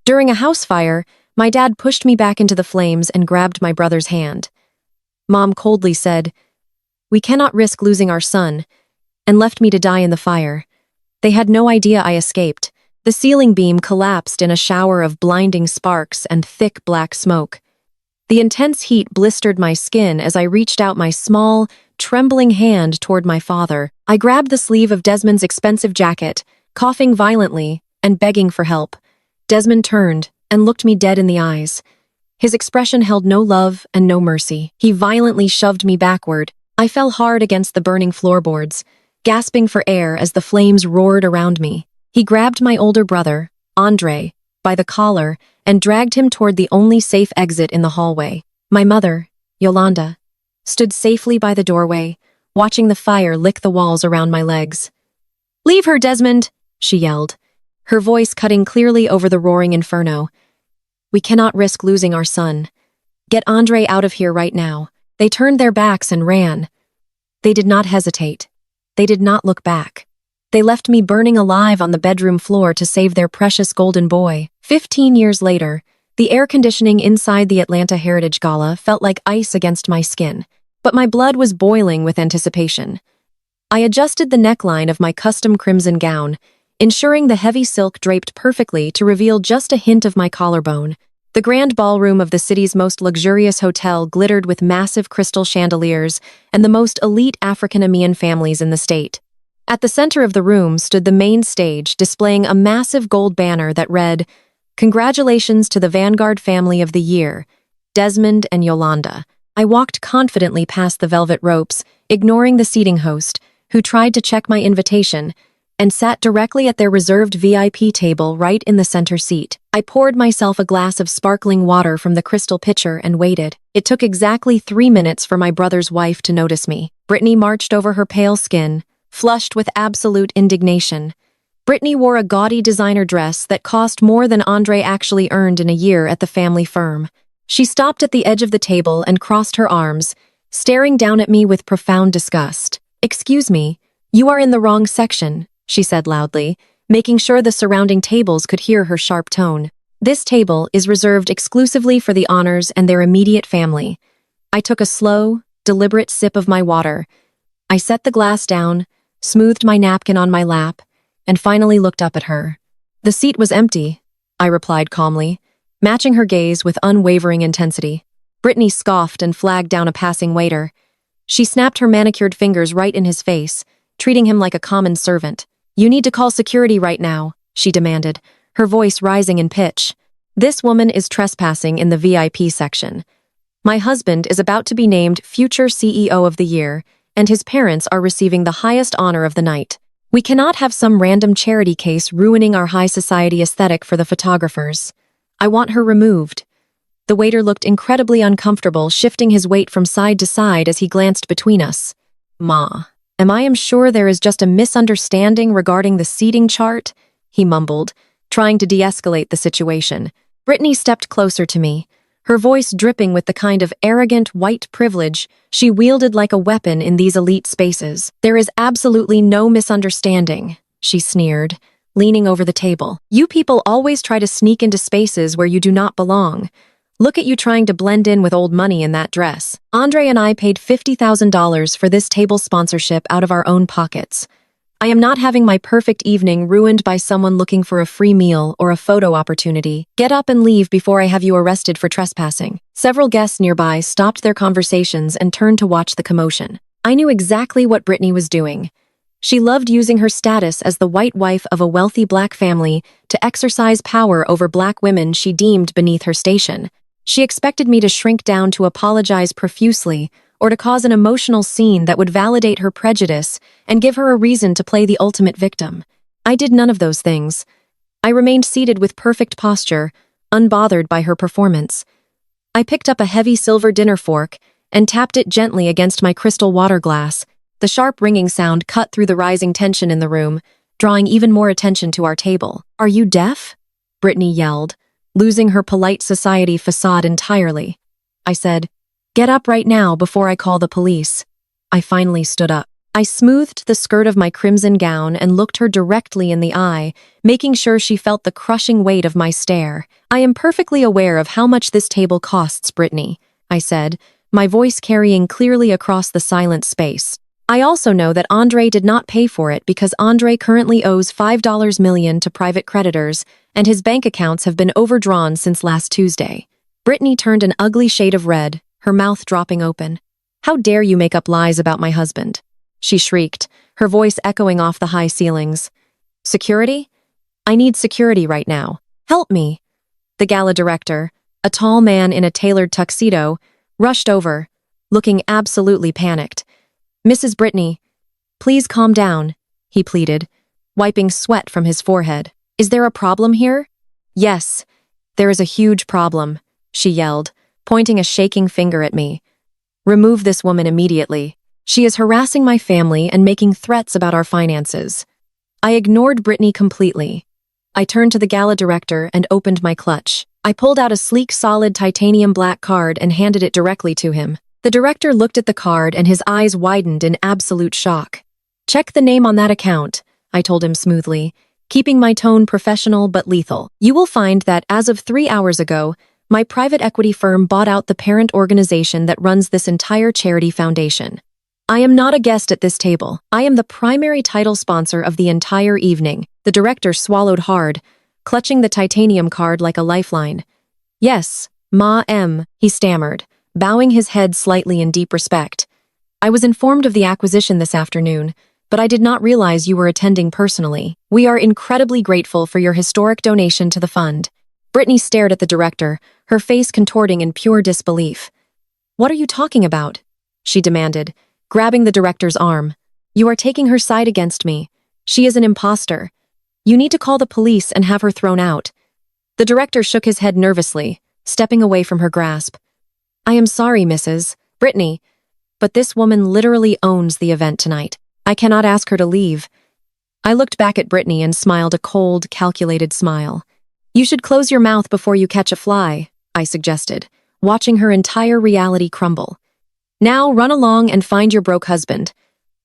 During a house fire, my dad pushed me back into the flames and grabbed my brother's hand. Mom coldly said, "We cannot risk losing our son," and left me to die in the fire. They had no idea I escaped. The ceiling beam collapsed in a shower of blinding sparks and thick black smoke. The intense heat blistered my skin as I reached out my small, trembling hand toward my father. I grabbed the sleeve of Desmond's expensive jacket, coughing violently and begging for help. Desmond turned and looked me dead in the eyes. His expression held no love and no mercy. He violently shoved me backward. I fell hard against the burning floorboards, gasping for air as the flames roared around me. He grabbed my older brother, Andre, by the collar and dragged him toward the only safe exit in the hallway. My mother, Yolanda, stood safely by the doorway, watching the fire lick the walls around my legs. "Leave her, Desmond," she yelled, her voice cutting clearly over the roaring inferno. "We cannot risk losing our son. Get Andre out of here right now." They turned their backs and ran. They did not hesitate. They did not look back. They left me burning alive on the bedroom floor to save their precious golden boy. 15 years later, the air conditioning inside the Atlanta Heritage Gala felt like ice against my skin, but my blood was boiling with anticipation. I adjusted the neckline of my custom crimson gown, ensuring the heavy silk draped perfectly to reveal just a hint of my collarbone. The grand ballroom of the city's most luxurious hotel glittered with massive crystal chandeliers and the most elite African-American families in the state. At the center of the room stood the main stage, displaying a massive gold banner that read, "Congratulations to the Vanguard family of the year, Desmond and Yolanda." I walked confidently past the velvet ropes, ignoring the seating host, who tried to check my invitation, and sat directly at their reserved VIP table right in the center seat. I poured myself a glass of sparkling water from the crystal pitcher and waited. It took exactly 3 minutes for my brother's wife to notice me. Brittany marched over her pale skin, flushed with absolute indignation. Brittany wore a gaudy designer dress that cost more than Andre actually earned in a year at the family firm. She stopped at the edge of the table and crossed her arms, staring down at me with profound disgust. "Excuse me, you are in the wrong section," she said loudly, making sure the surrounding tables could hear her sharp tone. "This table is reserved exclusively for the honors and their immediate family." I took a slow, deliberate sip of my water. I set the glass down, smoothed my napkin on my lap, and finally looked up at her. "The seat was empty," I replied calmly, matching her gaze with unwavering intensity. Brittany scoffed and flagged down a passing waiter. She snapped her manicured fingers right in his face, treating him like a common servant. "You need to call security right now," she demanded, her voice rising in pitch. "This woman is trespassing in the VIP section. My husband is about to be named future CEO of the year, and his parents are receiving the highest honor of the night. We cannot have some random charity case ruining our high society aesthetic for the photographers. I want her removed." The waiter looked incredibly uncomfortable, shifting his weight from side to side as he glanced between us. "Ma, am sure there is just a misunderstanding regarding the seating chart," he mumbled, trying to de-escalate the situation. Brittany stepped closer to me, her voice dripping with the kind of arrogant white privilege she wielded like a weapon in these elite spaces. "There is absolutely no misunderstanding," she sneered, leaning over the table. "You people always try to sneak into spaces where you do not belong. Look at you trying to blend in with old money in that dress. Andre and I paid $50,000 for this table sponsorship out of our own pockets. I am not having my perfect evening ruined by someone looking for a free meal or a photo opportunity. Get up and leave before I have you arrested for trespassing." Several guests nearby stopped their conversations and turned to watch the commotion. I knew exactly what Brittany was doing. She loved using her status as the white wife of a wealthy black family to exercise power over black women she deemed beneath her station. She expected me to shrink down to apologize profusely or to cause an emotional scene that would validate her prejudice and give her a reason to play the ultimate victim. I did none of those things. I remained seated with perfect posture, unbothered by her performance. I picked up a heavy silver dinner fork and tapped it gently against my crystal water glass. The sharp ringing sound cut through the rising tension in the room, drawing even more attention to our table. "Are you deaf?" Brittany yelled, losing her polite society facade entirely. I said, "Get up right now before I call the police." I finally stood up. I smoothed the skirt of my crimson gown and looked her directly in the eye, making sure she felt the crushing weight of my stare. "I am perfectly aware of how much this table costs, Brittany," I said, my voice carrying clearly across the silent space. "I also know that Andre did not pay for it because Andre currently owes $5 million to private creditors, and his bank accounts have been overdrawn since last Tuesday." Brittany turned an ugly shade of red, her mouth dropping open. "How dare you make up lies about my husband?" she shrieked, her voice echoing off the high ceilings. "Security? I need security right now. Help me." The gala director, a tall man in a tailored tuxedo, rushed over, looking absolutely panicked. "Mrs. Brittany, please calm down," he pleaded, wiping sweat from his forehead. "Is there a problem here?" "Yes, there is a huge problem," she yelled, pointing a shaking finger at me. "Remove this woman immediately. She is harassing my family and making threats about our finances." I ignored Brittany completely. I turned to the gala director and opened my clutch. I pulled out a sleek, solid titanium black card and handed it directly to him. The director looked at the card and his eyes widened in absolute shock. "Check the name on that account," I told him smoothly, keeping my tone professional but lethal. "You will find that as of 3 hours ago, my private equity firm bought out the parent organization that runs this entire charity foundation. I am not a guest at this table. I am the primary title sponsor of the entire evening." The director swallowed hard, clutching the titanium card like a lifeline. "Yes, Ma M," he stammered, bowing his head slightly in deep respect. "I was informed of the acquisition this afternoon, but I did not realize you were attending personally. We are incredibly grateful for your historic donation to the fund." Brittany stared at the director, her face contorting in pure disbelief. "What are you talking about?" she demanded, grabbing the director's arm. "You are taking her side against me. She is an imposter. You need to call the police and have her thrown out." The director shook his head nervously, stepping away from her grasp. "I am sorry, Mrs. Brittany, but this woman literally owns the event tonight. I cannot ask her to leave." I looked back at Brittany and smiled a cold, calculated smile. "You should close your mouth before you catch a fly," I suggested, watching her entire reality crumble. "Now run along and find your broke husband.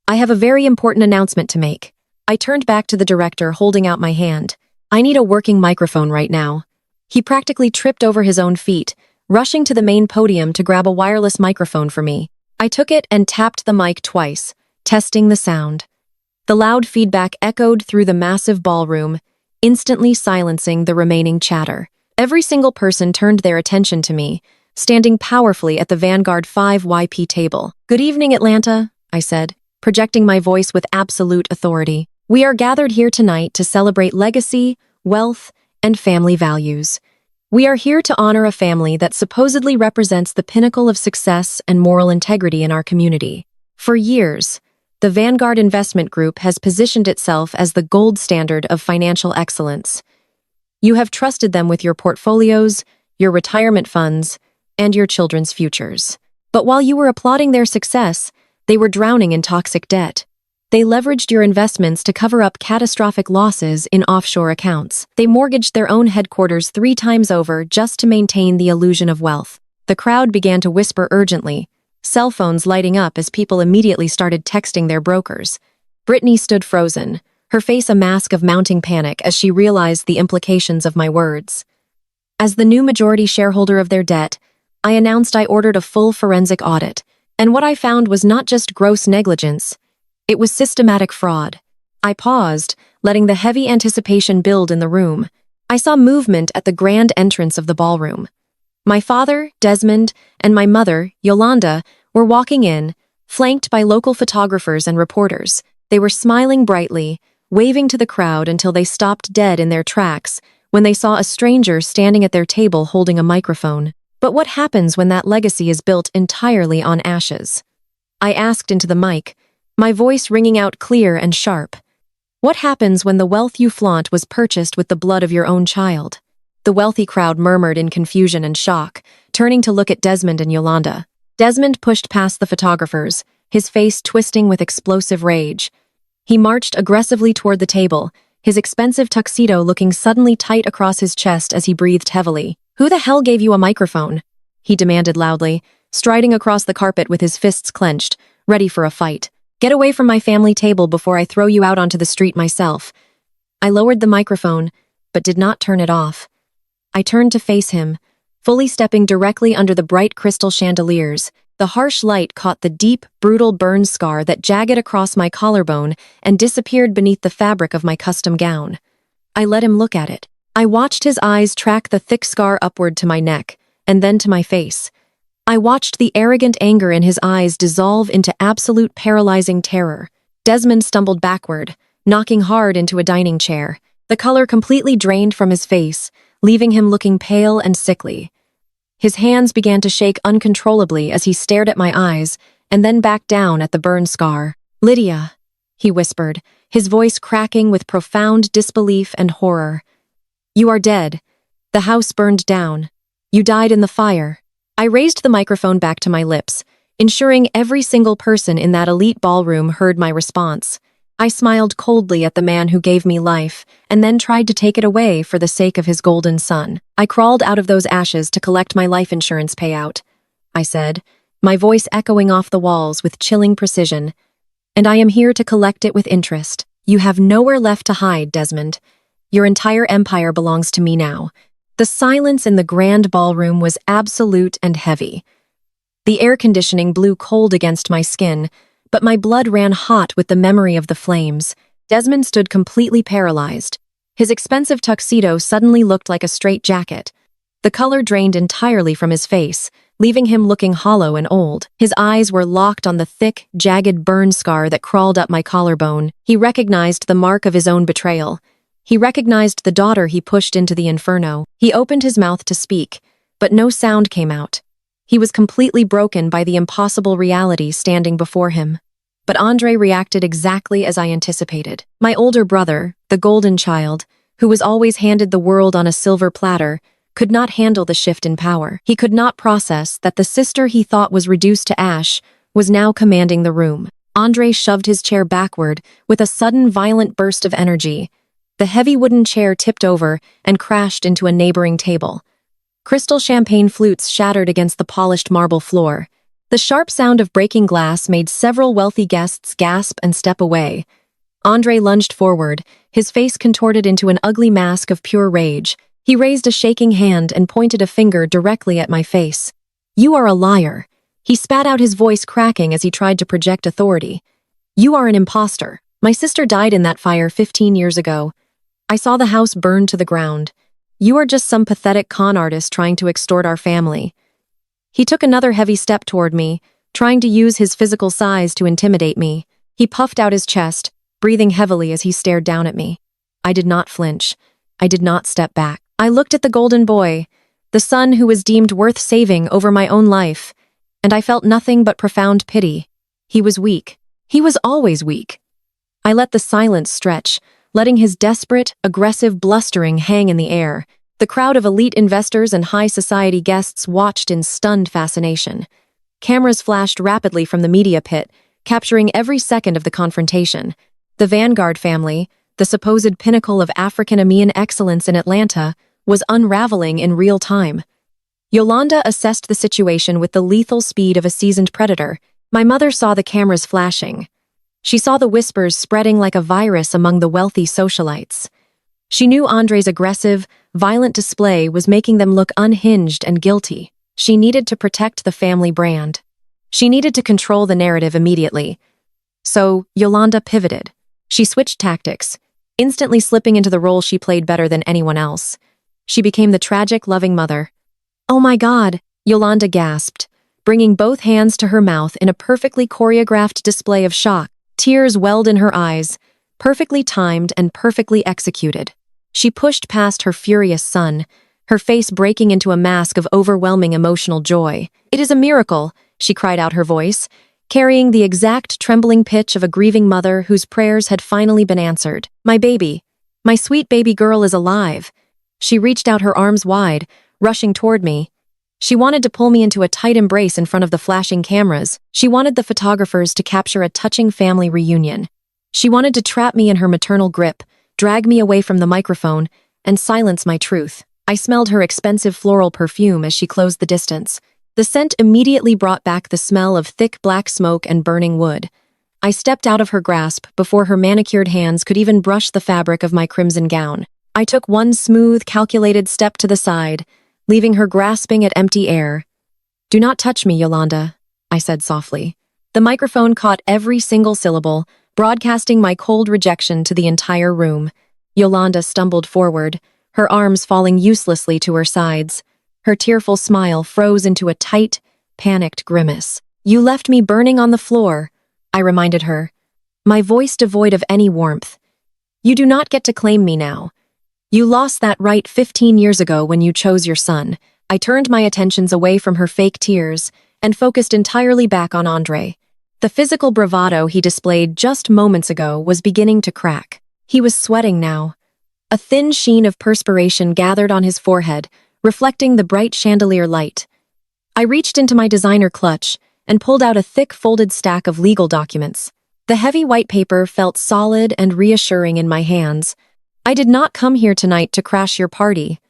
I have a very important announcement to make." I turned back to the director, holding out my hand. "I need a working microphone right now." He practically tripped over his own feet, rushing to the main podium to grab a wireless microphone for me. I took it and tapped the mic twice, testing the sound. The loud feedback echoed through the massive ballroom, instantly silencing the remaining chatter. Every single person turned their attention to me, standing powerfully at the Vanguard 5YP table. "Good evening, Atlanta," I said, projecting my voice with absolute authority. "We are gathered here tonight to celebrate legacy, wealth, and family values. We are here to honor a family that supposedly represents the pinnacle of success and moral integrity in our community. For years, the Vanguard Investment Group has positioned itself as the gold standard of financial excellence. You have trusted them with your portfolios, your retirement funds, and your children's futures. But while you were applauding their success, they were drowning in toxic debt. They leveraged your investments to cover up catastrophic losses in offshore accounts. They mortgaged their own headquarters 3 times over just to maintain the illusion of wealth." The crowd began to whisper urgently, cell phones lighting up as people immediately started texting their brokers. Brittany stood frozen, her face a mask of mounting panic as she realized the implications of my words. As the new majority shareholder of their debt, I announced I ordered a full forensic audit, and what I found was not just gross negligence, it was systematic fraud. I paused, letting the heavy anticipation build in the room. I saw movement at the grand entrance of the ballroom. My father, Desmond, and my mother, Yolanda, were walking in, flanked by local photographers and reporters. They were smiling brightly, waving to the crowd until they stopped dead in their tracks when they saw a stranger standing at their table holding a microphone. But what happens when that legacy is built entirely on ashes? I asked into the mic, my voice ringing out clear and sharp. What happens when the wealth you flaunt was purchased with the blood of your own child? The wealthy crowd murmured in confusion and shock, turning to look at Desmond and Yolanda. Desmond pushed past the photographers, his face twisting with explosive rage. He marched aggressively toward the table, his expensive tuxedo looking suddenly tight across his chest as he breathed heavily. "Who the hell gave you a microphone?" he demanded loudly, striding across the carpet with his fists clenched, ready for a fight. Get away from my family table before I throw you out onto the street myself. I lowered the microphone, but did not turn it off. I turned to face him, fully stepping directly under the bright crystal chandeliers. The harsh light caught the deep, brutal burn scar that jagged across my collarbone and disappeared beneath the fabric of my custom gown. I let him look at it. I watched his eyes track the thick scar upward to my neck, and then to my face. I watched the arrogant anger in his eyes dissolve into absolute paralyzing terror. Desmond stumbled backward, knocking hard into a dining chair. The color completely drained from his face, leaving him looking pale and sickly. His hands began to shake uncontrollably as he stared at my eyes, and then back down at the burn scar. "Lydia," he whispered, his voice cracking with profound disbelief and horror. "You are dead. The house burned down. You died in the fire." I raised the microphone back to my lips, ensuring every single person in that elite ballroom heard my response. I smiled coldly at the man who gave me life, and then tried to take it away for the sake of his golden son. "I crawled out of those ashes to collect my life insurance payout," I said, my voice echoing off the walls with chilling precision. "And I am here to collect it with interest. You have nowhere left to hide, Desmond. Your entire empire belongs to me now." The silence in the grand ballroom was absolute and heavy. The air conditioning blew cold against my skin, but my blood ran hot with the memory of the flames. Desmond stood completely paralyzed. His expensive tuxedo suddenly looked like a straitjacket. The color drained entirely from his face, leaving him looking hollow and old. His eyes were locked on the thick, jagged burn scar that crawled up my collarbone. He recognized the mark of his own betrayal. He recognized the daughter he pushed into the inferno. He opened his mouth to speak, but no sound came out. He was completely broken by the impossible reality standing before him. But Andre reacted exactly as I anticipated. My older brother, the golden child, who was always handed the world on a silver platter, could not handle the shift in power. He could not process that the sister he thought was reduced to ash was now commanding the room. Andre shoved his chair backward with a sudden violent burst of energy. The heavy wooden chair tipped over and crashed into a neighboring table. Crystal champagne flutes shattered against the polished marble floor. The sharp sound of breaking glass made several wealthy guests gasp and step away. Andre lunged forward, his face contorted into an ugly mask of pure rage. He raised a shaking hand and pointed a finger directly at my face. "You are a liar." He spat out, his voice cracking as he tried to project authority. "You are an imposter. My sister died in that fire 15 years ago. I saw the house burn to the ground. You are just some pathetic con artist trying to extort our family." He took another heavy step toward me, trying to use his physical size to intimidate me. He puffed out his chest, breathing heavily as he stared down at me. I did not flinch. I did not step back. I looked at the golden boy, the son who was deemed worth saving over my own life, and I felt nothing but profound pity. He was weak. He was always weak. I let the silence stretch, letting his desperate, aggressive blustering hang in the air. The crowd of elite investors and high society guests watched in stunned fascination. Cameras flashed rapidly from the media pit, capturing every second of the confrontation. The Vanguard family, the supposed pinnacle of African-American excellence in Atlanta, was unraveling in real time. Yolanda assessed the situation with the lethal speed of a seasoned predator. My mother saw the cameras flashing. She saw the whispers spreading like a virus among the wealthy socialites. She knew Andre's aggressive, violent display was making them look unhinged and guilty. She needed to protect the family brand. She needed to control the narrative immediately. So, Yolanda pivoted. She switched tactics, instantly slipping into the role she played better than anyone else. She became the tragic, loving mother. "Oh my God," Yolanda gasped, bringing both hands to her mouth in a perfectly choreographed display of shock. Tears welled in her eyes, perfectly timed and perfectly executed. She pushed past her furious son, her face breaking into a mask of overwhelming emotional joy. "It is a miracle," she cried out, her voice carrying the exact trembling pitch of a grieving mother whose prayers had finally been answered. "My baby, my sweet baby girl is alive." She reached out her arms wide, rushing toward me. She wanted to pull me into a tight embrace in front of the flashing cameras. She wanted the photographers to capture a touching family reunion. She wanted to trap me in her maternal grip, drag me away from the microphone, and silence my truth. I smelled her expensive floral perfume as she closed the distance. The scent immediately brought back the smell of thick black smoke and burning wood. I stepped out of her grasp before her manicured hands could even brush the fabric of my crimson gown. I took one smooth, calculated step to the side, leaving her grasping at empty air. "Do not touch me, Yolanda," I said softly. The microphone caught every single syllable, broadcasting my cold rejection to the entire room. Yolanda stumbled forward, her arms falling uselessly to her sides. Her tearful smile froze into a tight, panicked grimace. "You left me burning on the floor," I reminded her, my voice devoid of any warmth. "You do not get to claim me now. You lost that right 15 years ago when you chose your son." I turned my attentions away from her fake tears and focused entirely back on Andre. The physical bravado he displayed just moments ago was beginning to crack. He was sweating now. A thin sheen of perspiration gathered on his forehead, reflecting the bright chandelier light. I reached into my designer clutch and pulled out a thick folded stack of legal documents. The heavy white paper felt solid and reassuring in my hands. "I did not come here tonight to crash your party,"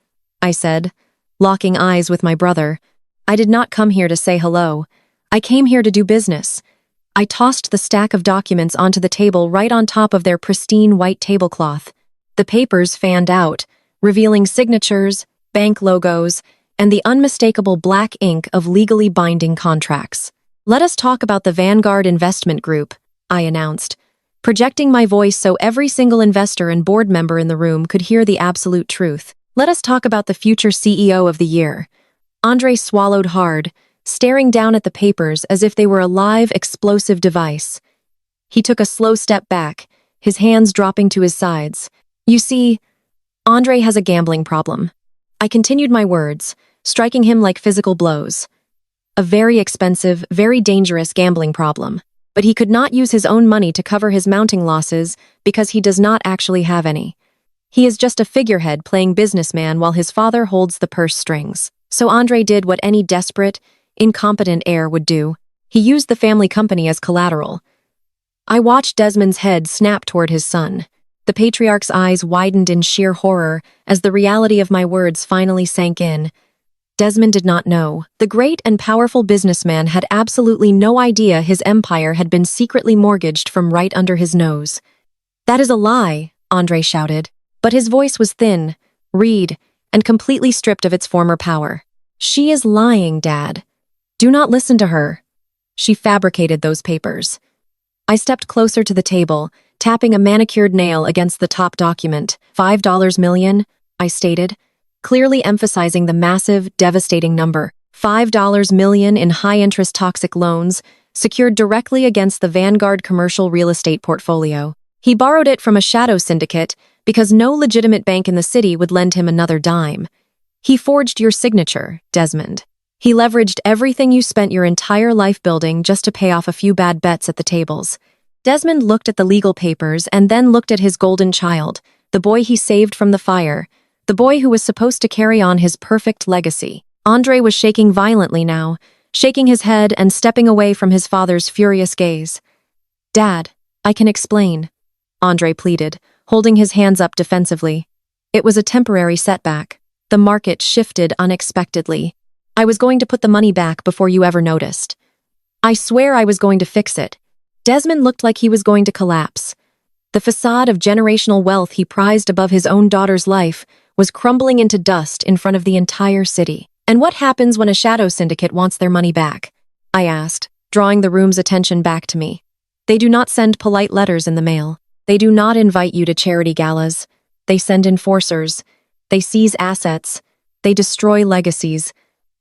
I said, locking eyes with my brother. "I did not come here to say hello. I came here to do business." I tossed the stack of documents onto the table right on top of their pristine white tablecloth. The papers fanned out, revealing signatures, bank logos, and the unmistakable black ink of legally binding contracts. "Let us talk about the Vanguard Investment Group," I announced, projecting my voice so every single investor and board member in the room could hear the absolute truth. "Let us talk about the future CEO of the year." Andre swallowed hard, staring down at the papers as if they were a live, explosive device. He took a slow step back, his hands dropping to his sides. "You see, Andre has a gambling problem." I continued my words, striking him like physical blows. "A very expensive, very dangerous gambling problem. But he could not use his own money to cover his mounting losses because he does not actually have any. He is just a figurehead playing businessman while his father holds the purse strings. So Andre did what any desperate, incompetent heir would do. He used the family company as collateral." I watched Desmond's head snap toward his son. The patriarch's eyes widened in sheer horror as the reality of my words finally sank in. Desmond did not know. The great and powerful businessman had absolutely no idea his empire had been secretly mortgaged from right under his nose. "That is a lie," Andre shouted. But his voice was thin, reed, and completely stripped of its former power. "She is lying, Dad. Do not listen to her. She fabricated those papers." I stepped closer to the table, tapping a manicured nail against the top document. $5 million, I stated, clearly emphasizing the massive, devastating number. $5 million in high-interest toxic loans, secured directly against the Vanguard commercial real estate portfolio. He borrowed it from a shadow syndicate because no legitimate bank in the city would lend him another dime. He forged your signature, Desmond. He leveraged everything you spent your entire life building just to pay off a few bad bets at the tables. Desmond looked at the legal papers and then looked at his golden child, the boy he saved from the fire, the boy who was supposed to carry on his perfect legacy. Andre was shaking violently now, shaking his head and stepping away from his father's furious gaze. "Dad, I can explain," Andre pleaded, holding his hands up defensively. "It was a temporary setback. The market shifted unexpectedly. I was going to put the money back before you ever noticed. I swear I was going to fix it." Desmond looked like he was going to collapse. The facade of generational wealth he prized above his own daughter's life was crumbling into dust in front of the entire city. "And what happens when a shadow syndicate wants their money back?" I asked, drawing the room's attention back to me. "They do not send polite letters in the mail. They do not invite you to charity galas. They send enforcers. They seize assets. They destroy legacies.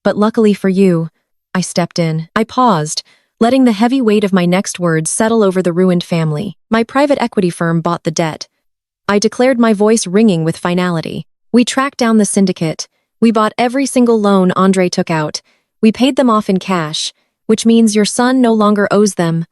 But luckily for you," I stepped in. I paused, letting the heavy weight of my next words settle over the ruined family. "My private equity firm bought the debt." I declared, my voice ringing with finality. "We tracked down the syndicate. We bought every single loan Andre took out. We paid them off in cash, which means your son no longer owes them.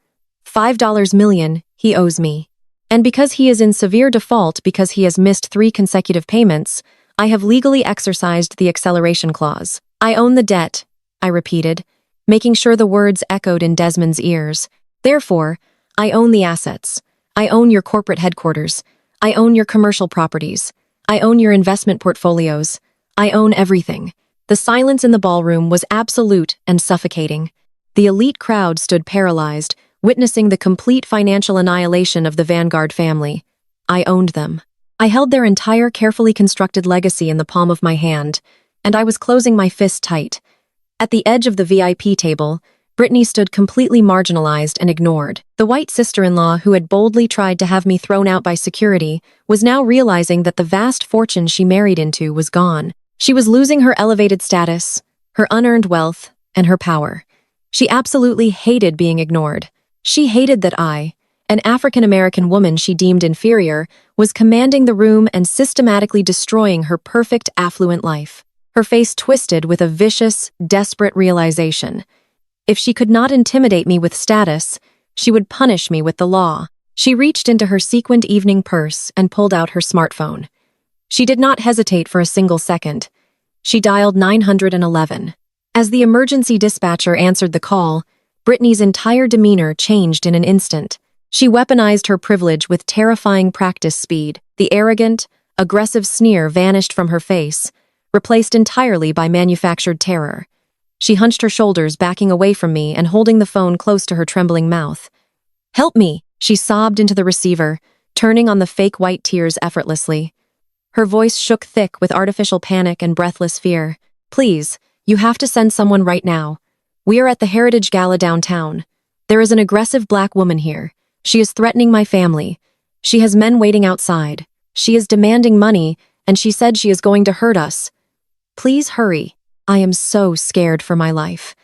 $5 million he owes me. And because he is in severe default because he has missed 3 consecutive payments, I have legally exercised the acceleration clause. I own the debt," I repeated, making sure the words echoed in Desmond's ears. "Therefore, I own the assets. I own your corporate headquarters. I own your commercial properties. I own your investment portfolios. I own everything." The silence in the ballroom was absolute and suffocating. The elite crowd stood paralyzed, witnessing the complete financial annihilation of the Vanguard family. I owned them. I held their entire carefully constructed legacy in the palm of my hand, and I was closing my fist tight. At the edge of the VIP table, Brittany stood completely marginalized and ignored. The white sister-in-law who had boldly tried to have me thrown out by security was now realizing that the vast fortune she married into was gone. She was losing her elevated status, her unearned wealth, and her power. She absolutely hated being ignored. She hated that I, an African-American woman she deemed inferior, was commanding the room and systematically destroying her perfect, affluent life. Her face twisted with a vicious, desperate realization. If she could not intimidate me with status, she would punish me with the law. She reached into her sequined evening purse and pulled out her smartphone. She did not hesitate for a single second. She dialed 911. As the emergency dispatcher answered the call, Brittany's entire demeanor changed in an instant. She weaponized her privilege with terrifying practice speed. The arrogant, aggressive sneer vanished from her face, replaced entirely by manufactured terror. She hunched her shoulders, backing away from me and holding the phone close to her trembling mouth. "Help me," she sobbed into the receiver, turning on the fake white tears effortlessly. Her voice shook thick with artificial panic and breathless fear. "Please, you have to send someone right now. We are at the Heritage Gala downtown. There is an aggressive black woman here. She is threatening my family. She has men waiting outside. She is demanding money, and she said she is going to hurt us. Please hurry. I am so scared for my life."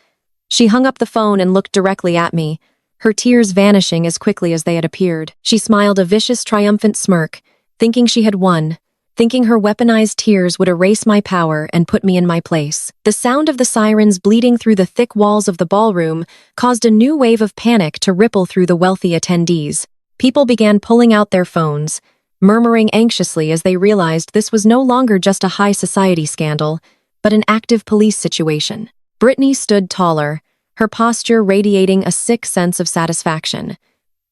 She hung up the phone and looked directly at me, her tears vanishing as quickly as they had appeared. She smiled a vicious, triumphant smirk, thinking she had won, thinking her weaponized tears would erase my power and put me in my place. The sound of the sirens bleeding through the thick walls of the ballroom caused a new wave of panic to ripple through the wealthy attendees. People began pulling out their phones, murmuring anxiously as they realized this was no longer just a high society scandal, but an active police situation. Brittany stood taller, her posture radiating a sick sense of satisfaction.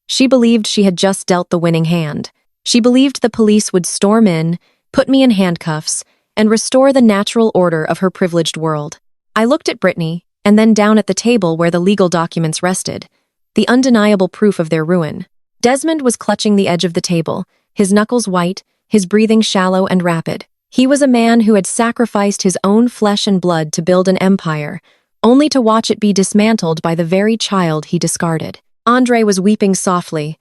She believed she had just dealt the winning hand. She believed the police would storm in, put me in handcuffs, and restore the natural order of her privileged world. I looked at Brittany, and then down at the table where the legal documents rested, the undeniable proof of their ruin. Desmond was clutching the edge of the table, his knuckles white, his breathing shallow and rapid. He was a man who had sacrificed his own flesh and blood to build an empire, only to watch it be dismantled by the very child he discarded. Andre was weeping softly,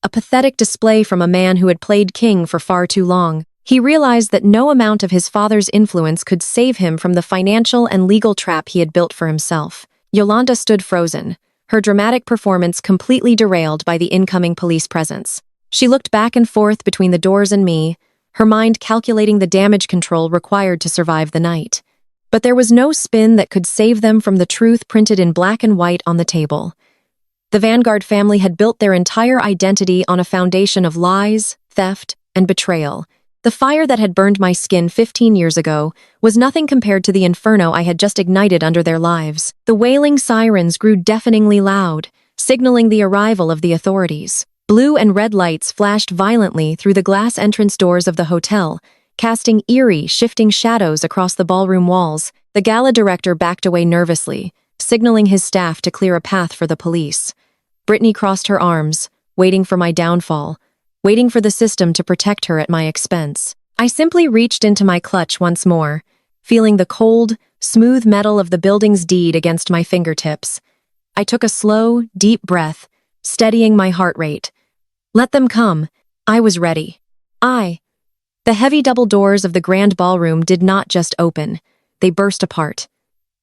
a pathetic display from a man who had played king for far too long. He realized that no amount of his father's influence could save him from the financial and legal trap he had built for himself. Yolanda stood frozen, her dramatic performance completely derailed by the incoming police presence. She looked back and forth between the doors and me, her mind calculating the damage control required to survive the night. But there was no spin that could save them from the truth printed in black and white on the table. The Vanguard family had built their entire identity on a foundation of lies, theft, and betrayal. The fire that had burned my skin 15 years ago was nothing compared to the inferno I had just ignited under their lives. The wailing sirens grew deafeningly loud, signaling the arrival of the authorities. Blue and red lights flashed violently through the glass entrance doors of the hotel, casting eerie, shifting shadows across the ballroom walls. The gala director backed away nervously, signaling his staff to clear a path for the police. Brittany crossed her arms, waiting for my downfall, waiting for the system to protect her at my expense. I simply reached into my clutch once more, feeling the cold, smooth metal of the building's deed against my fingertips. I took a slow, deep breath, steadying my heart rate. Let them come. I was ready. The heavy double doors of the grand ballroom did not just open, they burst apart.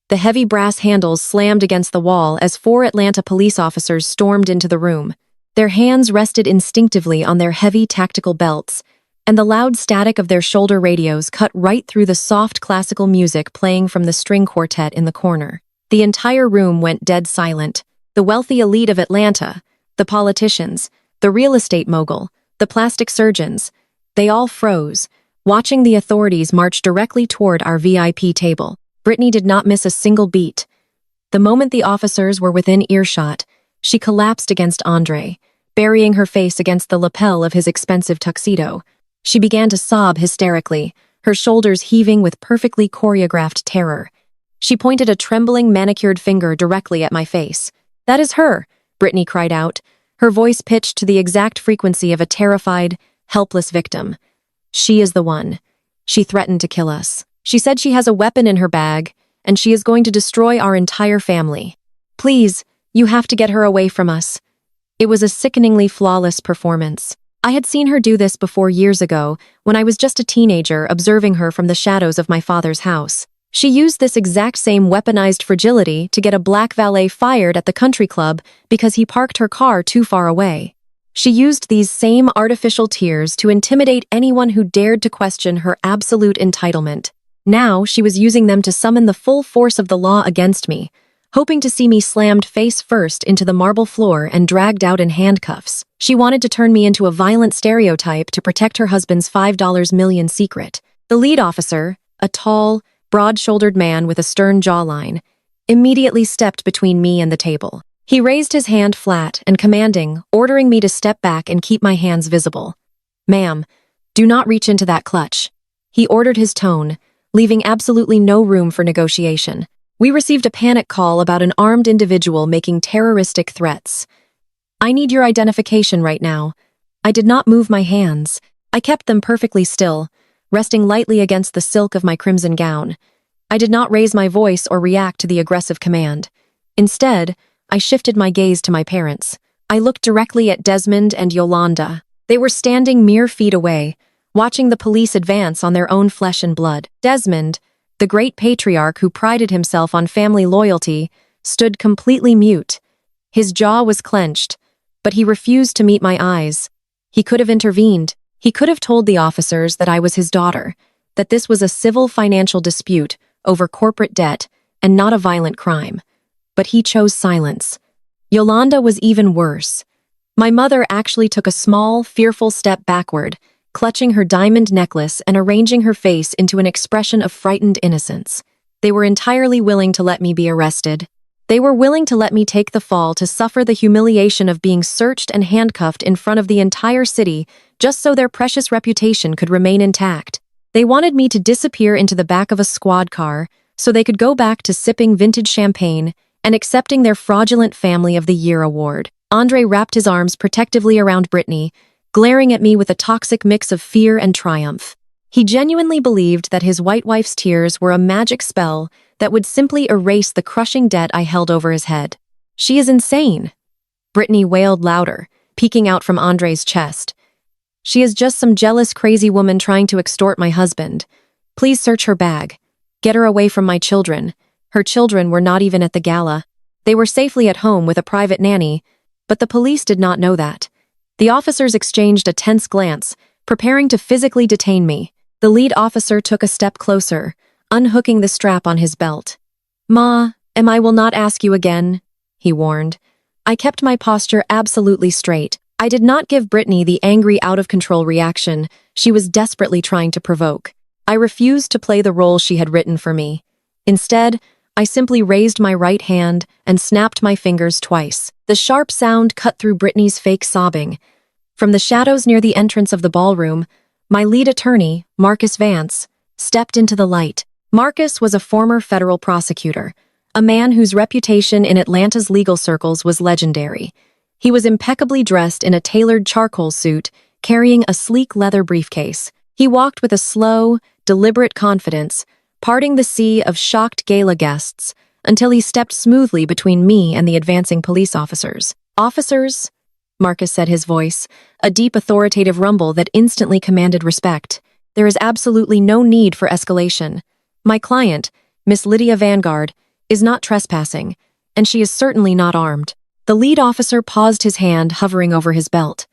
The heavy brass handles slammed against the wall as 4 Atlanta police officers stormed into the room. Their hands rested instinctively on their heavy tactical belts, and the loud static of their shoulder radios cut right through the soft classical music playing from the string quartet in the corner. The entire room went dead silent. The wealthy elite of Atlanta, the politicians, the real estate mogul, the plastic surgeons, they all froze, watching the authorities march directly toward our VIP table. Brittany did not miss a single beat. The moment the officers were within earshot, she collapsed against Andre, burying her face against the lapel of his expensive tuxedo. She began to sob hysterically, her shoulders heaving with perfectly choreographed terror. She pointed a trembling, manicured finger directly at my face. "That is her. Brittany cried out, her voice pitched to the exact frequency of a terrified, helpless victim. She is the one. She threatened to kill us. She said she has a weapon in her bag, and she is going to destroy our entire family. Please, you have to get her away from us. It was a sickeningly flawless performance. I had seen her do this before years ago, when I was just a teenager observing her from the shadows of my father's house. She used this exact same weaponized fragility to get a black valet fired at the country club because he parked her car too far away. She used these same artificial tears to intimidate anyone who dared to question her absolute entitlement. Now she was using them to summon the full force of the law against me, hoping to see me slammed face first into the marble floor and dragged out in handcuffs. She wanted to turn me into a violent stereotype to protect her husband's $5 million secret. The lead officer, a tall, broad-shouldered man with a stern jawline, immediately stepped between me and the table. He raised his hand flat and commanding, ordering me to step back and keep my hands visible. "Ma'am, do not reach into that clutch," he ordered, his tone, leaving absolutely no room for negotiation. We received a panic call about an armed individual making terroristic threats. "I need your identification right now." I did not move my hands. I kept them perfectly still, resting lightly against the silk of my crimson gown. I did not raise my voice or react to the aggressive command. Instead, I shifted my gaze to my parents. I looked directly at Desmond and Yolanda. They were standing mere feet away, watching the police advance on their own flesh and blood. Desmond, the great patriarch who prided himself on family loyalty, stood completely mute. His jaw was clenched, but he refused to meet my eyes. He could have intervened. He could have told the officers that I was his daughter, that this was a civil financial dispute over corporate debt and not a violent crime. But he chose silence. Yolanda was even worse. My mother actually took a small, fearful step backward, clutching her diamond necklace and arranging her face into an expression of frightened innocence. They were entirely willing to let me be arrested. They were willing to let me take the fall to suffer the humiliation of being searched and handcuffed in front of the entire city just so their precious reputation could remain intact. They wanted me to disappear into the back of a squad car so they could go back to sipping vintage champagne and accepting their fraudulent Family of the Year award. Andre wrapped his arms protectively around Brittany, glaring at me with a toxic mix of fear and triumph. He genuinely believed that his white wife's tears were a magic spell that would simply erase the crushing debt I held over his head. "She is insane," Brittany wailed louder, peeking out from Andre's chest. "She is just some jealous, crazy woman trying to extort my husband. Please search her bag. Get her away from my children." Her children were not even at the gala. They were safely at home with a private nanny, but the police did not know that. The officers exchanged a tense glance, preparing to physically detain me. The lead officer took a step closer, unhooking the strap on his belt. "Ma, I will not ask you again," he warned. I kept my posture absolutely straight. I did not give Brittany the angry, out-of-control reaction she was desperately trying to provoke. I refused to play the role she had written for me. Instead, I simply raised my right hand and snapped my fingers twice. The sharp sound cut through Brittany's fake sobbing. From the shadows near the entrance of the ballroom, my lead attorney, Marcus Vance, stepped into the light. Marcus was a former federal prosecutor, a man whose reputation in Atlanta's legal circles was legendary. He was impeccably dressed in a tailored charcoal suit, carrying a sleek leather briefcase. He walked with a slow, deliberate confidence, parting the sea of shocked gala guests until he stepped smoothly between me and the advancing police officers. "Officers," Marcus said, his voice, a deep authoritative rumble that instantly commanded respect. "There is absolutely no need for escalation. My client, Miss Lydia Vanguard, is not trespassing, and she is certainly not armed." The lead officer paused, his hand hovering over his belt.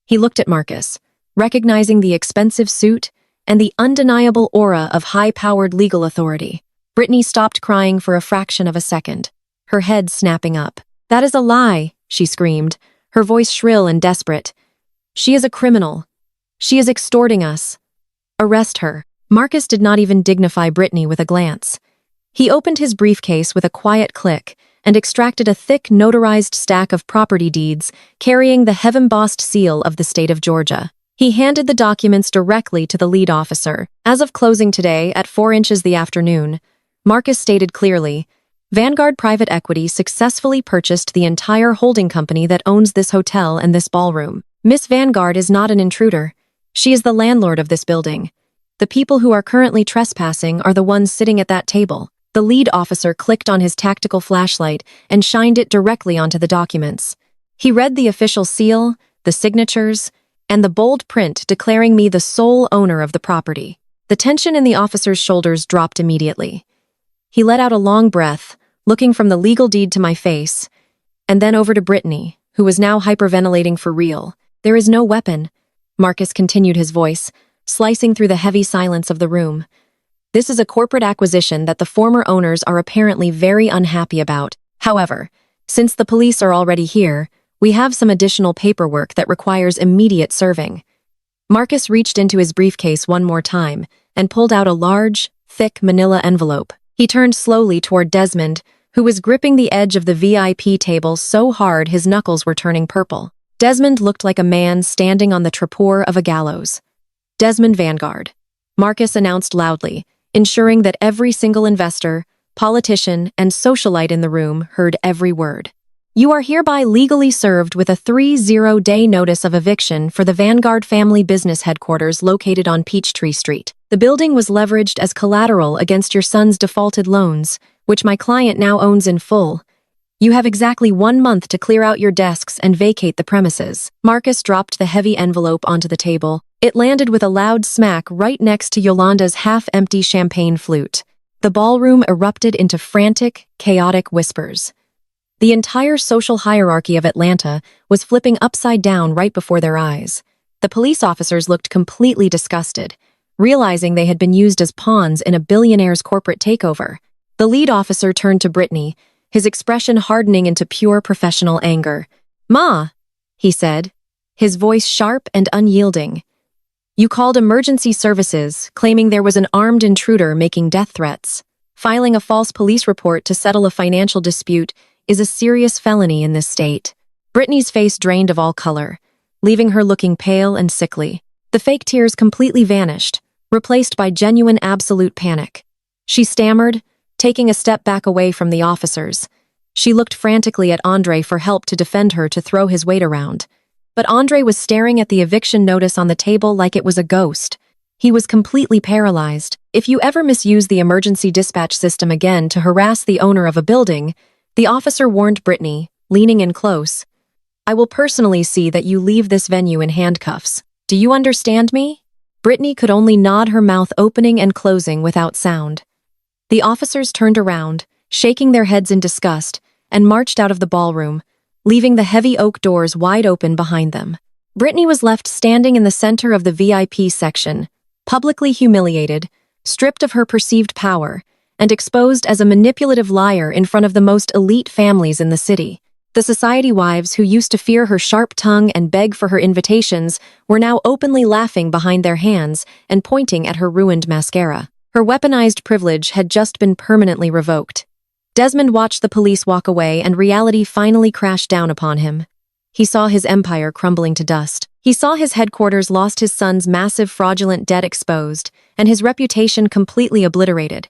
He looked at Marcus, recognizing the expensive suit and the undeniable aura of high-powered legal authority. Brittany stopped crying for a fraction of a second, her head snapping up. "That is a lie," she screamed, her voice shrill and desperate. "She is a criminal. She is extorting us. Arrest her." Marcus did not even dignify Brittany with a glance. He opened his briefcase with a quiet click and extracted a thick, notarized stack of property deeds carrying the heaven-embossed seal of the state of Georgia. He handed the documents directly to the lead officer. "As of closing today at 4 inches the afternoon," Marcus stated clearly, Vanguard Private Equity successfully purchased the entire holding company that owns this hotel and this ballroom. Miss Vanguard is not an intruder. She is the landlord of this building. The people who are currently trespassing are the ones sitting at that table. The lead officer clicked on his tactical flashlight and shined it directly onto the documents. He read the official seal, the signatures, and the bold print declaring me the sole owner of the property. The tension in the officer's shoulders dropped immediately. He let out a long breath, looking from the legal deed to my face, and then over to Brittany, who was now hyperventilating for real. "There is no weapon," Marcus continued, his voice slicing through the heavy silence of the room. "This is a corporate acquisition that the former owners are apparently very unhappy about. However, since the police are already here, we have some additional paperwork that requires immediate serving." Marcus reached into his briefcase one more time and pulled out a large, thick manila envelope. He turned slowly toward Desmond, who was gripping the edge of the VIP table so hard his knuckles were turning purple. Desmond looked like a man standing on the trapdoor of a gallows. "Desmond Vanguard," Marcus announced loudly, ensuring that every single investor, politician, and socialite in the room heard every word. "You are hereby legally served with a 30-day notice of eviction for the Vanguard family business headquarters located on Peachtree Street. The building was leveraged as collateral against your son's defaulted loans, which my client now owns in full. You have exactly 1 month to clear out your desks and vacate the premises." Marcus dropped the heavy envelope onto the table. It landed with a loud smack right next to Yolanda's half-empty champagne flute. The ballroom erupted into frantic, chaotic whispers. The entire social hierarchy of Atlanta was flipping upside down right before their eyes. The police officers looked completely disgusted, realizing they had been used as pawns in a billionaire's corporate takeover. The lead officer turned to Brittany, his expression hardening into pure professional anger. "Ma," he said, his voice sharp and unyielding. "You called emergency services, claiming there was an armed intruder making death threats. Filing a false police report to settle a financial dispute is a serious felony in this state." Brittany's face drained of all color, leaving her looking pale and sickly. The fake tears completely vanished, replaced by genuine absolute panic. She stammered, taking a step back away from the officers. She looked frantically at Andre for help to defend her to throw his weight around. But Andre was staring at the eviction notice on the table like it was a ghost. He was completely paralyzed. "If you ever misuse the emergency dispatch system again to harass the owner of a building," the officer warned Brittany, leaning in close, "I will personally see that you leave this venue in handcuffs. Do you understand me?" Brittany could only nod, her mouth opening and closing without sound. The officers turned around, shaking their heads in disgust, and marched out of the ballroom, leaving the heavy oak doors wide open behind them. Brittany was left standing in the center of the VIP section, publicly humiliated, stripped of her perceived power, and exposed as a manipulative liar in front of the most elite families in the city. The society wives who used to fear her sharp tongue and beg for her invitations were now openly laughing behind their hands and pointing at her ruined mascara. Her weaponized privilege had just been permanently revoked. Desmond watched the police walk away, and reality finally crashed down upon him. He saw his empire crumbling to dust. He saw his headquarters lost, his son's massive fraudulent debt exposed, and his reputation completely obliterated.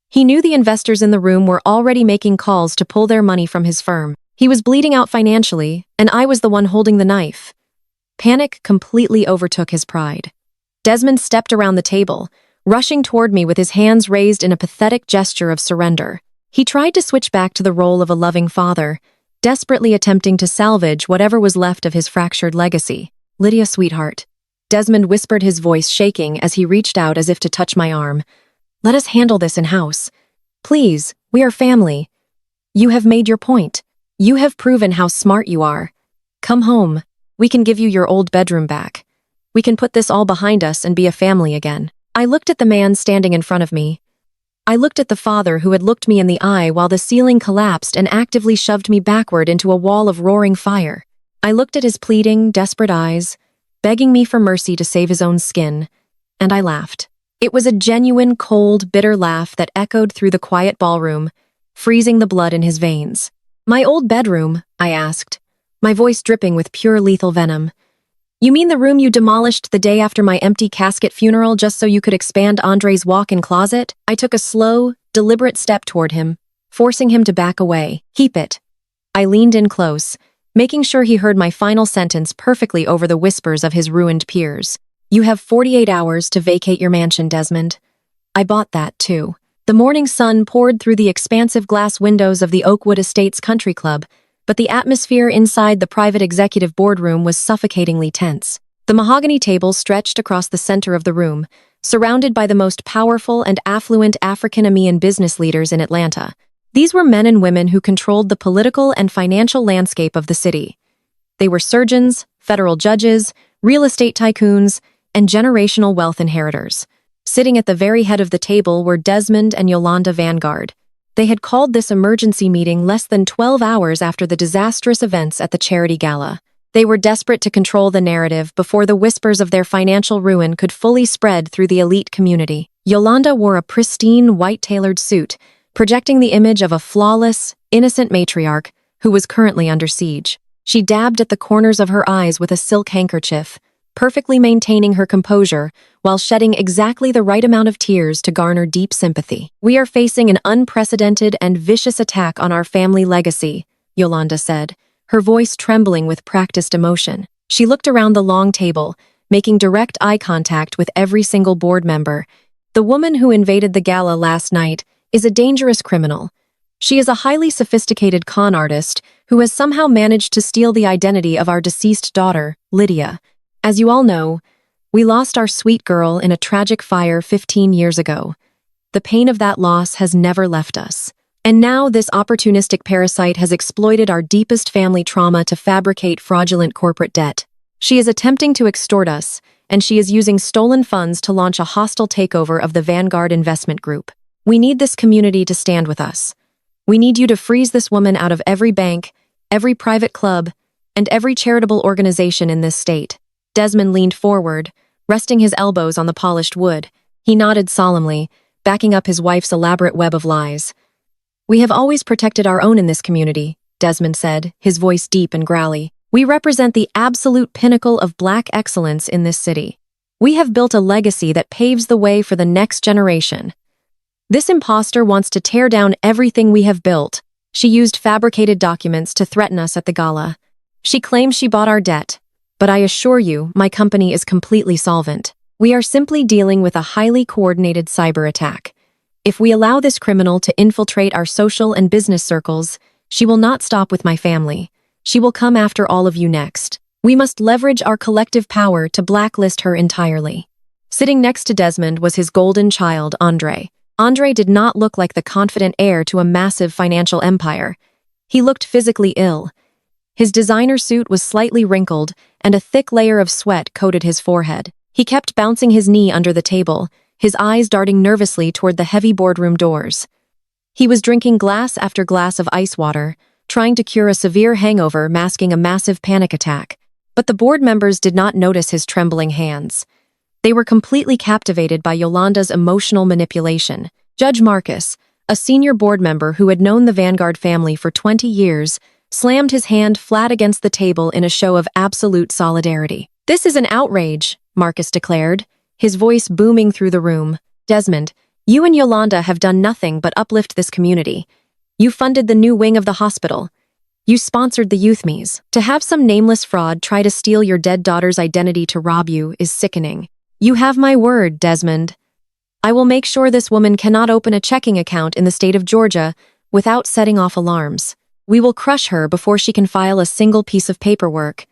He knew the investors in the room were already making calls to pull their money from his firm. He was bleeding out financially, and I was the one holding the knife. Panic completely overtook his pride. Desmond stepped around the table, rushing toward me with his hands raised in a pathetic gesture of surrender. He tried to switch back to the role of a loving father, desperately attempting to salvage whatever was left of his fractured legacy. "Lydia, sweetheart," Desmond whispered, his voice shaking as he reached out as if to touch my arm. "Let us handle this in-house. Please, we are family. You have made your point. You have proven how smart you are. Come home. We can give you your old bedroom back. We can put this all behind us and be a family again." I looked at the man standing in front of me. I looked at the father who had looked me in the eye while the ceiling collapsed and actively shoved me backward into a wall of roaring fire. I looked at his pleading, desperate eyes, begging me for mercy to save his own skin, and I laughed. It was a genuine, cold, bitter laugh that echoed through the quiet ballroom, freezing the blood in his veins. "My old bedroom?" I asked, my voice dripping with pure lethal venom. "You mean the room you demolished the day after my empty casket funeral just so you could expand Andre's walk-in closet?" I took a slow, deliberate step toward him, forcing him to back away. "Keep it." I leaned in close, making sure he heard my final sentence perfectly over the whispers of his ruined peers. "You have 48 hours to vacate your mansion, Desmond." I bought that, too. The morning sun poured through the expansive glass windows of the Oakwood Estates Country Club, but the atmosphere inside the private executive boardroom was suffocatingly tense. The mahogany table stretched across the center of the room, surrounded by the most powerful and affluent African-American business leaders in Atlanta. These were men and women who controlled the political and financial landscape of the city. They were surgeons, federal judges, real estate tycoons, and generational wealth inheritors. Sitting at the very head of the table were Desmond and Lydia Vanguard. They had called this emergency meeting less than 12 hours after the disastrous events at the charity gala. They were desperate to control the narrative before the whispers of their financial ruin could fully spread through the elite community. Yolanda wore a pristine, white-tailored suit, projecting the image of a flawless, innocent matriarch who was currently under siege. She dabbed at the corners of her eyes with a silk handkerchief, perfectly maintaining her composure while shedding exactly the right amount of tears to garner deep sympathy. "We are facing an unprecedented and vicious attack on our family legacy," Yolanda said, her voice trembling with practiced emotion. She looked around the long table, making direct eye contact with every single board member. "The woman who invaded the gala last night is a dangerous criminal. She is a highly sophisticated con artist who has somehow managed to steal the identity of our deceased daughter, Lydia. As you all know, we lost our sweet girl in a tragic fire 15 years ago. The pain of that loss has never left us. And now this opportunistic parasite has exploited our deepest family trauma to fabricate fraudulent corporate debt. She is attempting to extort us, and she is using stolen funds to launch a hostile takeover of the Vanguard investment group. We need this community to stand with us. We need you to freeze this woman out of every bank, every private club, and every charitable organization in this state." Desmond leaned forward, resting his elbows on the polished wood. He nodded solemnly, backing up his wife's elaborate web of lies. "We have always protected our own in this community," Desmond said, his voice deep and growly. "We represent the absolute pinnacle of Black excellence in this city. We have built a legacy that paves the way for the next generation. This imposter wants to tear down everything we have built." She used fabricated documents to threaten us at the gala. "She claims she bought our debt, but I assure you, my company is completely solvent. We are simply dealing with a highly coordinated cyber attack. If we allow this criminal to infiltrate our social and business circles, she will not stop with my family. She will come after all of you next. We must leverage our collective power to blacklist her entirely." Sitting next to Desmond was his golden child, Andre. Andre did not look like the confident heir to a massive financial empire. He looked physically ill. His designer suit was slightly wrinkled, and a thick layer of sweat coated his forehead. He kept bouncing his knee under the table, his eyes darting nervously toward the heavy boardroom doors. He was drinking glass after glass of ice water, trying to cure a severe hangover masking a massive panic attack. But the board members did not notice his trembling hands. They were completely captivated by Yolanda's emotional manipulation. Judge Marcus, a senior board member who had known the Vanguard family for 20 years, slammed his hand flat against the table in a show of absolute solidarity. "This is an outrage," Marcus declared, his voice booming through the room. "Desmond, you and Yolanda have done nothing but uplift this community. You funded the new wing of the hospital. You sponsored the youth me's. To have some nameless fraud try to steal your dead daughter's identity to rob you is sickening. You have my word, Desmond. I will make sure this woman cannot open a checking account in the state of Georgia without setting off alarms. We will crush her before she can file a single piece of paperwork."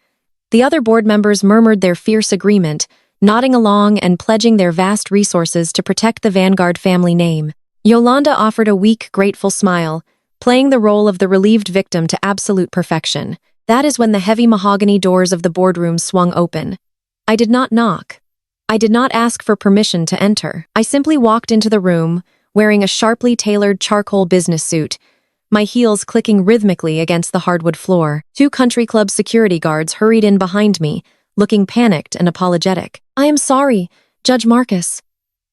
The other board members murmured their fierce agreement, nodding along and pledging their vast resources to protect the Vanguard family name. Yolanda offered a weak, grateful smile, playing the role of the relieved victim to absolute perfection. That is when the heavy mahogany doors of the boardroom swung open. I did not knock. I did not ask for permission to enter. I simply walked into the room, wearing a sharply tailored charcoal business suit, my heels clicking rhythmically against the hardwood floor. 2 country club security guards hurried in behind me, looking panicked and apologetic. "I am sorry, Judge Marcus,"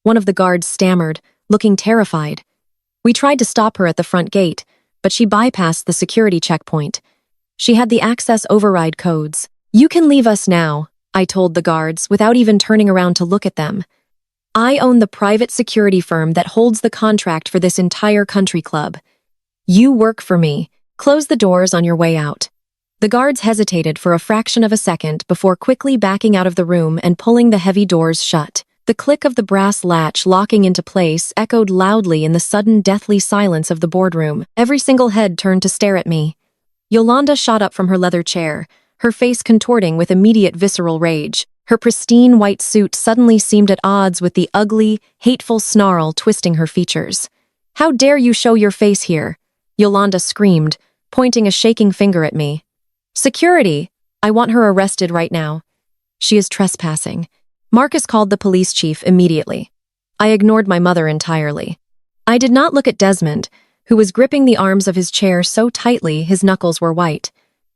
one of the guards stammered, looking terrified. We tried to stop her at the front gate, but she bypassed the security checkpoint. She had the access override codes. "You can leave us now," I told the guards without even turning around to look at them. "I own the private security firm that holds the contract for this entire country club. You work for me. Close the doors on your way out. The guards hesitated for a fraction of a second before quickly backing out of the room and pulling the heavy doors shut. The click of the brass latch locking into place echoed loudly in the sudden deathly silence of the boardroom. Every single head turned to stare at me. Yolanda shot up from her leather chair, her face contorting with immediate visceral rage. Her pristine white suit suddenly seemed at odds with the ugly, hateful snarl twisting her features. "How dare you show your face here?" Yolanda screamed, pointing a shaking finger at me. "Security! I want her arrested right now. She is trespassing." Marcus called the police chief immediately. I ignored my mother entirely. I did not look at Desmond, who was gripping the arms of his chair so tightly his knuckles were white.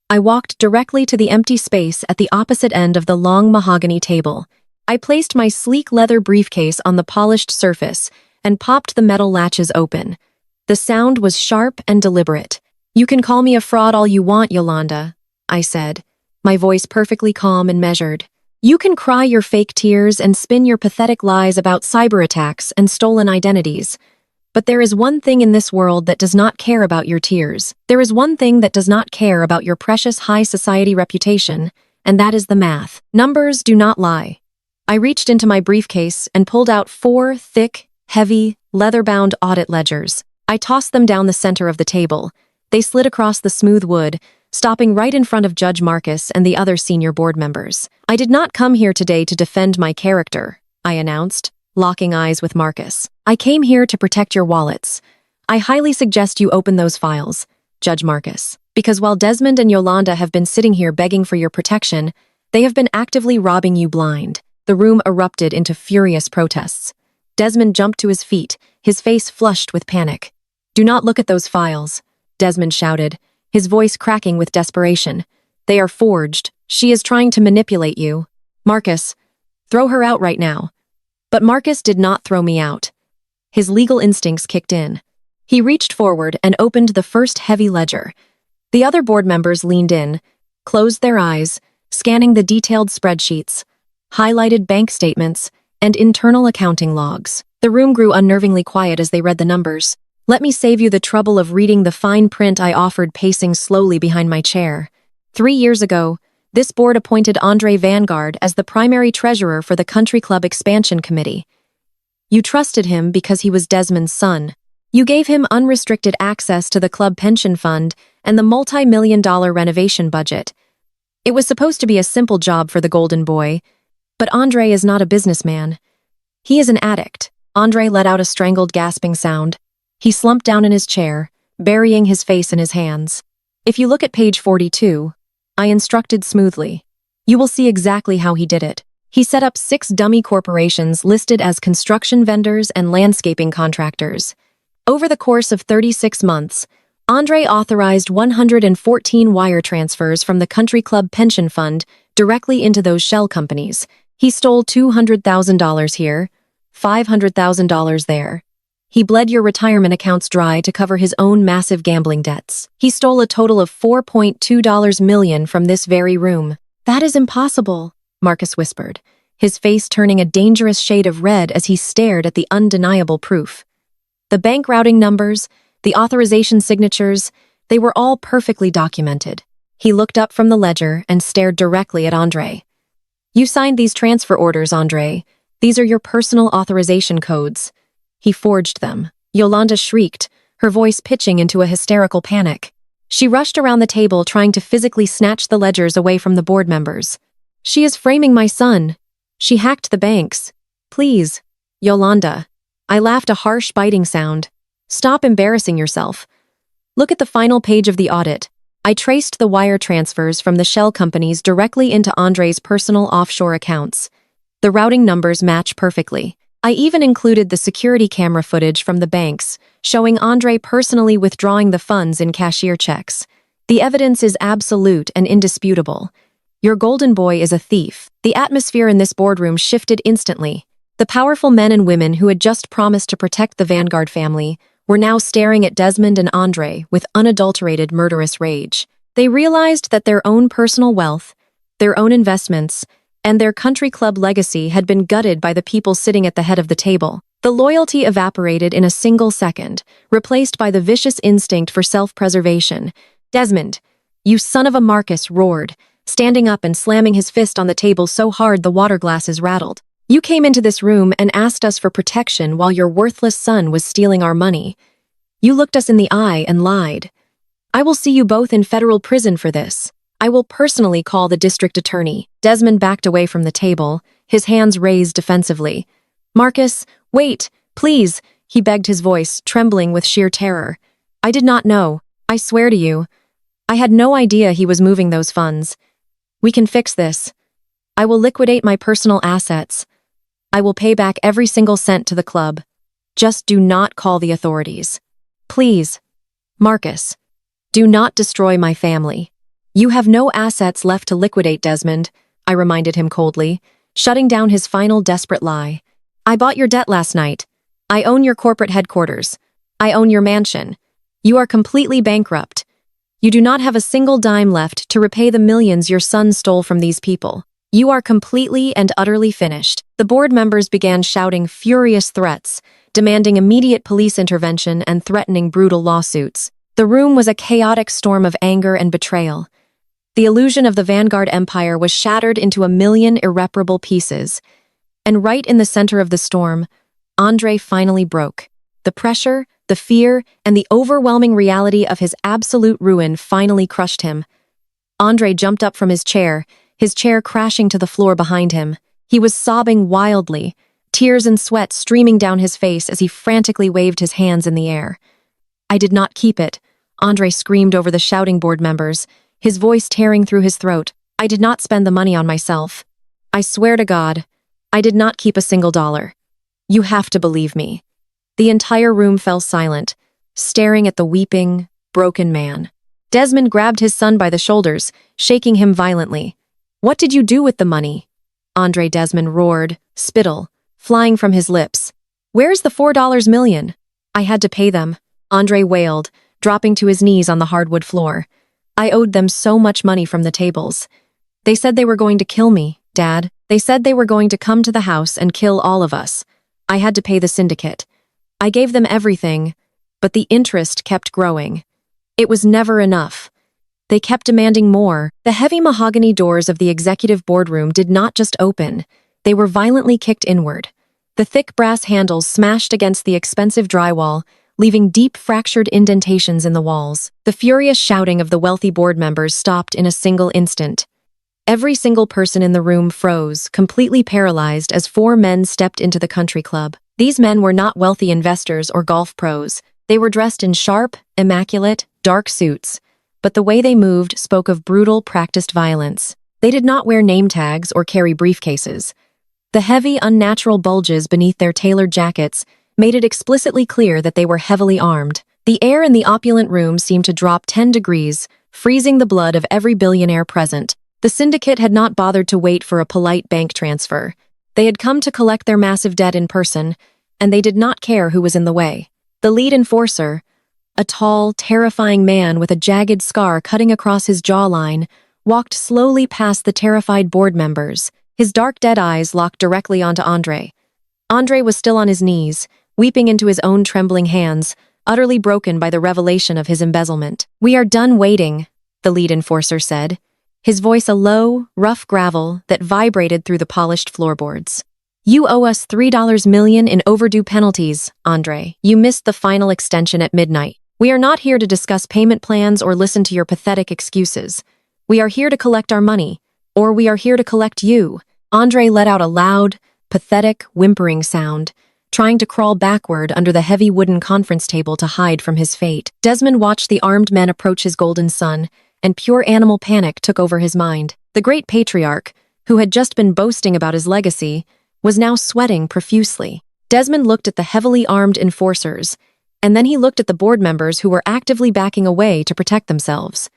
I walked directly to the empty space at the opposite end of the long mahogany table. I placed my sleek leather briefcase on the polished surface and popped the metal latches open. The sound was sharp and deliberate. "You can call me a fraud all you want, Yolanda," I said, my voice perfectly calm and measured. "You can cry your fake tears and spin your pathetic lies about cyber attacks and stolen identities. But there is one thing in this world that does not care about your tears. There is one thing that does not care about your precious high society reputation, and that is the math. Numbers do not lie." I reached into my briefcase and pulled out 4 thick, heavy, leather-bound audit ledgers. I tossed them down the center of the table. They slid across the smooth wood, stopping right in front of Judge Marcus and the other senior board members. "I did not come here today to defend my character," I announced, locking eyes with Marcus. "I came here to protect your wallets. I highly suggest you open those files, Judge Marcus, because while Desmond and Yolanda have been sitting here begging for your protection, they have been actively robbing you blind." The room erupted into furious protests. Desmond jumped to his feet, his face flushed with panic. "Do not look at those files," Desmond shouted, his voice cracking with desperation. "They are forged. She is trying to manipulate you. Marcus, throw her out right now." But Marcus did not throw me out. His legal instincts kicked in. He reached forward and opened the first heavy ledger. The other board members leaned in, closed their eyes, scanning the detailed spreadsheets, highlighted bank statements, and internal accounting logs. The room grew unnervingly quiet as they read the numbers. Let me save you the trouble of reading the fine print, I offered, pacing slowly behind my chair. 3 years ago, this board appointed Lydia Vanguard as the primary treasurer for the Country Club Expansion Committee. You trusted him because he was Desmond's son. You gave him unrestricted access to the club pension fund and the multi-million-dollar renovation budget. It was supposed to be a simple job for the golden boy, but Andre is not a businessman. He is an addict. Andre let out a strangled, gasping sound. He slumped down in his chair, burying his face in his hands. "If you look at page 42, I instructed smoothly. You will see exactly how he did it. He set up 6 dummy corporations listed as construction vendors and landscaping contractors. Over the course of 36 months, Andre authorized 114 wire transfers from the Country Club pension fund directly into those shell companies. He stole $200,000 here, $500,000 there. He bled your retirement accounts dry to cover his own massive gambling debts. He stole a total of $4.2 million from this very room." "That is impossible," Marcus whispered, his face turning a dangerous shade of red as he stared at the undeniable proof. The bank routing numbers, the authorization signatures, they were all perfectly documented. He looked up from the ledger and stared directly at Andre. "You signed these transfer orders, Andre. These are your personal authorization codes." He forged them. Yolanda shrieked, her voice pitching into a hysterical panic. She rushed around the table trying to physically snatch the ledgers away from the board members. "She is framing my son. She hacked the banks. Please, Yolanda." I laughed, a harsh, biting sound. "Stop embarrassing yourself. Look at the final page of the audit." I traced the wire transfers from the shell companies directly into Andre's personal offshore accounts. The routing numbers match perfectly. I even included the security camera footage from the banks, showing Andre personally withdrawing the funds in cashier checks. The evidence is absolute and indisputable. Your golden boy is a thief. The atmosphere in this boardroom shifted instantly. The powerful men and women who had just promised to protect the Vanguard family were now staring at Desmond and Andre with unadulterated murderous rage. They realized that their own personal wealth, their own investments, and their country club legacy had been gutted by the people sitting at the head of the table. The loyalty evaporated in a single second, replaced by the vicious instinct for self-preservation. "Desmond, you son of a," Marcus roared, standing up and slamming his fist on the table so hard the water glasses rattled. "You came into this room and asked us for protection while your worthless son was stealing our money. You looked us in the eye and lied. I will see you both in federal prison for this. I will personally call the district attorney." Desmond backed away from the table, his hands raised defensively. "Marcus, wait, please," he begged, his voice trembling with sheer terror. "I did not know. I swear to you. I had no idea he was moving those funds. We can fix this. I will liquidate my personal assets. I will pay back every single cent to the club. Just do not call the authorities. Please. Marcus, do not destroy my family." "You have no assets left to liquidate, Desmond," I reminded him coldly, shutting down his final desperate lie. "I bought your debt last night. I own your corporate headquarters. I own your mansion. You are completely bankrupt. You do not have a single dime left to repay the millions your son stole from these people. You are completely and utterly finished." The board members began shouting furious threats, demanding immediate police intervention and threatening brutal lawsuits. The room was a chaotic storm of anger and betrayal. The illusion of the Vanguard Empire was shattered into a million irreparable pieces. And right in the center of the storm, Andre finally broke. The pressure, the fear, and the overwhelming reality of his absolute ruin finally crushed him. Andre jumped up from his chair crashing to the floor behind him. He was sobbing wildly, tears and sweat streaming down his face as he frantically waved his hands in the air. "I did not keep it," Andre screamed over the shouting board members, his voice tearing through his throat. "I did not spend the money on myself. I swear to God, I did not keep a single dollar. You have to believe me." The entire room fell silent, staring at the weeping, broken man. Desmond grabbed his son by the shoulders, shaking him violently. "What did you do with the money?" Andre Desmond roared, spittle flying from his lips. "Where's the $4 million? I had to pay them," Andre wailed, dropping to his knees on the hardwood floor. "I owed them so much money from the tables. They said they were going to kill me, Dad. They said they were going to come to the house and kill all of us. I had to pay the syndicate. I gave them everything, but the interest kept growing. It was never enough. They kept demanding more." The heavy mahogany doors of the executive boardroom did not just open, they were violently kicked inward. The thick brass handles smashed against the expensive drywall, leaving deep fractured indentations in the walls. The furious shouting of the wealthy board members stopped in a single instant. Every single person in the room froze, completely paralyzed as four men stepped into the country club. These men were not wealthy investors or golf pros. They were dressed in sharp, immaculate, dark suits, but the way they moved spoke of brutal, practiced violence. They did not wear name tags or carry briefcases. The heavy, unnatural bulges beneath their tailored jackets made it explicitly clear that they were heavily armed. The air in the opulent room seemed to drop 10 degrees, freezing the blood of every billionaire present. The syndicate had not bothered to wait for a polite bank transfer. They had come to collect their massive debt in person, and they did not care who was in the way. The lead enforcer, a tall, terrifying man with a jagged scar cutting across his jawline, walked slowly past the terrified board members, his dark dead eyes locked directly onto Andre. Andre was still on his knees, weeping into his own trembling hands, utterly broken by the revelation of his embezzlement. "We are done waiting," the lead enforcer said, his voice a low, rough gravel that vibrated through the polished floorboards. "You owe us $3 million in overdue penalties, Andre. You missed the final extension at midnight. We are not here to discuss payment plans or listen to your pathetic excuses. We are here to collect our money, or we are here to collect you." Andre let out a loud, pathetic, whimpering sound, trying to crawl backward under the heavy wooden conference table to hide from his fate. Desmond watched the armed men approach his golden son, and pure animal panic took over his mind. The great patriarch, who had just been boasting about his legacy, was now sweating profusely. Desmond looked at the heavily armed enforcers, and then he looked at the board members who were actively backing away to protect themselves.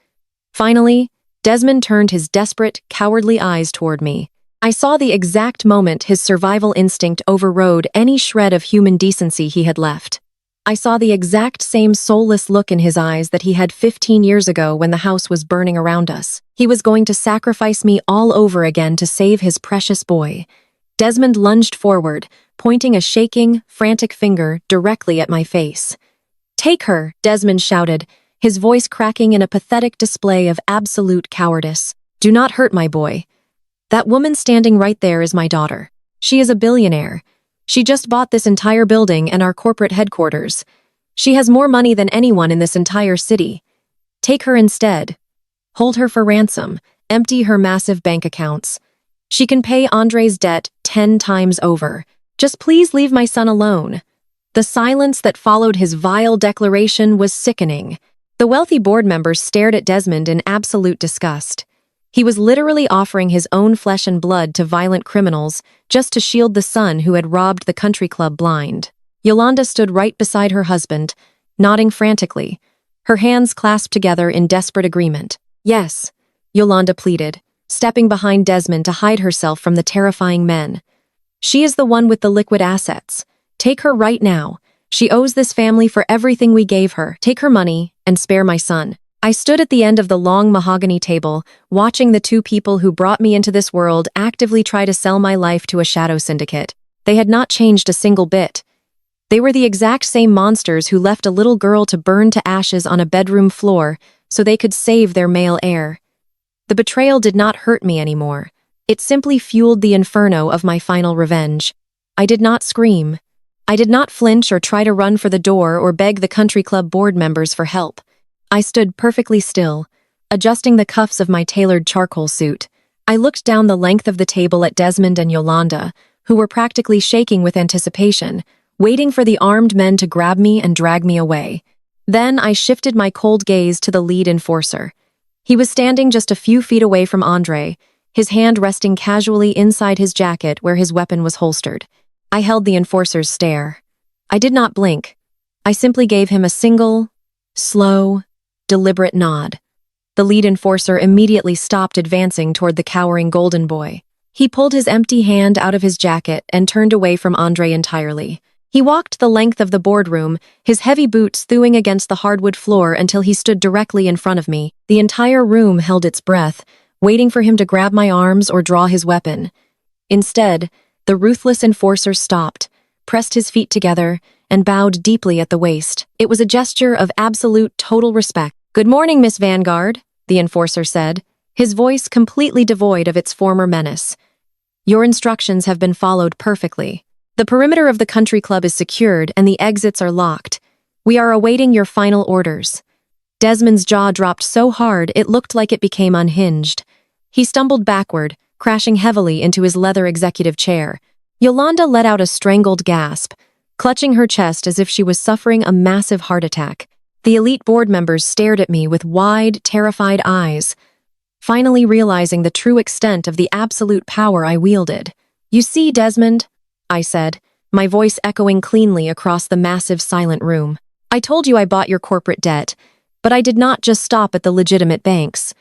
Finally, Desmond turned his desperate, cowardly eyes toward me. I saw the exact moment his survival instinct overrode any shred of human decency he had left. I saw the exact same soulless look in his eyes that he had 15 years ago when the house was burning around us. He was going to sacrifice me all over again to save his precious boy. Desmond lunged forward, pointing a shaking, frantic finger directly at my face. "Take her," Desmond shouted, his voice cracking in a pathetic display of absolute cowardice. "Do not hurt my boy. That woman standing right there is my daughter. She is a billionaire. She just bought this entire building and our corporate headquarters. She has more money than anyone in this entire city. Take her instead. Hold her for ransom. Empty her massive bank accounts. She can pay Andre's debt 10 times over. Just please leave my son alone." The silence that followed his vile declaration was sickening. The wealthy board members stared at Desmond in absolute disgust. He was literally offering his own flesh and blood to violent criminals just to shield the son who had robbed the country club blind. Yolanda stood right beside her husband, nodding frantically, her hands clasped together in desperate agreement. "Yes," Yolanda pleaded, stepping behind Desmond to hide herself from the terrifying men. "She is the one with the liquid assets. Take her right now. She owes this family for everything we gave her. Take her money and spare my son." I stood at the end of the long mahogany table, watching the two people who brought me into this world actively try to sell my life to a shadow syndicate. They had not changed a single bit. They were the exact same monsters who left a little girl to burn to ashes on a bedroom floor so they could save their male heir. The betrayal did not hurt me anymore. It simply fueled the inferno of my final revenge. I did not scream. I did not flinch or try to run for the door or beg the country club board members for help. I stood perfectly still, adjusting the cuffs of my tailored charcoal suit. I looked down the length of the table at Desmond and Yolanda, who were practically shaking with anticipation, waiting for the armed men to grab me and drag me away. Then I shifted my cold gaze to the lead enforcer. He was standing just a few feet away from Andre, his hand resting casually inside his jacket where his weapon was holstered. I held the enforcer's stare. I did not blink. I simply gave him a single, slow, deliberate nod. The lead enforcer immediately stopped advancing toward the cowering golden boy. He pulled his empty hand out of his jacket and turned away from Andre entirely. He walked the length of the boardroom, his heavy boots thewing against the hardwood floor until he stood directly in front of me. The entire room held its breath, waiting for him to grab my arms or draw his weapon. Instead, the ruthless enforcer stopped, pressed his feet together, and bowed deeply at the waist. It was a gesture of absolute, total respect. "Good morning, Miss Vanguard," the enforcer said, his voice completely devoid of its former menace. "Your instructions have been followed perfectly. The perimeter of the country club is secured and the exits are locked. We are awaiting your final orders." Desmond's jaw dropped so hard it looked like it became unhinged. He stumbled backward, crashing heavily into his leather executive chair. Yolanda let out a strangled gasp, clutching her chest as if she was suffering a massive heart attack. The elite board members stared at me with wide, terrified eyes, finally realizing the true extent of the absolute power I wielded. "You see, Desmond," I said, my voice echoing cleanly across the massive, silent room. "I told you I bought your corporate debt, but I did not just stop at the legitimate banks.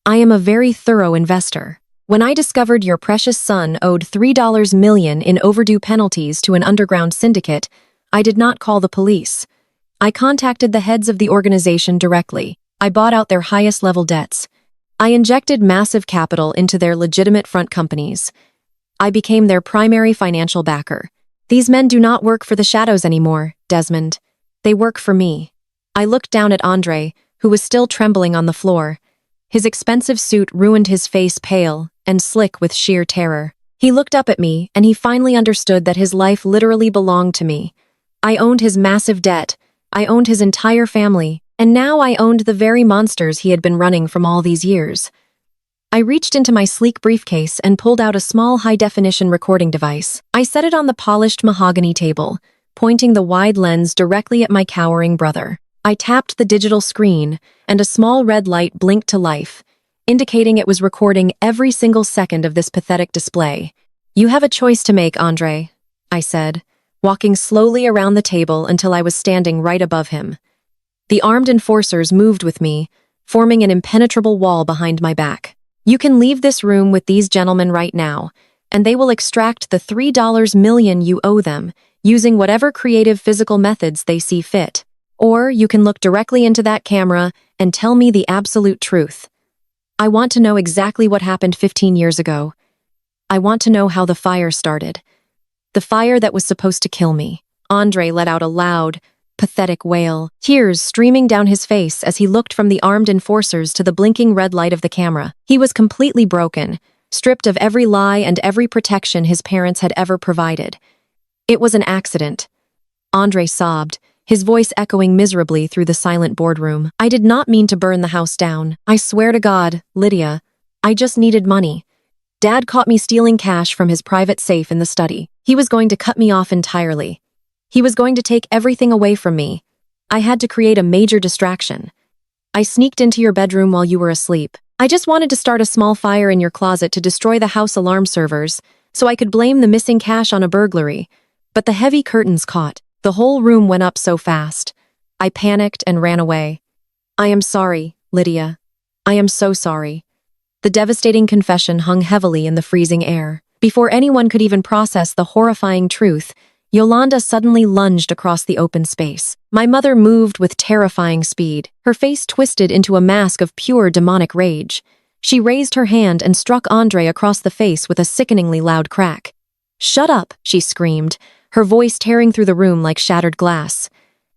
I am a very thorough investor. When I discovered your precious son owed $3 million in overdue penalties to an underground syndicate, I did not call the police. I contacted the heads of the organization directly. I bought out their highest-level debts. I injected massive capital into their legitimate front companies. I became their primary financial backer. These men do not work for the shadows anymore, Desmond. They work for me." I looked down at Andre, who was still trembling on the floor. His expensive suit ruined his face pale and slick with sheer terror. He looked up at me, and he finally understood that his life literally belonged to me. I owned his massive debt, I owned his entire family, and now I owned the very monsters he had been running from all these years. I reached into my sleek briefcase and pulled out a small high-definition recording device. I set it on the polished mahogany table, pointing the wide lens directly at my cowering brother. I tapped the digital screen, and a small red light blinked to life, indicating it was recording every single second of this pathetic display. "You have a choice to make, Andre," I said, walking slowly around the table until I was standing right above him. The armed enforcers moved with me, forming an impenetrable wall behind my back. "You can leave this room with these gentlemen right now, and they will extract the $3 million you owe them, using whatever creative physical methods they see fit. Or you can look directly into that camera and tell me the absolute truth. I want to know exactly what happened 15 years ago. I want to know how the fire started. The fire that was supposed to kill me. Andre let out a loud, pathetic wail, tears streaming down his face as he looked from the armed enforcers to the blinking red light of the camera. He was completely broken, stripped of every lie and every protection his parents had ever provided. It was an accident. Andre sobbed, his voice echoing miserably through the silent boardroom. I did not mean to burn the house down. I swear to God, Lydia, I just needed money. Dad caught me stealing cash from his private safe in the study. He was going to cut me off entirely. He was going to take everything away from me. I had to create a major distraction. I sneaked into your bedroom while you were asleep. I just wanted to start a small fire in your closet to destroy the house alarm servers, so I could blame the missing cash on a burglary. But the heavy curtains caught. The whole room went up so fast. I panicked and ran away. I am sorry, Lydia. I am so sorry. The devastating confession hung heavily in the freezing air. Before anyone could even process the horrifying truth, Yolanda suddenly lunged across the open space. My mother moved with terrifying speed, her face twisted into a mask of pure demonic rage. She raised her hand and struck Andre across the face with a sickeningly loud crack. "Shut up," she screamed, her voice tearing through the room like shattered glass.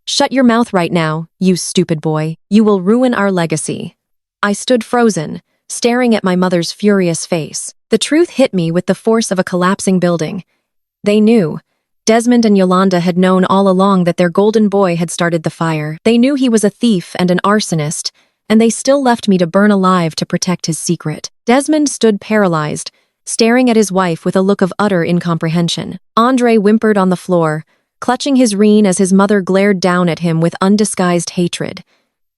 "Shut your mouth right now, you stupid boy. You will ruin our legacy." I stood frozen, staring at my mother's furious face. The truth hit me with the force of a collapsing building. They knew. Desmond and Yolanda had known all along that their golden boy had started the fire. They knew he was a thief and an arsonist, and they still left me to burn alive to protect his secret. Desmond stood paralyzed, staring at his wife with a look of utter incomprehension. Andre whimpered on the floor, clutching his rein as his mother glared down at him with undisguised hatred.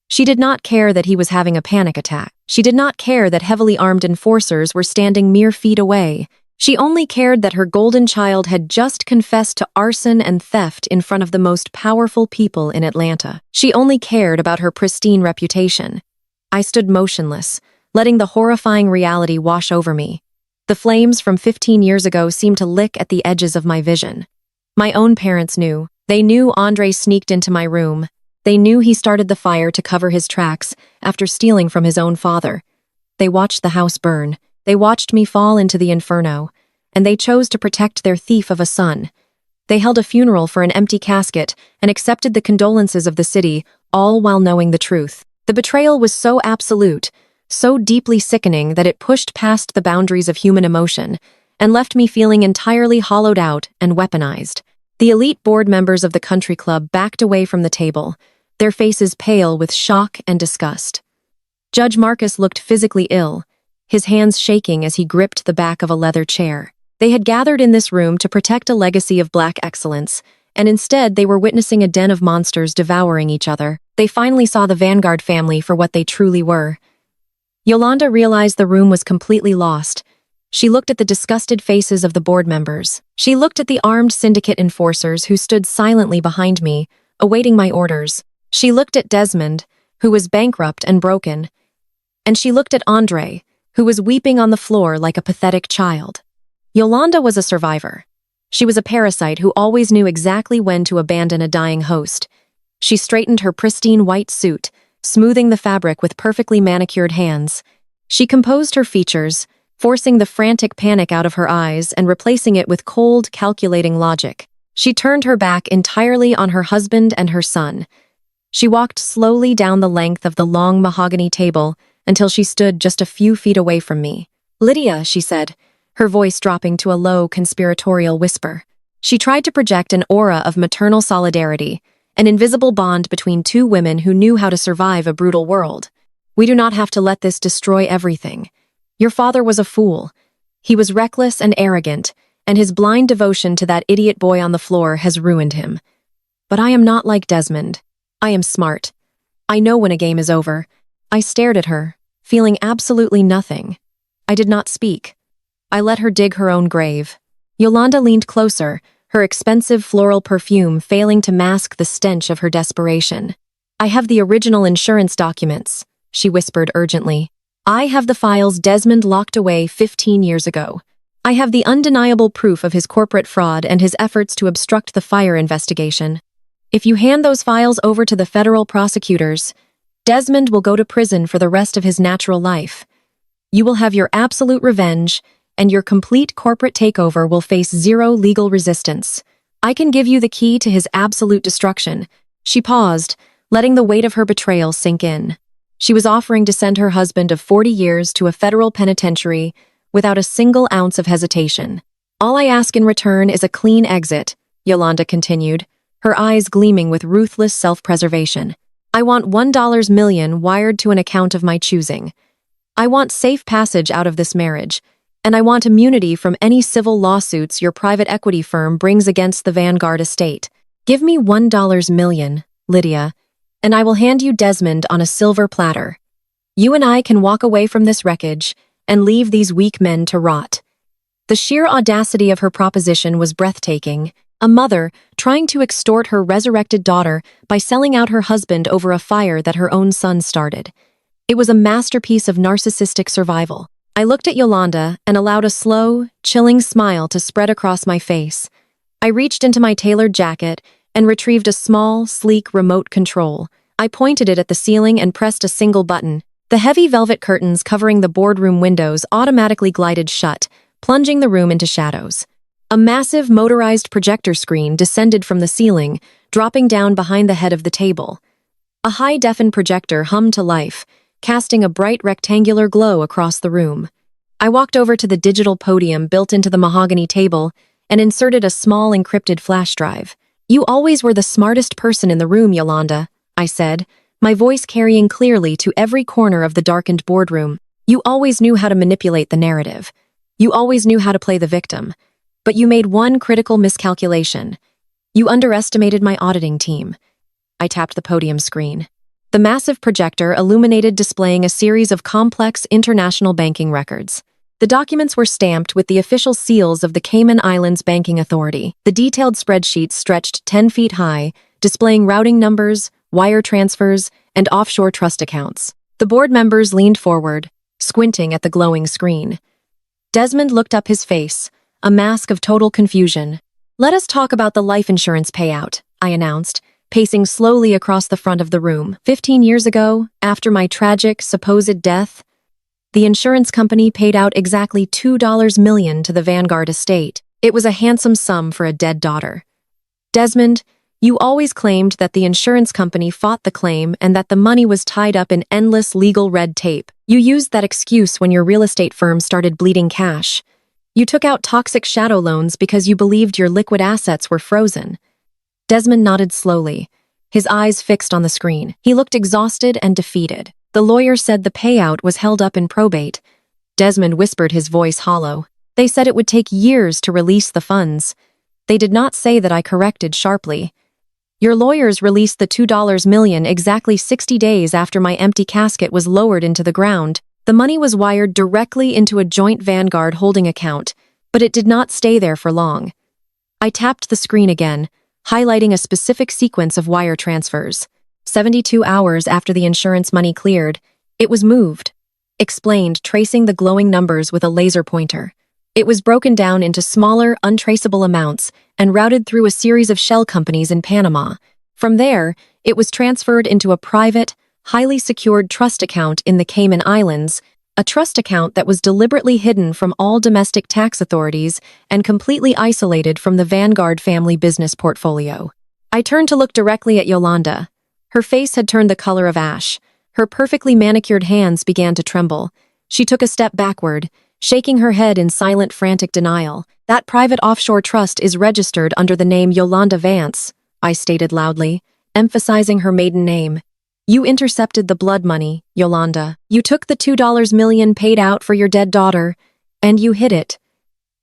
She did not care that he was having a panic attack. She did not care that heavily armed enforcers were standing mere feet away. She only cared that her golden child had just confessed to arson and theft in front of the most powerful people in Atlanta. She only cared about her pristine reputation. I stood motionless, letting the horrifying reality wash over me. The flames from 15 years ago seemed to lick at the edges of my vision. My own parents knew. They knew Andre sneaked into my room. They knew he started the fire to cover his tracks after stealing from his own father. They watched the house burn. They watched me fall into the inferno, and they chose to protect their thief of a son. They held a funeral for an empty casket and accepted the condolences of the city, all while knowing the truth. The betrayal was so absolute, so deeply sickening that it pushed past the boundaries of human emotion and left me feeling entirely hollowed out and weaponized. The elite board members of the country club backed away from the table, their faces pale with shock and disgust. Judge Marcus looked physically ill, his hands shaking as he gripped the back of a leather chair. They had gathered in this room to protect a legacy of black excellence, and instead they were witnessing a den of monsters devouring each other. They finally saw the Vanguard family for what they truly were. Yolanda realized the room was completely lost. She looked at the disgusted faces of the board members. She looked at the armed syndicate enforcers who stood silently behind me, awaiting my orders. She looked at Desmond, who was bankrupt and broken. And she looked at Andre, who was weeping on the floor like a pathetic child. Yolanda was a survivor. She was a parasite who always knew exactly when to abandon a dying host. She straightened her pristine white suit, smoothing the fabric with perfectly manicured hands. She composed her features, forcing the frantic panic out of her eyes and replacing it with cold, calculating logic. She turned her back entirely on her husband and her son. She walked slowly down the length of the long mahogany table until she stood just a few feet away from me. "Lydia," she said, her voice dropping to a low, conspiratorial whisper. She tried to project an aura of maternal solidarity, an invisible bond between two women who knew how to survive a brutal world. "We do not have to let this destroy everything. Your father was a fool. He was reckless and arrogant, and his blind devotion to that idiot boy on the floor has ruined him. But I am not like Desmond. I am smart. I know when a game is over." I stared at her, feeling absolutely nothing. I did not speak. I let her dig her own grave. Yolanda leaned closer, her expensive floral perfume failing to mask the stench of her desperation. "I have the original insurance documents," she whispered urgently. "I have the files Desmond locked away 15 years ago. I have the undeniable proof of his corporate fraud and his efforts to obstruct the fire investigation. If you hand those files over to the federal prosecutors, Desmond will go to prison for the rest of his natural life. You will have your absolute revenge, and your complete corporate takeover will face zero legal resistance. I can give you the key to his absolute destruction." She paused, letting the weight of her betrayal sink in. She was offering to send her husband of 40 years to a federal penitentiary without a single ounce of hesitation. "All I ask in return is a clean exit," Yolanda continued, her eyes gleaming with ruthless self-preservation. "I want $1 million wired to an account of my choosing. I want safe passage out of this marriage, and I want immunity from any civil lawsuits your private equity firm brings against the Vanguard estate. Give me $1 million, Lydia, and I will hand you Desmond on a silver platter. You and I can walk away from this wreckage and leave these weak men to rot." The sheer audacity of her proposition was breathtaking. A mother trying to extort her resurrected daughter by selling out her husband over a fire that her own son started. It was a masterpiece of narcissistic survival. I looked at Yolanda and allowed a slow, chilling smile to spread across my face. I reached into my tailored jacket and retrieved a small, sleek remote control. I pointed it at the ceiling and pressed a single button. The heavy velvet curtains covering the boardroom windows automatically glided shut, plunging the room into shadows. A massive motorized projector screen descended from the ceiling, dropping down behind the head of the table. A high-defin projector hummed to life, casting a bright rectangular glow across the room. I walked over to the digital podium built into the mahogany table and inserted a small encrypted flash drive. "You always were the smartest person in the room, Yolanda," I said, my voice carrying clearly to every corner of the darkened boardroom. "You always knew how to manipulate the narrative. You always knew how to play the victim. But you made one critical miscalculation. You underestimated my auditing team." I tapped the podium screen. The massive projector illuminated, displaying a series of complex international banking records. The documents were stamped with the official seals of the Cayman Islands Banking Authority. The detailed spreadsheets stretched 10 feet high, displaying routing numbers, wire transfers, and offshore trust accounts. The board members leaned forward, squinting at the glowing screen. Desmond looked up, his face a mask of total confusion. "Let us talk about the life insurance payout," I announced, pacing slowly across the front of the room. 15 years ago, after my tragic, supposed death, the insurance company paid out exactly $2 million to the Vanguard estate. It was a handsome sum for a dead daughter. "Desmond, you always claimed that the insurance company fought the claim and that the money was tied up in endless legal red tape. You used that excuse when your real estate firm started bleeding cash. You took out toxic shadow loans because you believed your liquid assets were frozen." Desmond nodded slowly, his eyes fixed on the screen. He looked exhausted and defeated. "The lawyer said the payout was held up in probate." Desmond whispered, his voice hollow. "They said it would take years to release the funds. They did not say that," I corrected sharply. "Your lawyers released the $2 million exactly 60 days after my empty casket was lowered into the ground. The money was wired directly into a joint Vanguard holding account, but it did not stay there for long." I tapped the screen again, highlighting a specific sequence of wire transfers. 72 hours after the insurance money cleared, it was moved, explained, tracing the glowing numbers with a laser pointer. It was broken down into smaller, untraceable amounts and routed through a series of shell companies in Panama. From there, it was transferred into a private, highly secured trust account in the Cayman Islands, a trust account that was deliberately hidden from all domestic tax authorities and completely isolated from the Vanguard family business portfolio. I turned to look directly at Yolanda. Her face had turned the color of ash. Her perfectly manicured hands began to tremble. She took a step backward, shaking her head in silent, frantic denial. "That private offshore trust is registered under the name Yolanda Vance," I stated loudly, emphasizing her maiden name. "You intercepted the blood money, Yolanda. You took the $2 million paid out for your dead daughter, and you hid it.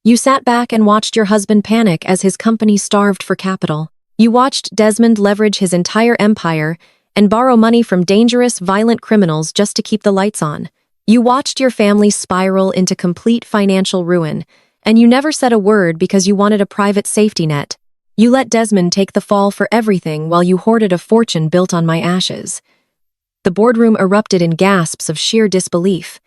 You sat back and watched your husband panic as his company starved for capital. You watched Desmond leverage his entire empire and borrow money from dangerous, violent criminals just to keep the lights on. You watched your family spiral into complete financial ruin, and you never said a word because you wanted a private safety net. You let Desmond take the fall for everything while you hoarded a fortune built on my ashes." The boardroom erupted in gasps of sheer disbelief.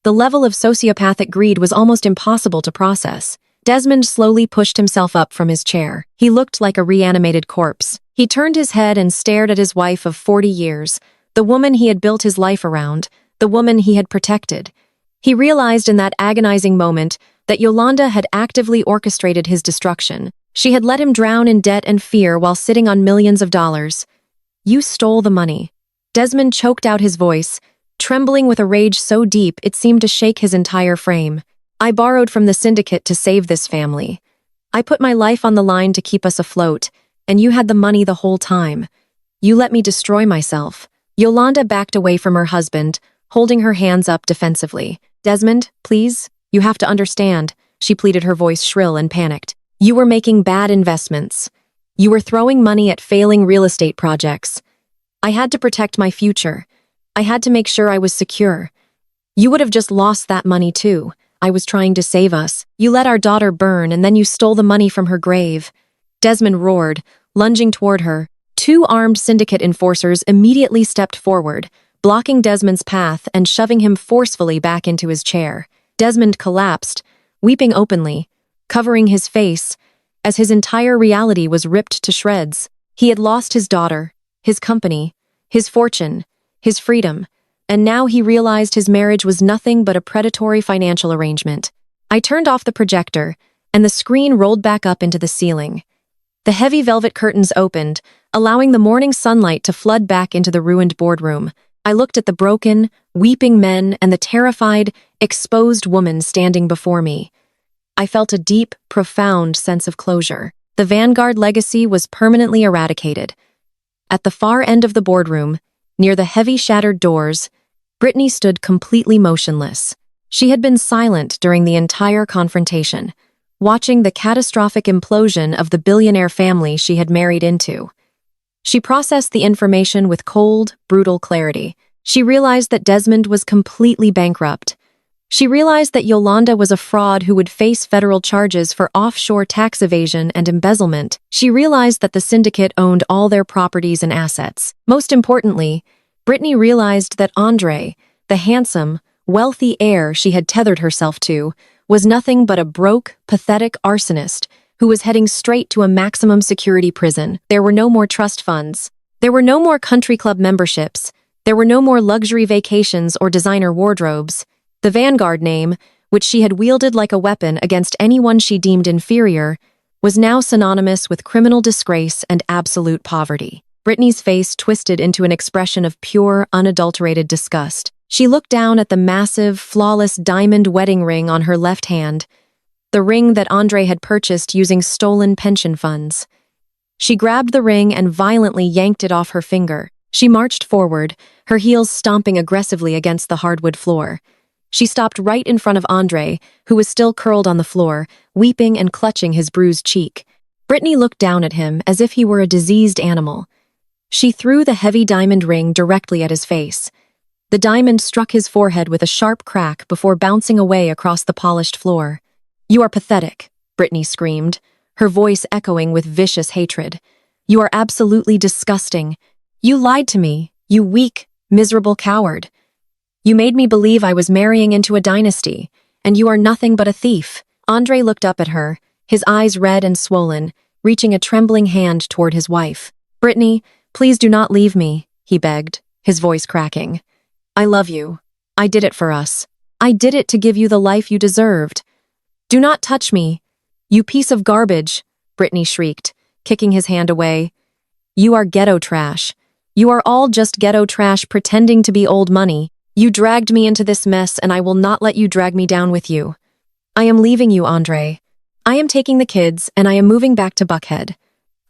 The level of sociopathic greed was almost impossible to process. Desmond slowly pushed himself up from his chair. He looked like a reanimated corpse. He turned his head and stared at his wife of 40 years, the woman he had built his life around, the woman he had protected. He realized in that agonizing moment that Yolanda had actively orchestrated his destruction. She had let him drown in debt and fear while sitting on millions of dollars. "You stole the money." Desmond choked out his voice, trembling with a rage so deep it seemed to shake his entire frame. "I borrowed from the syndicate to save this family. I put my life on the line to keep us afloat, and you had the money the whole time. You let me destroy myself." Yolanda backed away from her husband, holding her hands up defensively. "Desmond, please, you have to understand," she pleaded, her voice shrill and panicked. "You were making bad investments. You were throwing money at failing real estate projects. I had to protect my future. I had to make sure I was secure. You would have just lost that money too. I was trying to save us. You let our daughter burn and then you stole the money from her grave." Desmond roared, lunging toward her. Two armed syndicate enforcers immediately stepped forward, blocking Desmond's path and shoving him forcefully back into his chair. Desmond collapsed, weeping openly, covering his face, as his entire reality was ripped to shreds. He had lost his daughter, his company, his fortune, his freedom, and now he realized his marriage was nothing but a predatory financial arrangement. I turned off the projector, and the screen rolled back up into the ceiling. The heavy velvet curtains opened, allowing the morning sunlight to flood back into the ruined boardroom. I looked at the broken, weeping men and the terrified, exposed woman standing before me. I felt a deep, profound sense of closure. The Vanguard legacy was permanently eradicated. At the far end of the boardroom, near the heavy shattered doors, Brittany stood completely motionless. She had been silent during the entire confrontation, watching the catastrophic implosion of the billionaire family she had married into. She processed the information with cold, brutal clarity. She realized that Desmond was completely bankrupt. She realized that Yolanda was a fraud who would face federal charges for offshore tax evasion and embezzlement. She realized that the syndicate owned all their properties and assets. Most importantly, Brittany realized that Andre, the handsome, wealthy heir she had tethered herself to, was nothing but a broke, pathetic arsonist who was heading straight to a maximum security prison. There were no more trust funds. There were no more country club memberships. There were no more luxury vacations or designer wardrobes. The Vanguard name, which she had wielded like a weapon against anyone she deemed inferior, was now synonymous with criminal disgrace and absolute poverty. Brittany's face twisted into an expression of pure, unadulterated disgust. She looked down at the massive, flawless diamond wedding ring on her left hand, the ring that Andre had purchased using stolen pension funds. She grabbed the ring and violently yanked it off her finger. She marched forward, her heels stomping aggressively against the hardwood floor. She stopped right in front of Andre, who was still curled on the floor, weeping and clutching his bruised cheek. Brittany looked down at him as if he were a diseased animal. She threw the heavy diamond ring directly at his face. The diamond struck his forehead with a sharp crack before bouncing away across the polished floor. "You are pathetic," Brittany screamed, her voice echoing with vicious hatred. "You are absolutely disgusting. You lied to me, you weak, miserable coward. You made me believe I was marrying into a dynasty, and you are nothing but a thief." Andre looked up at her, his eyes red and swollen, reaching a trembling hand toward his wife. "Brittany, please do not leave me," he begged, his voice cracking. "I love you. I did it for us. I did it to give you the life you deserved. Do not touch me, you piece of garbage," Brittany shrieked, kicking his hand away. "You are ghetto trash. You are all just ghetto trash pretending to be old money. You dragged me into this mess and I will not let you drag me down with you. I am leaving you, Andre. I am taking the kids and I am moving back to Buckhead.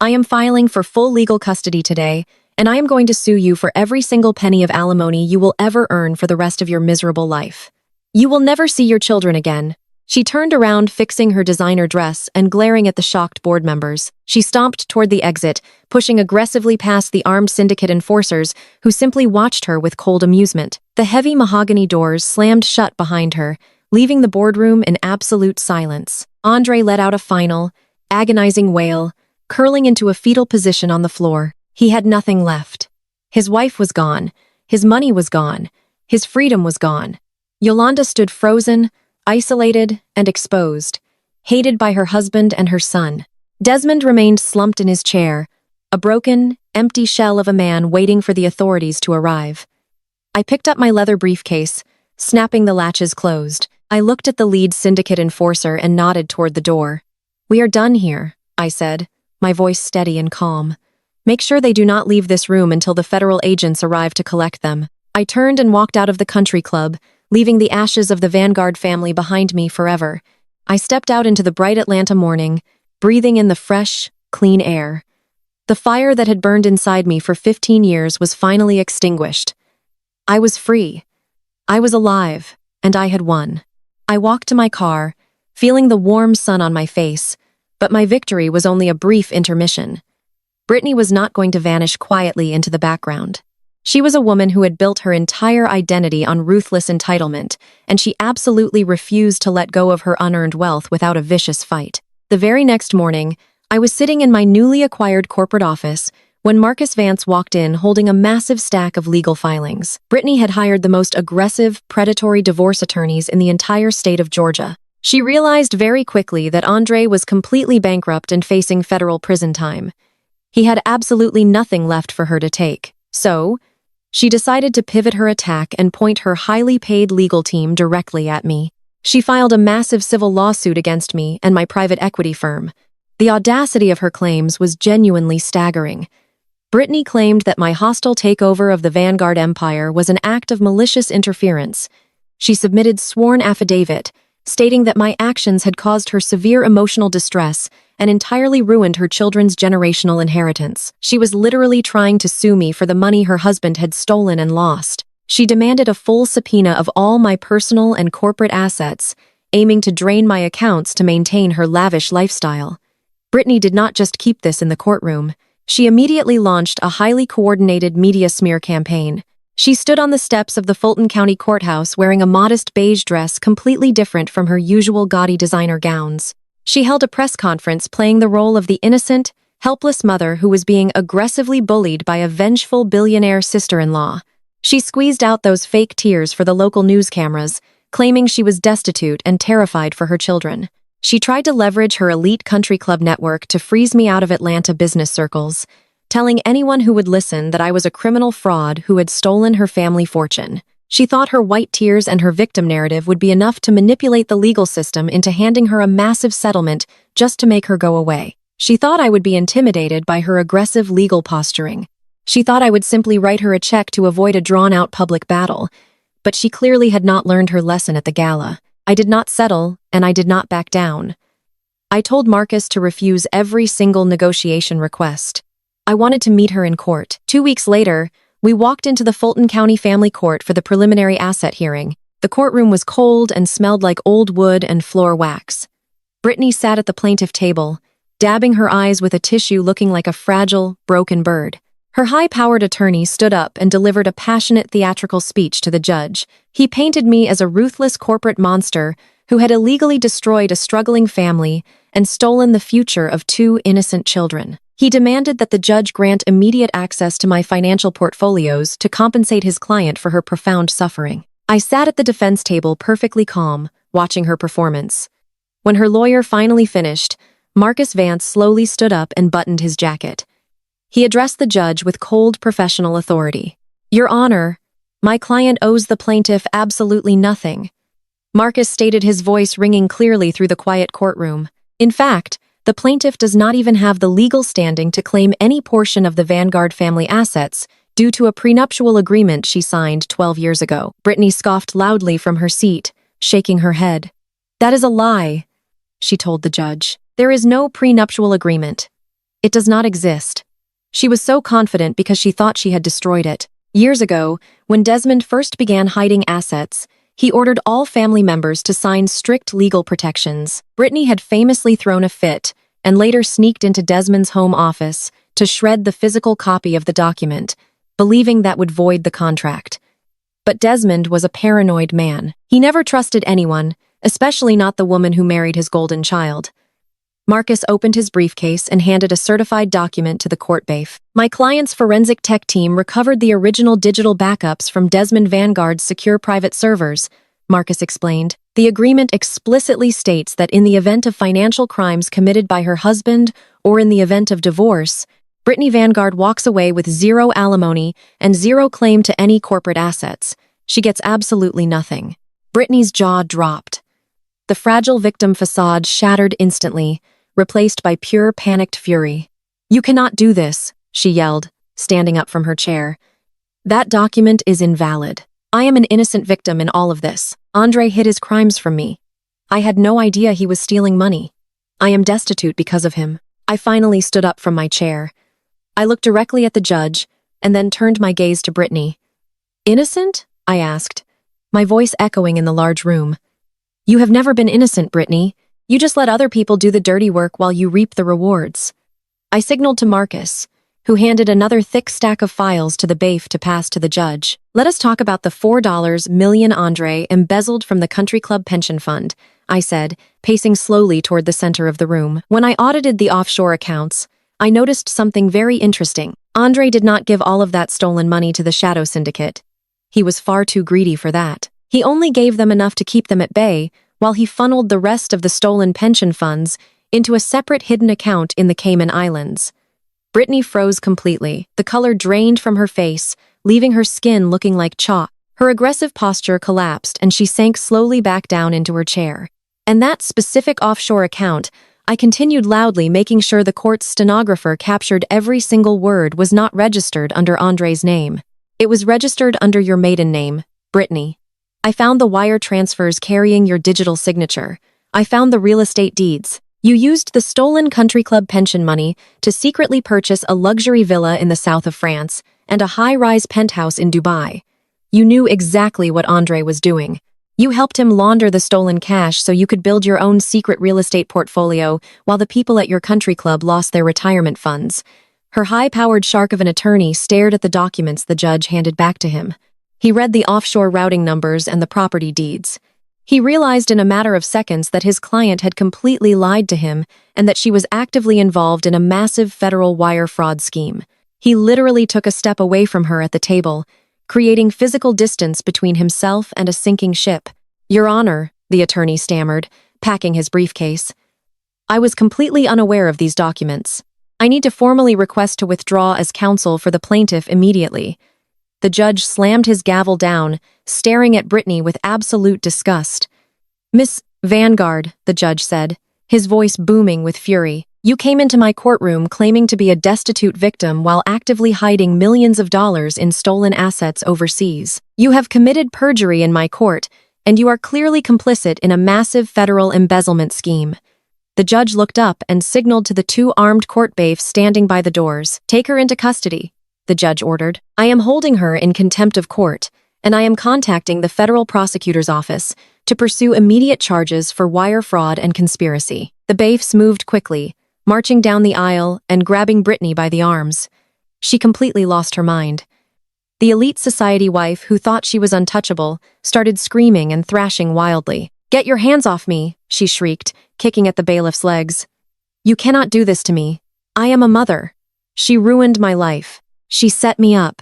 I am filing for full legal custody today, and I am going to sue you for every single penny of alimony you will ever earn for the rest of your miserable life. You will never see your children again." She turned around, fixing her designer dress and glaring at the shocked board members. She stomped toward the exit, pushing aggressively past the armed syndicate enforcers who simply watched her with cold amusement. The heavy mahogany doors slammed shut behind her, leaving the boardroom in absolute silence. Andre let out a final, agonizing wail, curling into a fetal position on the floor. He had nothing left. His wife was gone. His money was gone. His freedom was gone. Yolanda stood frozen, isolated, and exposed, hated by her husband and her son. Desmond remained slumped in his chair, a broken, empty shell of a man waiting for the authorities to arrive. I picked up my leather briefcase, snapping the latches closed. I looked at the lead syndicate enforcer and nodded toward the door. "We are done here," I said, my voice steady and calm. "Make sure they do not leave this room until the federal agents arrive to collect them." I turned and walked out of the country club, leaving the ashes of the Vanguard family behind me forever. I stepped out into the bright Atlanta morning, breathing in the fresh, clean air. The fire that had burned inside me for 15 years was finally extinguished. I was free. I was alive, and I had won. I walked to my car, feeling the warm sun on my face, but my victory was only a brief intermission. Brittany was not going to vanish quietly into the background. She was a woman who had built her entire identity on ruthless entitlement, and she absolutely refused to let go of her unearned wealth without a vicious fight. The very next morning, I was sitting in my newly acquired corporate office when Marcus Vance walked in holding a massive stack of legal filings. Brittany had hired the most aggressive, predatory divorce attorneys in the entire state of Georgia. She realized very quickly that Andre was completely bankrupt and facing federal prison time. He had absolutely nothing left for her to take. So, she decided to pivot her attack and point her highly paid legal team directly at me. She filed a massive civil lawsuit against me and my private equity firm. The audacity of her claims was genuinely staggering. Brittany claimed that my hostile takeover of the Vanguard empire was an act of malicious interference. She submitted sworn affidavit, stating that my actions had caused her severe emotional distress and entirely ruined her children's generational inheritance. She was literally trying to sue me for the money her husband had stolen and lost. She demanded a full subpoena of all my personal and corporate assets, aiming to drain my accounts to maintain her lavish lifestyle. Brittany did not just keep this in the courtroom. She immediately launched a highly coordinated media smear campaign. She stood on the steps of the Fulton County Courthouse wearing a modest beige dress completely different from her usual gaudy designer gowns. She held a press conference playing the role of the innocent, helpless mother who was being aggressively bullied by a vengeful billionaire sister-in-law. She squeezed out those fake tears for the local news cameras, claiming she was destitute and terrified for her children. She tried to leverage her elite country club network to freeze me out of Atlanta business circles, telling anyone who would listen that I was a criminal fraud who had stolen her family fortune. She thought her white tears and her victim narrative would be enough to manipulate the legal system into handing her a massive settlement just to make her go away. She thought I would be intimidated by her aggressive legal posturing. She thought I would simply write her a check to avoid a drawn-out public battle, but she clearly had not learned her lesson at the gala. I did not settle, and I did not back down. I told Marcus to refuse every single negotiation request. I wanted to meet her in court. 2 weeks later, we walked into the Fulton County Family Court for the preliminary asset hearing. The courtroom was cold and smelled like old wood and floor wax. Brittany sat at the plaintiff table, dabbing her eyes with a tissue looking like a fragile, broken bird. Her high-powered attorney stood up and delivered a passionate theatrical speech to the judge. He painted me as a ruthless corporate monster who had illegally destroyed a struggling family and stolen the future of 2 innocent children. He demanded that the judge grant immediate access to my financial portfolios to compensate his client for her profound suffering. I sat at the defense table perfectly calm, watching her performance. When her lawyer finally finished, Marcus Vance slowly stood up and buttoned his jacket. He addressed the judge with cold professional authority. "Your Honor, my client owes the plaintiff absolutely nothing." Marcus stated, his voice ringing clearly through the quiet courtroom. "In fact, the plaintiff does not even have the legal standing to claim any portion of the Vanguard family assets due to a prenuptial agreement she signed 12 years ago." Brittany scoffed loudly from her seat, shaking her head. "That is a lie," she told the judge. "There is no prenuptial agreement. It does not exist." She was so confident because she thought she had destroyed it. Years ago, when Desmond first began hiding assets, he ordered all family members to sign strict legal protections. Brittany had famously thrown a fit and later sneaked into Desmond's home office to shred the physical copy of the document, believing that would void the contract. But Desmond was a paranoid man. He never trusted anyone, especially not the woman who married his golden child. Marcus opened his briefcase and handed a certified document to the court bailiff. "My client's forensic tech team recovered the original digital backups from Desmond Vanguard's secure private servers," Marcus explained. "The agreement explicitly states that in the event of financial crimes committed by her husband or in the event of divorce, Brittany Vanguard walks away with 0 alimony and 0 claim to any corporate assets. She gets absolutely nothing." Brittany's jaw dropped. The fragile victim facade shattered instantly, replaced by pure panicked fury. "You cannot do this," she yelled, standing up from her chair. "That document is invalid. I am an innocent victim in all of this. Andre hid his crimes from me. I had no idea he was stealing money. I am destitute because of him." I finally stood up from my chair. I looked directly at the judge, and then turned my gaze to Brittany. "Innocent?" I asked, my voice echoing in the large room. "You have never been innocent, Brittany. You just let other people do the dirty work while you reap the rewards." I signaled to Marcus, who handed another thick stack of files to the bailiff to pass to the judge. "Let us talk about the $4 million Andre embezzled from the country club pension fund," I said, pacing slowly toward the center of the room. When I audited the offshore accounts, I noticed something very interesting. Andre did not give all of that stolen money to the Shadow Syndicate. He was far too greedy for that. He only gave them enough to keep them at bay, while he funneled the rest of the stolen pension funds into a separate hidden account in the Cayman Islands. Brittany froze completely. The color drained from her face, leaving her skin looking like chalk. Her aggressive posture collapsed, and she sank slowly back down into her chair. "And that specific offshore account," I continued loudly, making sure the court's stenographer captured every single word, "was not registered under Andre's name. It was registered under your maiden name, Brittany. I found the wire transfers carrying your digital signature. I found the real estate deeds. You used the stolen country club pension money to secretly purchase a luxury villa in the south of France and a high-rise penthouse in Dubai. You knew exactly what Andre was doing. You helped him launder the stolen cash so you could build your own secret real estate portfolio while the people at your country club lost their retirement funds." Her high-powered shark of an attorney stared at the documents the judge handed back to him. He read the offshore routing numbers and the property deeds. He realized in a matter of seconds that his client had completely lied to him and that she was actively involved in a massive federal wire fraud scheme. He literally took a step away from her at the table, creating physical distance between himself and a sinking ship. "Your Honor," the attorney stammered, packing his briefcase. "I was completely unaware of these documents. I need to formally request to withdraw as counsel for the plaintiff immediately." The judge slammed his gavel down, staring at Brittany with absolute disgust. "Miss Vanguard," the judge said, his voice booming with fury, "you came into my courtroom claiming to be a destitute victim while actively hiding millions of dollars in stolen assets overseas. You have committed perjury in my court, and you are clearly complicit in a massive federal embezzlement scheme." The judge looked up and signaled to the two armed court bailiffs standing by the doors. "Take her into custody," the judge ordered. "I am holding her in contempt of court, and I am contacting the federal prosecutor's office to pursue immediate charges for wire fraud and conspiracy." The bailiffs moved quickly, marching down the aisle and grabbing Brittany by the arms. She completely lost her mind. The elite society wife, who thought she was untouchable, started screaming and thrashing wildly. "Get your hands off me," she shrieked, kicking at the bailiff's legs. "You cannot do this to me. I am a mother. She ruined my life. She set me up.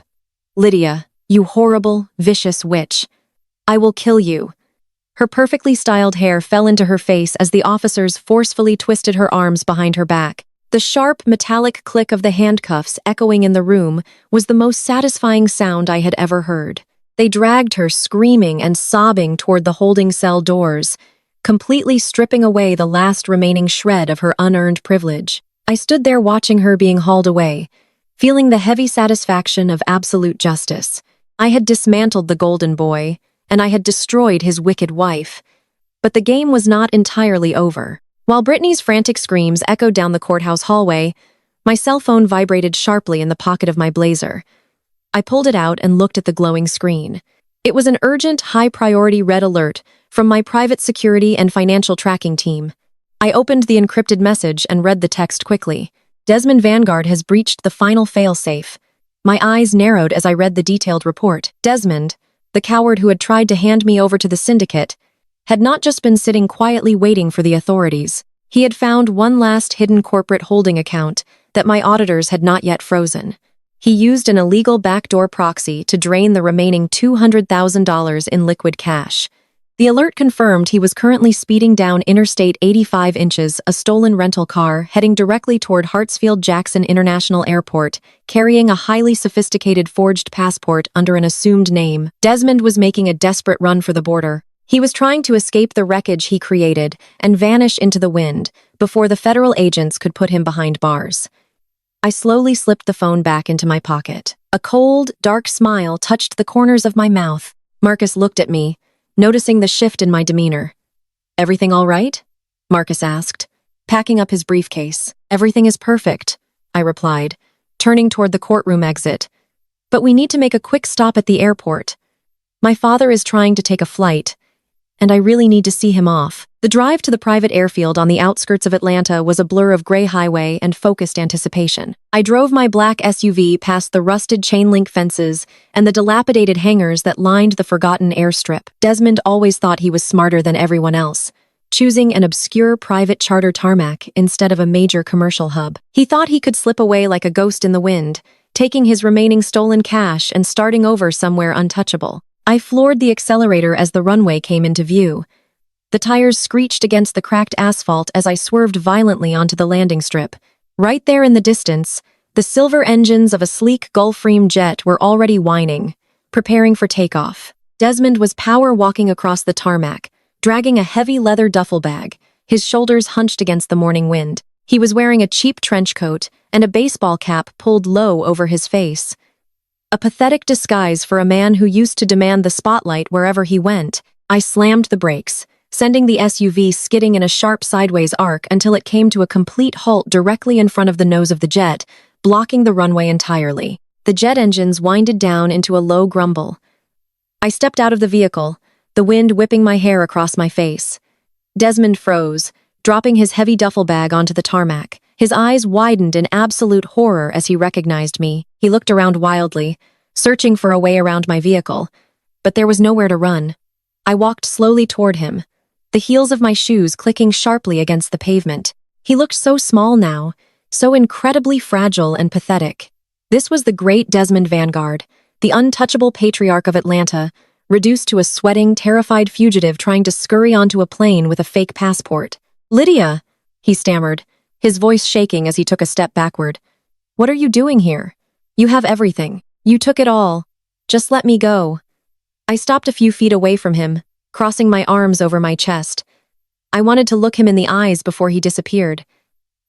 Lydia, you horrible, vicious witch. I will kill you." Her perfectly styled hair fell into her face as the officers forcefully twisted her arms behind her back. The sharp, metallic click of the handcuffs echoing in the room was the most satisfying sound I had ever heard. They dragged her screaming and sobbing toward the holding cell doors, completely stripping away the last remaining shred of her unearned privilege. I stood there watching her being hauled away, feeling the heavy satisfaction of absolute justice. I had dismantled the golden boy, and I had destroyed his wicked wife. But the game was not entirely over. While Brittany's frantic screams echoed down the courthouse hallway, my cell phone vibrated sharply in the pocket of my blazer. I pulled it out and looked at the glowing screen. It was an urgent, high-priority red alert from my private security and financial tracking team. I opened the encrypted message and read the text quickly. "Desmond Vanguard has breached the final fail-safe." My eyes narrowed as I read the detailed report. Desmond, the coward who had tried to hand me over to the syndicate, had not just been sitting quietly waiting for the authorities. He had found one last hidden corporate holding account that my auditors had not yet frozen. He used an illegal backdoor proxy to drain the remaining $200,000 in liquid cash. The alert confirmed he was currently speeding down Interstate 85 inches, a stolen rental car, heading directly toward Hartsfield-Jackson International Airport, carrying a highly sophisticated forged passport under an assumed name. Desmond was making a desperate run for the border. He was trying to escape the wreckage he created and vanish into the wind before the federal agents could put him behind bars. I slowly slipped the phone back into my pocket. A cold, dark smile touched the corners of my mouth. Marcus looked at me, noticing the shift in my demeanor. "Everything all right?" Marcus asked, packing up his briefcase. "Everything is perfect," I replied, turning toward the courtroom exit. "But we need to make a quick stop at the airport. My father is trying to take a flight, and I really need to see him off." The drive to the private airfield on the outskirts of Atlanta was a blur of gray highway and focused anticipation. I drove my black SUV past the rusted chain-link fences and the dilapidated hangars that lined the forgotten airstrip. Desmond always thought he was smarter than everyone else, choosing an obscure private charter tarmac instead of a major commercial hub. He thought he could slip away like a ghost in the wind, taking his remaining stolen cash and starting over somewhere untouchable. I floored the accelerator as the runway came into view. The tires screeched against the cracked asphalt as I swerved violently onto the landing strip. Right there in the distance, the silver engines of a sleek Gulfstream jet were already whining, preparing for takeoff. Desmond was power walking across the tarmac, dragging a heavy leather duffel bag, his shoulders hunched against the morning wind. He was wearing a cheap trench coat and a baseball cap pulled low over his face. A pathetic disguise for a man who used to demand the spotlight wherever he went. I slammed the brakes, sending the SUV skidding in a sharp sideways arc until it came to a complete halt directly in front of the nose of the jet, blocking the runway entirely. The jet engines winded down into a low grumble. I stepped out of the vehicle, the wind whipping my hair across my face. Desmond froze, dropping his heavy duffel bag onto the tarmac. His eyes widened in absolute horror as he recognized me. He looked around wildly, searching for a way around my vehicle, but there was nowhere to run. I walked slowly toward him, the heels of my shoes clicking sharply against the pavement. He looked so small now, so incredibly fragile and pathetic. This was the great Desmond Vanguard, the untouchable patriarch of Atlanta, reduced to a sweating, terrified fugitive trying to scurry onto a plane with a fake passport. "Lydia," he stammered, his voice shaking as he took a step backward. "What are you doing here? You have everything. You took it all. Just let me go." I stopped a few feet away from him, crossing my arms over my chest. I wanted to look him in the eyes before he disappeared.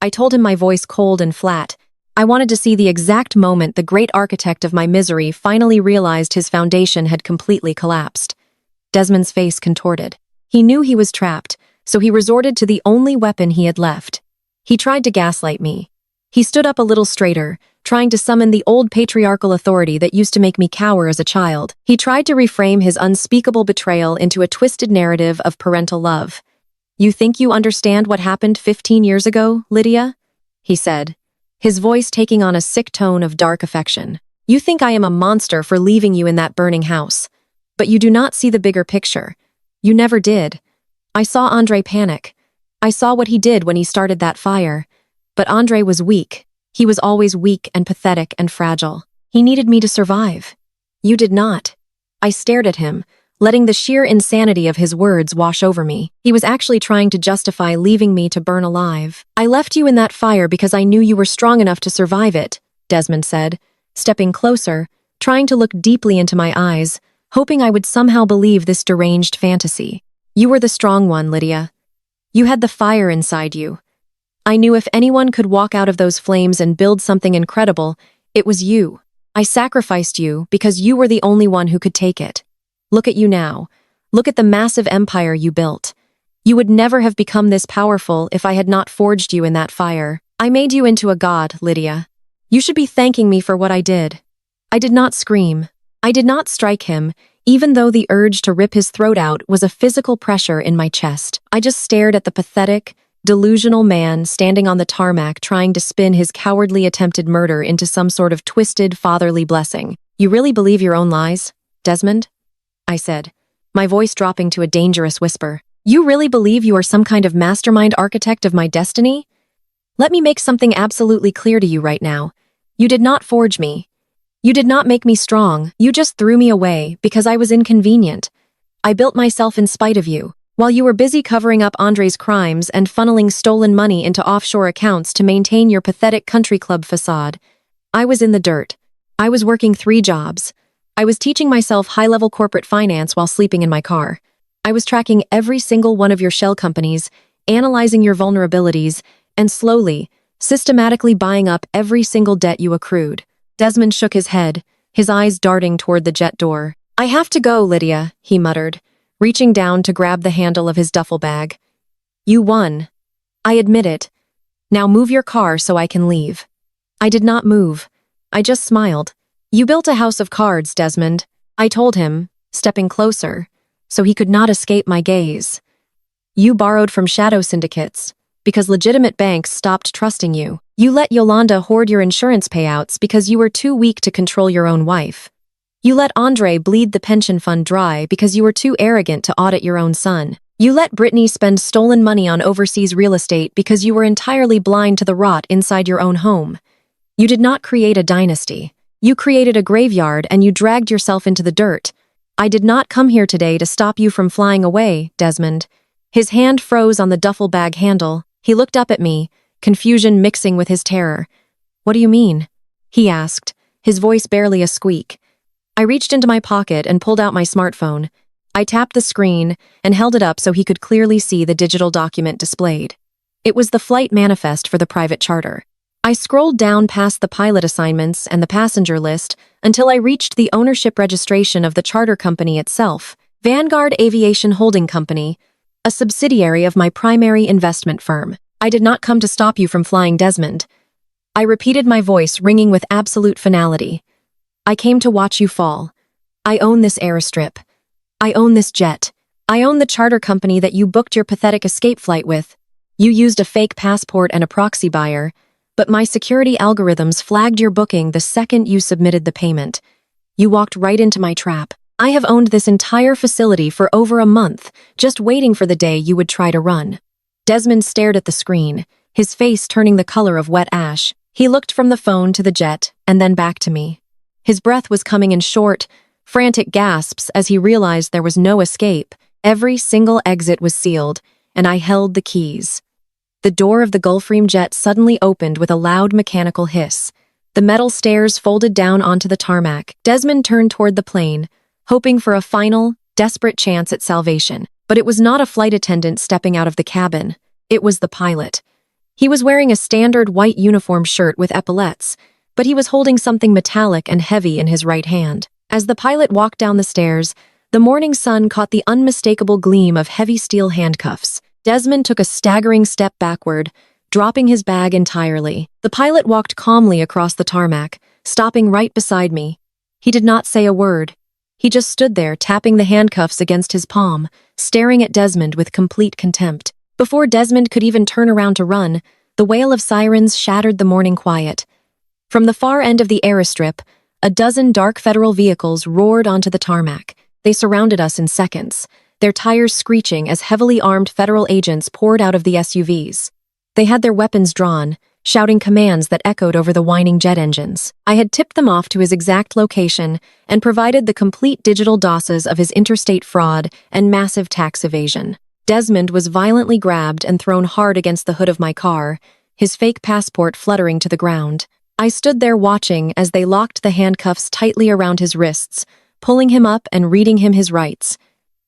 I told him, my voice cold and flat. I wanted to see the exact moment the great architect of my misery finally realized his foundation had completely collapsed. Desmond's face contorted. He knew he was trapped, so he resorted to the only weapon he had left. He tried to gaslight me. He stood up a little straighter, trying to summon the old patriarchal authority that used to make me cower as a child. He tried to reframe his unspeakable betrayal into a twisted narrative of parental love. "You think you understand what happened 15 years ago, Lydia?" he said, his voice taking on a sick tone of dark affection. "You think I am a monster for leaving you in that burning house. But you do not see the bigger picture. You never did. I saw Andre panic. I saw what he did when he started that fire. But Andre was weak. He was always weak and pathetic and fragile. He needed me to survive. You did not." I stared at him, letting the sheer insanity of his words wash over me. He was actually trying to justify leaving me to burn alive. "I left you in that fire because I knew you were strong enough to survive it," Desmond said, stepping closer, trying to look deeply into my eyes, hoping I would somehow believe this deranged fantasy. "You were the strong one, Lydia. You had the fire inside you. I knew if anyone could walk out of those flames and build something incredible, it was you. I sacrificed you because you were the only one who could take it. Look at you now. Look at the massive empire you built. You would never have become this powerful if I had not forged you in that fire. I made you into a god, Lydia. You should be thanking me for what I did." I did not scream. I did not strike him, even though the urge to rip his throat out was a physical pressure in my chest. I just stared at the pathetic, delusional man standing on the tarmac trying to spin his cowardly attempted murder into some sort of twisted fatherly blessing. "You really believe your own lies, Desmond?" I said, my voice dropping to a dangerous whisper. "You really believe you are some kind of mastermind architect of my destiny? Let me make something absolutely clear to you right now. You did not forge me. You did not make me strong. You just threw me away because I was inconvenient. I built myself in spite of you. While you were busy covering up Andre's crimes and funneling stolen money into offshore accounts to maintain your pathetic country club facade, I was in the dirt. I was working 3 jobs. I was teaching myself high-level corporate finance while sleeping in my car. I was tracking every single one of your shell companies, analyzing your vulnerabilities, and slowly, systematically buying up every single debt you accrued. Desmond shook his head, his eyes darting toward the jet door. I have to go, Lydia, he muttered, reaching down to grab the handle of his duffel bag. You won. I admit it. Now move your car so I can leave. I did not move. I just smiled. You built a house of cards, Desmond, I told him, stepping closer, so he could not escape my gaze. You borrowed from shadow syndicates, because legitimate banks stopped trusting you. You let Yolanda hoard your insurance payouts because you were too weak to control your own wife. You let Andre bleed the pension fund dry because you were too arrogant to audit your own son. You let Brittany spend stolen money on overseas real estate because you were entirely blind to the rot inside your own home. You did not create a dynasty. You created a graveyard and you dragged yourself into the dirt. I did not come here today to stop you from flying away, Desmond. His hand froze on the duffel bag handle. He looked up at me, confusion mixing with his terror. What do you mean? He asked, his voice barely a squeak. I reached into my pocket and pulled out my smartphone. I tapped the screen and held it up so he could clearly see the digital document displayed. It was the flight manifest for the private charter. I scrolled down past the pilot assignments and the passenger list until I reached the ownership registration of the charter company itself, Vanguard Aviation Holding Company, a subsidiary of my primary investment firm. I did not come to stop you from flying, Desmond. I repeated, my voice ringing with absolute finality. I came to watch you fall. I own this airstrip. I own this jet. I own the charter company that you booked your pathetic escape flight with. You used a fake passport and a proxy buyer, but my security algorithms flagged your booking the second you submitted the payment. You walked right into my trap. I have owned this entire facility for over a month, just waiting for the day you would try to run. Desmond stared at the screen, his face turning the color of wet ash. He looked from the phone to the jet and then back to me. His breath was coming in short, frantic gasps as he realized there was no escape. Every single exit was sealed, and I held the keys. The door of the Gulfstream jet suddenly opened with a loud mechanical hiss. The metal stairs folded down onto the tarmac. Desmond turned toward the plane, hoping for a final, desperate chance at salvation. But it was not a flight attendant stepping out of the cabin. It was the pilot. He was wearing a standard white uniform shirt with epaulettes, but he was holding something metallic and heavy in his right hand. As the pilot walked down the stairs, the morning sun caught the unmistakable gleam of heavy steel handcuffs. Desmond took a staggering step backward, dropping his bag entirely. The pilot walked calmly across the tarmac, stopping right beside me. He did not say a word. He just stood there, tapping the handcuffs against his palm, staring at Desmond with complete contempt. Before Desmond could even turn around to run, the wail of sirens shattered the morning quiet. From the far end of the airstrip, a dozen dark federal vehicles roared onto the tarmac. They surrounded us in seconds, their tires screeching as heavily armed federal agents poured out of the SUVs. They had their weapons drawn, shouting commands that echoed over the whining jet engines. I had tipped them off to his exact location and provided the complete digital doses of his interstate fraud and massive tax evasion. Desmond was violently grabbed and thrown hard against the hood of my car, his fake passport fluttering to the ground. I stood there watching as they locked the handcuffs tightly around his wrists, pulling him up and reading him his rights.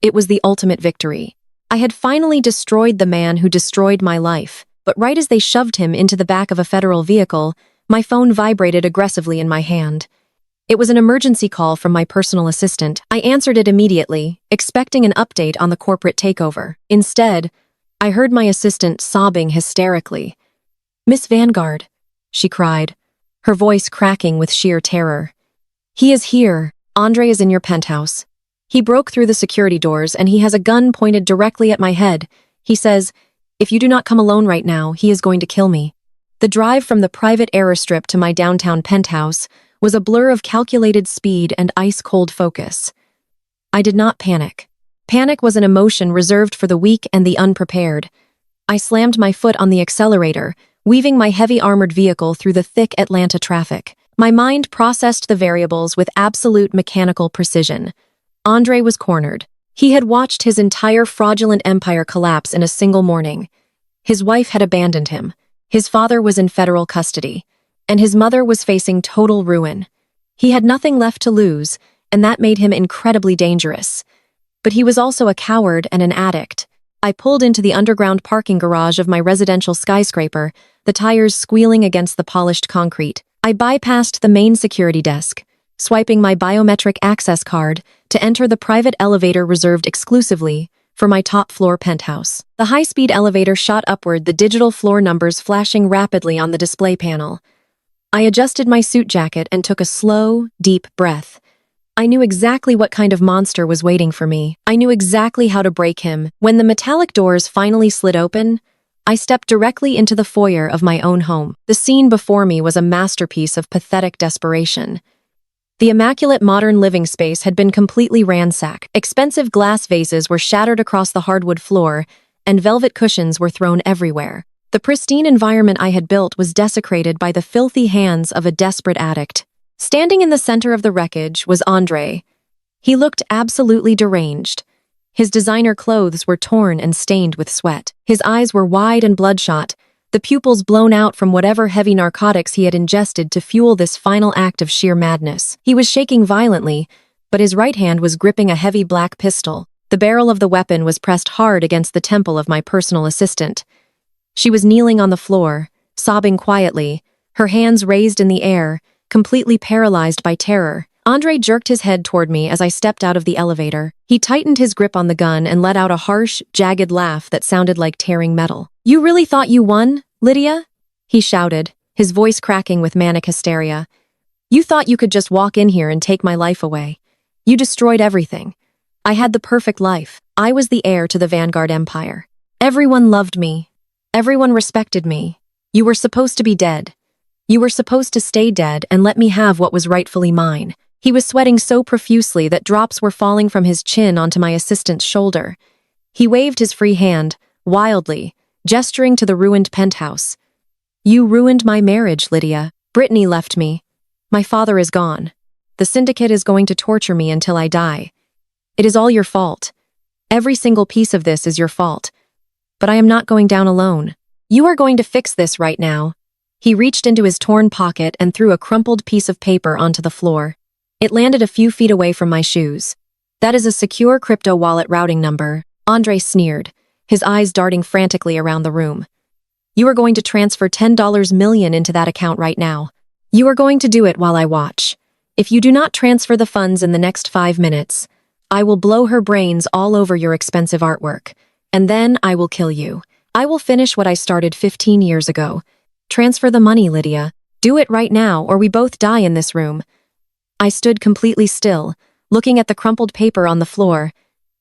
It was the ultimate victory. I had finally destroyed the man who destroyed my life, but right as they shoved him into the back of a federal vehicle, my phone vibrated aggressively in my hand. It was an emergency call from my personal assistant. I answered it immediately, expecting an update on the corporate takeover. Instead, I heard my assistant sobbing hysterically. "Miss Vanguard," she cried, her voice cracking with sheer terror. "He is here. Andre is in your penthouse. He broke through the security doors and he has a gun pointed directly at my head. He says, if you do not come alone right now, he is going to kill me." The drive from the private airstrip to my downtown penthouse was a blur of calculated speed and ice-cold focus. I did not panic. Panic was an emotion reserved for the weak and the unprepared. I slammed my foot on the accelerator, weaving my heavy armored vehicle through the thick Atlanta traffic. My mind processed the variables with absolute mechanical precision. Andre was cornered. He had watched his entire fraudulent empire collapse in a single morning. His wife had abandoned him. His father was in federal custody, and his mother was facing total ruin. He had nothing left to lose, and that made him incredibly dangerous. but he was also a coward and an addict. I pulled into the underground parking garage of my residential skyscraper, the tires squealing against the polished concrete. I bypassed the main security desk, swiping my biometric access card to enter the private elevator reserved exclusively for my top-floor penthouse. The high-speed elevator shot upward, the digital floor numbers flashing rapidly on the display panel. I adjusted my suit jacket and took a slow, deep breath. I knew exactly what kind of monster was waiting for me. I knew exactly how to break him. When the metallic doors finally slid open, I stepped directly into the foyer of my own home. The scene before me was a masterpiece of pathetic desperation. The immaculate modern living space had been completely ransacked. Expensive glass vases were shattered across the hardwood floor, and velvet cushions were thrown everywhere. The pristine environment I had built was desecrated by the filthy hands of a desperate addict. Standing in the center of the wreckage was Andre. He looked absolutely deranged. His designer clothes were torn and stained with sweat. His eyes were wide and bloodshot, the pupils blown out from whatever heavy narcotics he had ingested to fuel this final act of sheer madness. He was shaking violently, but his right hand was gripping a heavy black pistol. The barrel of the weapon was pressed hard against the temple of my personal assistant. She was kneeling on the floor, sobbing quietly, her hands raised in the air, completely paralyzed by terror. Andre jerked his head toward me as I stepped out of the elevator. He tightened his grip on the gun and let out a harsh, jagged laugh that sounded like tearing metal. "You really thought you won, Lydia?" he shouted, his voice cracking with manic hysteria. "You thought you could just walk in here and take my life away. You destroyed everything. I had the perfect life. I was the heir to the Vanguard Empire. Everyone loved me. Everyone respected me. You were supposed to be dead. You were supposed to stay dead and let me have what was rightfully mine." He was sweating so profusely that drops were falling from his chin onto my assistant's shoulder. He waved his free hand, wildly, gesturing to the ruined penthouse. "You ruined my marriage, Lydia. Brittany left me. My father is gone. The syndicate is going to torture me until I die. It is all your fault. Every single piece of this is your fault. But I am not going down alone. You are going to fix this right now." He reached into his torn pocket and threw a crumpled piece of paper onto the floor. It landed a few feet away from my shoes. "That is a secure crypto wallet routing number," Andre sneered, his eyes darting frantically around the room. "You are going to transfer $10 million into that account right now. You are going to do it while I watch. If you do not transfer the funds in the next 5 minutes, I will blow her brains all over your expensive artwork, and then I will kill you. I will finish what I started 15 years ago. Transfer the money, Lydia. Do it right now, or we both die in this room." I stood completely still, looking at the crumpled paper on the floor,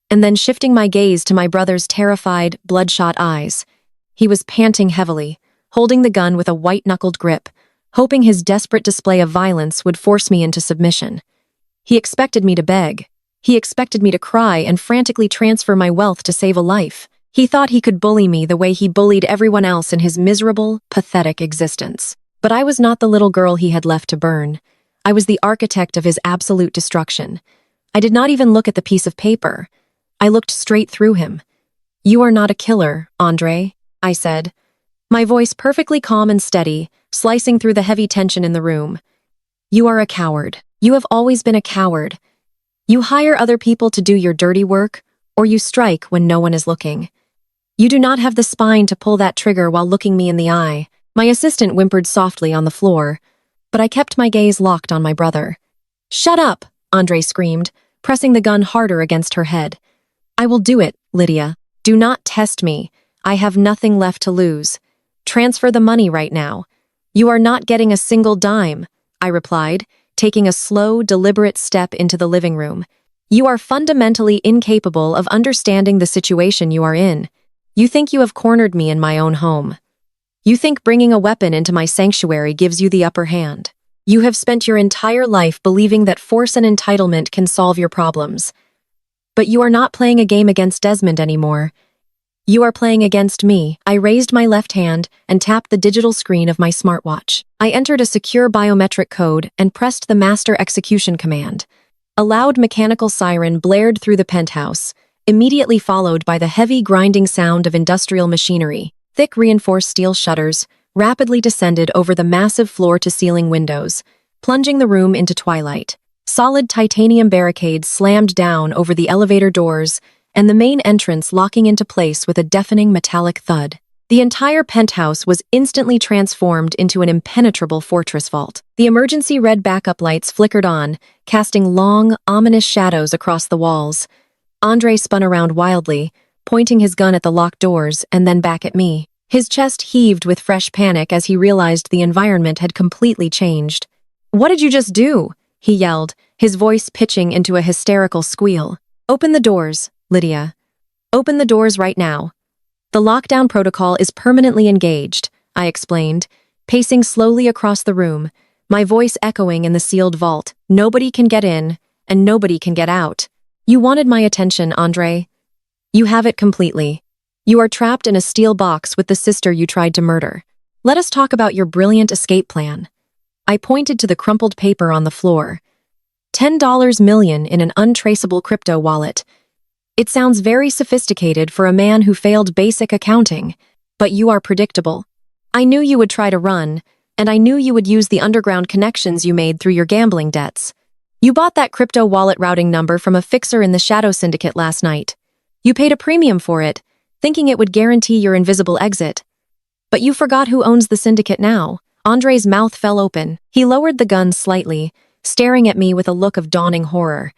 and then shifting my gaze to my brother's terrified, bloodshot eyes. He was panting heavily, holding the gun with a white-knuckled grip, hoping his desperate display of violence would force me into submission. He expected me to beg. He expected me to cry and frantically transfer my wealth to save a life. He thought he could bully me the way he bullied everyone else in his miserable, pathetic existence. But I was not the little girl he had left to burn. I was the architect of his absolute destruction. I did not even look at the piece of paper. I looked straight through him. "You are not a killer, Andre," I said, my voice perfectly calm and steady, slicing through the heavy tension in the room. "You are a coward. You have always been a coward. You hire other people to do your dirty work, or you strike when no one is looking. You do not have the spine to pull that trigger while looking me in the eye." My assistant whimpered softly on the floor, but I kept my gaze locked on my brother. "Shut up!" Andre screamed, pressing the gun harder against her head. "I will do it, Lydia. Do not test me. I have nothing left to lose. Transfer the money right now." "You are not getting a single dime," I replied, taking a slow, deliberate step into the living room. "You are fundamentally incapable of understanding the situation you are in. You think you have cornered me in my own home. You think bringing a weapon into my sanctuary gives you the upper hand. You have spent your entire life believing that force and entitlement can solve your problems. But you are not playing a game against Desmond anymore. You are playing against me." I raised my left hand and tapped the digital screen of my smartwatch. I entered a secure biometric code and pressed the master execution command. A loud mechanical siren blared through the penthouse, immediately followed by the heavy grinding sound of industrial machinery. Thick reinforced steel shutters rapidly descended over the massive floor-to-ceiling windows, plunging the room into twilight. Solid titanium barricades slammed down over the elevator doors, and the main entrance locking into place with a deafening metallic thud. The entire penthouse was instantly transformed into an impenetrable fortress vault. The emergency red backup lights flickered on, casting long, ominous shadows across the walls. Andre spun around wildly, pointing his gun at the locked doors and then back at me. His chest heaved with fresh panic as he realized the environment had completely changed. "What did you just do?" he yelled, his voice pitching into a hysterical squeal. "Open the doors, Lydia. Open the doors right now." "The lockdown protocol is permanently engaged," I explained, pacing slowly across the room, my voice echoing in the sealed vault. "Nobody can get in, and nobody can get out. You wanted my attention, Andre. You have it completely. You are trapped in a steel box with the sister you tried to murder. Let us talk about your brilliant escape plan." I pointed to the crumpled paper on the floor. $10 million in an untraceable crypto wallet. It sounds very sophisticated for a man who failed basic accounting, but you are predictable. I knew you would try to run, and I knew you would use the underground connections you made through your gambling debts. You bought that crypto wallet routing number from a fixer in the Shadow Syndicate last night. You paid a premium for it, thinking it would guarantee your invisible exit. But you forgot who owns the syndicate now. Andre's mouth fell open. He lowered the gun slightly, staring at me with a look of dawning horror.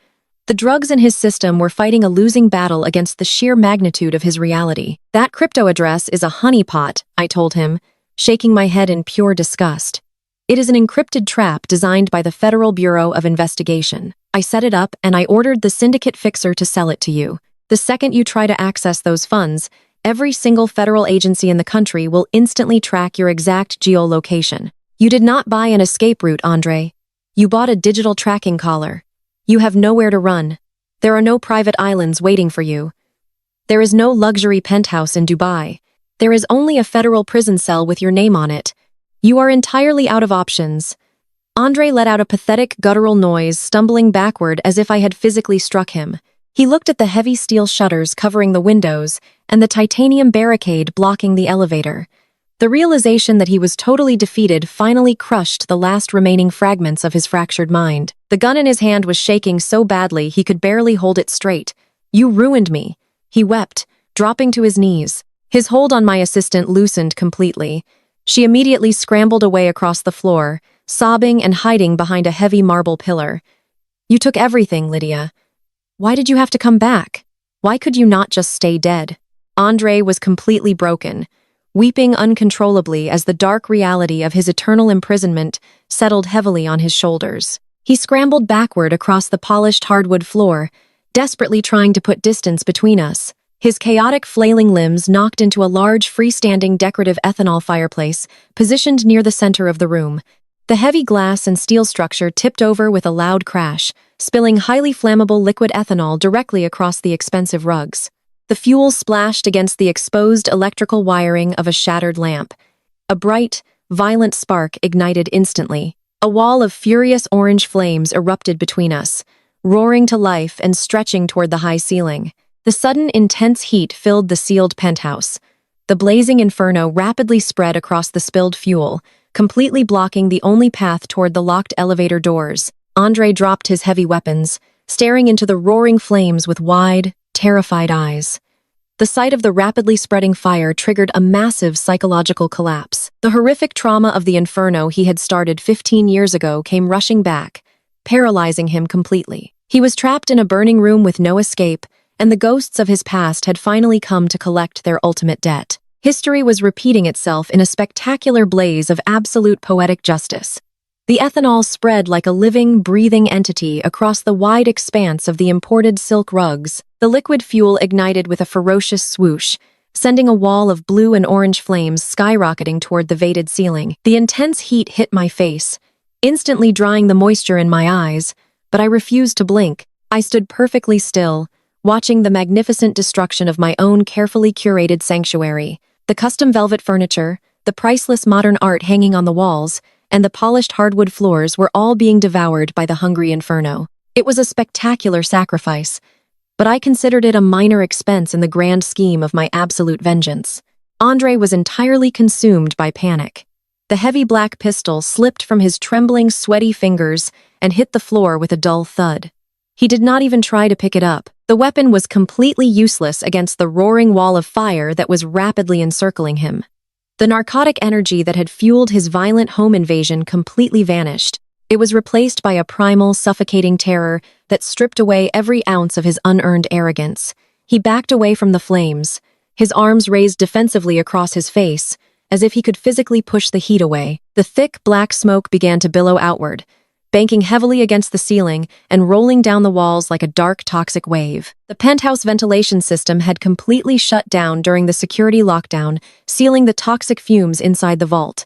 The drugs in his system were fighting a losing battle against the sheer magnitude of his reality. "That crypto address is a honeypot," I told him, shaking my head in pure disgust. "It is an encrypted trap designed by the Federal Bureau of Investigation. I set it up and I ordered the syndicate fixer to sell it to you. The second you try to access those funds, every single federal agency in the country will instantly track your exact geolocation. You did not buy an escape route, Andre. You bought a digital tracking collar. You have nowhere to run. There are no private islands waiting for you. There is no luxury penthouse in Dubai. There is only a federal prison cell with your name on it. You are entirely out of options." Andre let out a pathetic guttural noise, stumbling backward as if I had physically struck him. He looked at the heavy steel shutters covering the windows and the titanium barricade blocking the elevator. The realization that he was totally defeated finally crushed the last remaining fragments of his fractured mind. The gun in his hand was shaking so badly he could barely hold it straight. "You ruined me," he wept, dropping to his knees. His hold on my assistant loosened completely. She immediately scrambled away across the floor, sobbing and hiding behind a heavy marble pillar. "You took everything, Lydia. Why did you have to come back? Why could you not just stay dead?" Andre was completely broken, weeping uncontrollably as the dark reality of his eternal imprisonment settled heavily on his shoulders. He scrambled backward across the polished hardwood floor, desperately trying to put distance between us. His chaotic, flailing limbs knocked into a large, freestanding decorative ethanol fireplace positioned near the center of the room. The heavy glass and steel structure tipped over with a loud crash, spilling highly flammable liquid ethanol directly across the expensive rugs. The fuel splashed against the exposed electrical wiring of a shattered lamp. A bright, violent spark ignited instantly. A wall of furious orange flames erupted between us, roaring to life and stretching toward the high ceiling. The sudden, intense heat filled the sealed penthouse. The blazing inferno rapidly spread across the spilled fuel, completely blocking the only path toward the locked elevator doors. Andre dropped his heavy weapons, staring into the roaring flames with wide, terrified eyes. The sight of the rapidly spreading fire triggered a massive psychological collapse. The horrific trauma of the inferno he had started 15 years ago came rushing back, paralyzing him completely. He was trapped in a burning room with no escape, and the ghosts of his past had finally come to collect their ultimate debt. History was repeating itself in a spectacular blaze of absolute poetic justice. The ethanol spread like a living, breathing entity across the wide expanse of the imported silk rugs. The liquid fuel ignited with a ferocious swoosh, sending a wall of blue and orange flames skyrocketing toward the vated ceiling. The intense heat hit my face, instantly drying the moisture in my eyes, but I refused to blink. I stood perfectly still, watching the magnificent destruction of my own carefully curated sanctuary. The custom velvet furniture, the priceless modern art hanging on the walls, and the polished hardwood floors were all being devoured by the hungry inferno. It was a spectacular sacrifice, but I considered it a minor expense in the grand scheme of my absolute vengeance. Andre was entirely consumed by panic. The heavy black pistol slipped from his trembling, sweaty fingers and hit the floor with a dull thud. He did not even try to pick it up. The weapon was completely useless against the roaring wall of fire that was rapidly encircling him. The narcotic energy that had fueled his violent home invasion completely vanished. It was replaced by a primal, suffocating terror that stripped away every ounce of his unearned arrogance. He backed away from the flames, his arms raised defensively across his face, as if he could physically push the heat away. The thick, black smoke began to billow outward, banking heavily against the ceiling and rolling down the walls like a dark, toxic wave. The penthouse ventilation system had completely shut down during the security lockdown, sealing the toxic fumes inside the vault.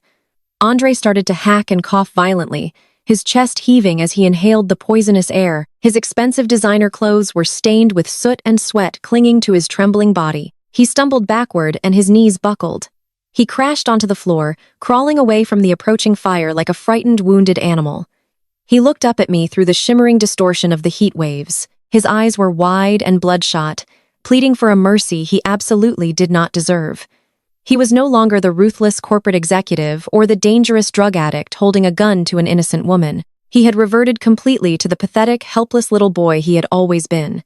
Andre started to hack and cough violently, his chest heaving as he inhaled the poisonous air. His expensive designer clothes were stained with soot and sweat clinging to his trembling body. He stumbled backward and his knees buckled. He crashed onto the floor, crawling away from the approaching fire like a frightened, wounded animal. He looked up at me through the shimmering distortion of the heat waves. His eyes were wide and bloodshot, pleading for a mercy he absolutely did not deserve. He was no longer the ruthless corporate executive or the dangerous drug addict holding a gun to an innocent woman. He had reverted completely to the pathetic, helpless little boy he had always been.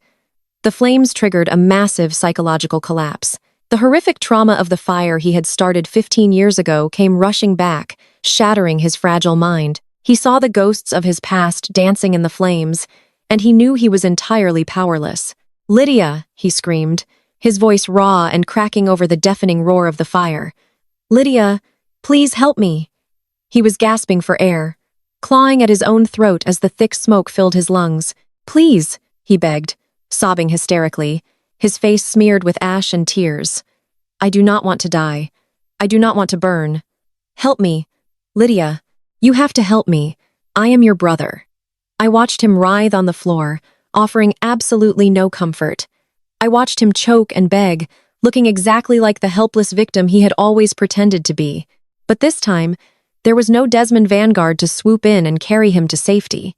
The flames triggered a massive psychological collapse. The horrific trauma of the fire he had started 15 years ago came rushing back, shattering his fragile mind. He saw the ghosts of his past dancing in the flames, and he knew he was entirely powerless. "Lydia!" he screamed, his voice raw and cracking over the deafening roar of the fire. "Lydia, please help me." He was gasping for air, clawing at his own throat as the thick smoke filled his lungs. "Please," he begged, sobbing hysterically, his face smeared with ash and tears. "I do not want to die. I do not want to burn. Help me. Lydia, you have to help me. I am your brother." I watched him writhe on the floor, offering absolutely no comfort. I watched him choke and beg, looking exactly like the helpless victim he had always pretended to be. But this time, there was no Desmond Vanguard to swoop in and carry him to safety.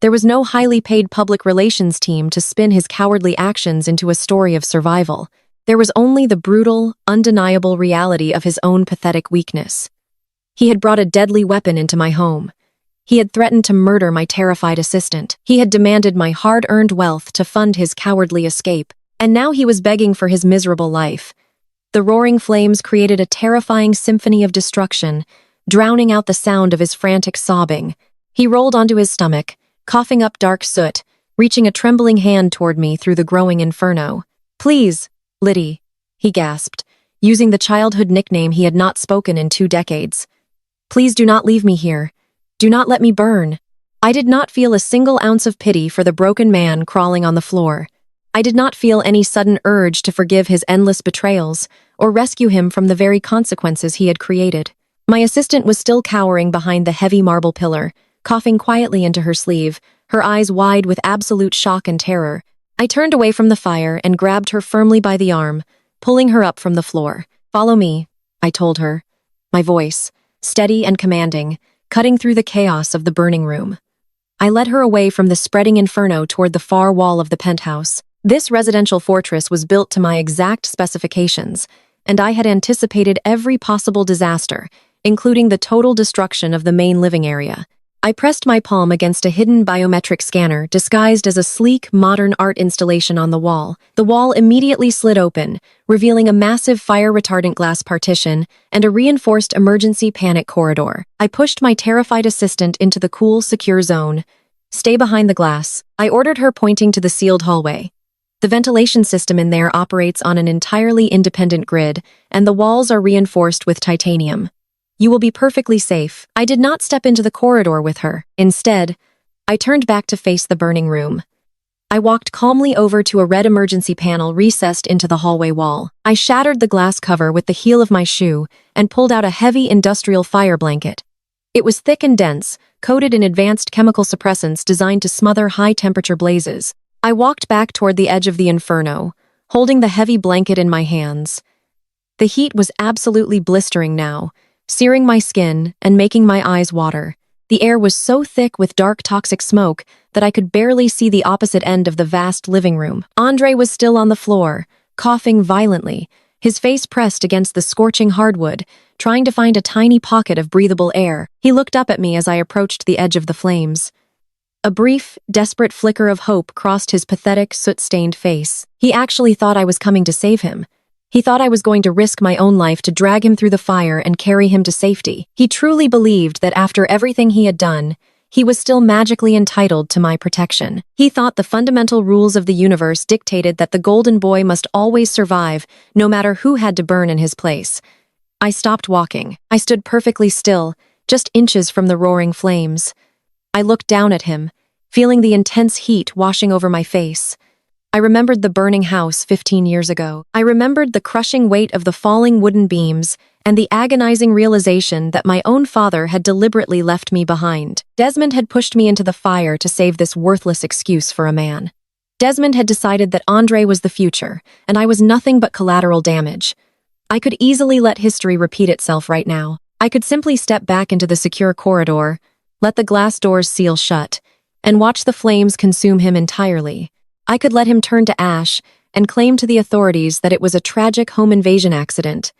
There was no highly paid public relations team to spin his cowardly actions into a story of survival. There was only the brutal, undeniable reality of his own pathetic weakness. He had brought a deadly weapon into my home. He had threatened to murder my terrified assistant. He had demanded my hard-earned wealth to fund his cowardly escape. And now he was begging for his miserable life. The roaring flames created a terrifying symphony of destruction, drowning out the sound of his frantic sobbing. He rolled onto his stomach, coughing up dark soot, reaching a trembling hand toward me through the growing inferno. "Please, Liddy," he gasped, using the childhood nickname he had not spoken in 2 decades. "Please do not leave me here. Do not let me burn." I did not feel a single ounce of pity for the broken man crawling on the floor. I did not feel any sudden urge to forgive his endless betrayals or rescue him from the very consequences he had created. My assistant was still cowering behind the heavy marble pillar, coughing quietly into her sleeve, her eyes wide with absolute shock and terror. I turned away from the fire and grabbed her firmly by the arm, pulling her up from the floor. "Follow me," I told her, my voice, steady and commanding, cutting through the chaos of the burning room. I led her away from the spreading inferno toward the far wall of the penthouse. This residential fortress was built to my exact specifications, and I had anticipated every possible disaster, including the total destruction of the main living area. I pressed my palm against a hidden biometric scanner disguised as a sleek, modern art installation on the wall. The wall immediately slid open, revealing a massive fire-retardant glass partition and a reinforced emergency panic corridor. I pushed my terrified assistant into the cool, secure zone. "Stay behind the glass," I ordered her, pointing to the sealed hallway. The ventilation system in there operates on an entirely independent grid, and the walls are reinforced with titanium. "You will be perfectly safe." I did not step into the corridor with her. Instead, I turned back to face the burning room. I walked calmly over to a red emergency panel recessed into the hallway wall. I shattered the glass cover with the heel of my shoe and pulled out a heavy industrial fire blanket. It was thick and dense, coated in advanced chemical suppressants designed to smother high-temperature blazes. I walked back toward the edge of the inferno, holding the heavy blanket in my hands. The heat was absolutely blistering now, searing my skin and making my eyes water. The air was so thick with dark toxic smoke that I could barely see the opposite end of the vast living room. Andre was still on the floor, coughing violently, his face pressed against the scorching hardwood, trying to find a tiny pocket of breathable air. He looked up at me as I approached the edge of the flames. A brief, desperate flicker of hope crossed his pathetic, soot-stained face. He actually thought I was coming to save him. He thought I was going to risk my own life to drag him through the fire and carry him to safety. He truly believed that after everything he had done, he was still magically entitled to my protection. He thought the fundamental rules of the universe dictated that the golden boy must always survive, no matter who had to burn in his place. I stopped walking. I stood perfectly still, just inches from the roaring flames. I looked down at him, feeling the intense heat washing over my face. I remembered the burning house 15 years ago. I remembered the crushing weight of the falling wooden beams and the agonizing realization that my own father had deliberately left me behind. Desmond had pushed me into the fire to save this worthless excuse for a man. Desmond had decided that Andre was the future, and I was nothing but collateral damage. I could easily let history repeat itself right now. I could simply step back into the secure corridor, let the glass doors seal shut, and watch the flames consume him entirely. I could let him turn to ash and claim to the authorities that it was a tragic home invasion accident.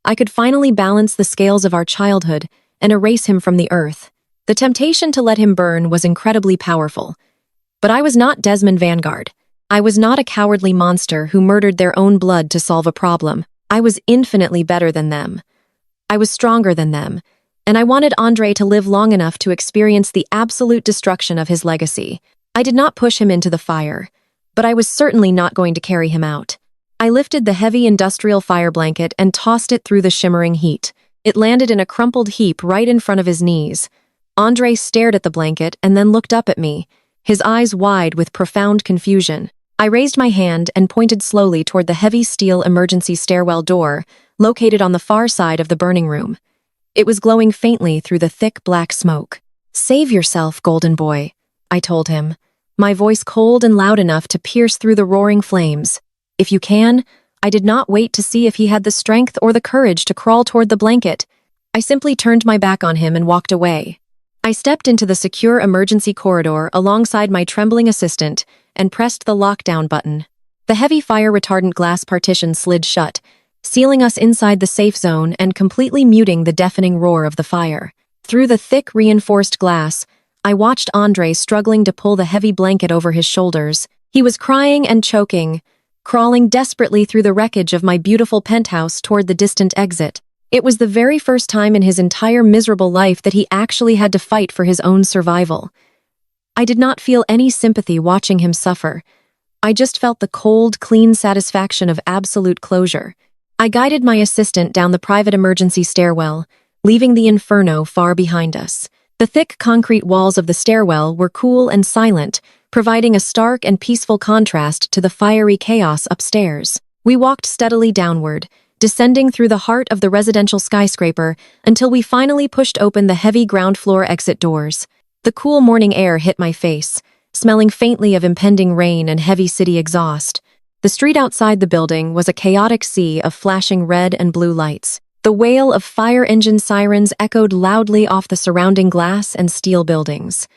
I could finally balance the scales of our childhood and erase him from the earth. The temptation to let him burn was incredibly powerful. But I was not Desmond Vanguard. I was not a cowardly monster who murdered their own blood to solve a problem. I was infinitely better than them. I was stronger than them, and I wanted Andre to live long enough to experience the absolute destruction of his legacy. I did not push him into the fire, but I was certainly not going to carry him out. I lifted the heavy industrial fire blanket and tossed it through the shimmering heat. It landed in a crumpled heap right in front of his knees. Andre stared at the blanket and then looked up at me, his eyes wide with profound confusion. I raised my hand and pointed slowly toward the heavy steel emergency stairwell door, located on the far side of the burning room. It was glowing faintly through the thick black smoke. "Save yourself, golden boy," I told him, my voice cold and loud enough to pierce through the roaring flames. "If you can." I did not wait to see if he had the strength or the courage to crawl toward the blanket. I simply turned my back on him and walked away. I stepped into the secure emergency corridor alongside my trembling assistant and pressed the lockdown button. The heavy fire-retardant glass partition slid shut, sealing us inside the safe zone and completely muting the deafening roar of the fire. Through the thick, reinforced glass, I watched Andre struggling to pull the heavy blanket over his shoulders. He was crying and choking, crawling desperately through the wreckage of my beautiful penthouse toward the distant exit. It was the very first time in his entire miserable life that he actually had to fight for his own survival. I did not feel any sympathy watching him suffer. I just felt the cold, clean satisfaction of absolute closure. I guided my assistant down the private emergency stairwell, leaving the inferno far behind us. The thick concrete walls of the stairwell were cool and silent, providing a stark and peaceful contrast to the fiery chaos upstairs. We walked steadily downward, descending through the heart of the residential skyscraper until we finally pushed open the heavy ground-floor exit doors. The cool morning air hit my face, smelling faintly of impending rain and heavy city exhaust. The street outside the building was a chaotic sea of flashing red and blue lights. The wail of fire engine sirens echoed loudly off the surrounding glass and steel buildings.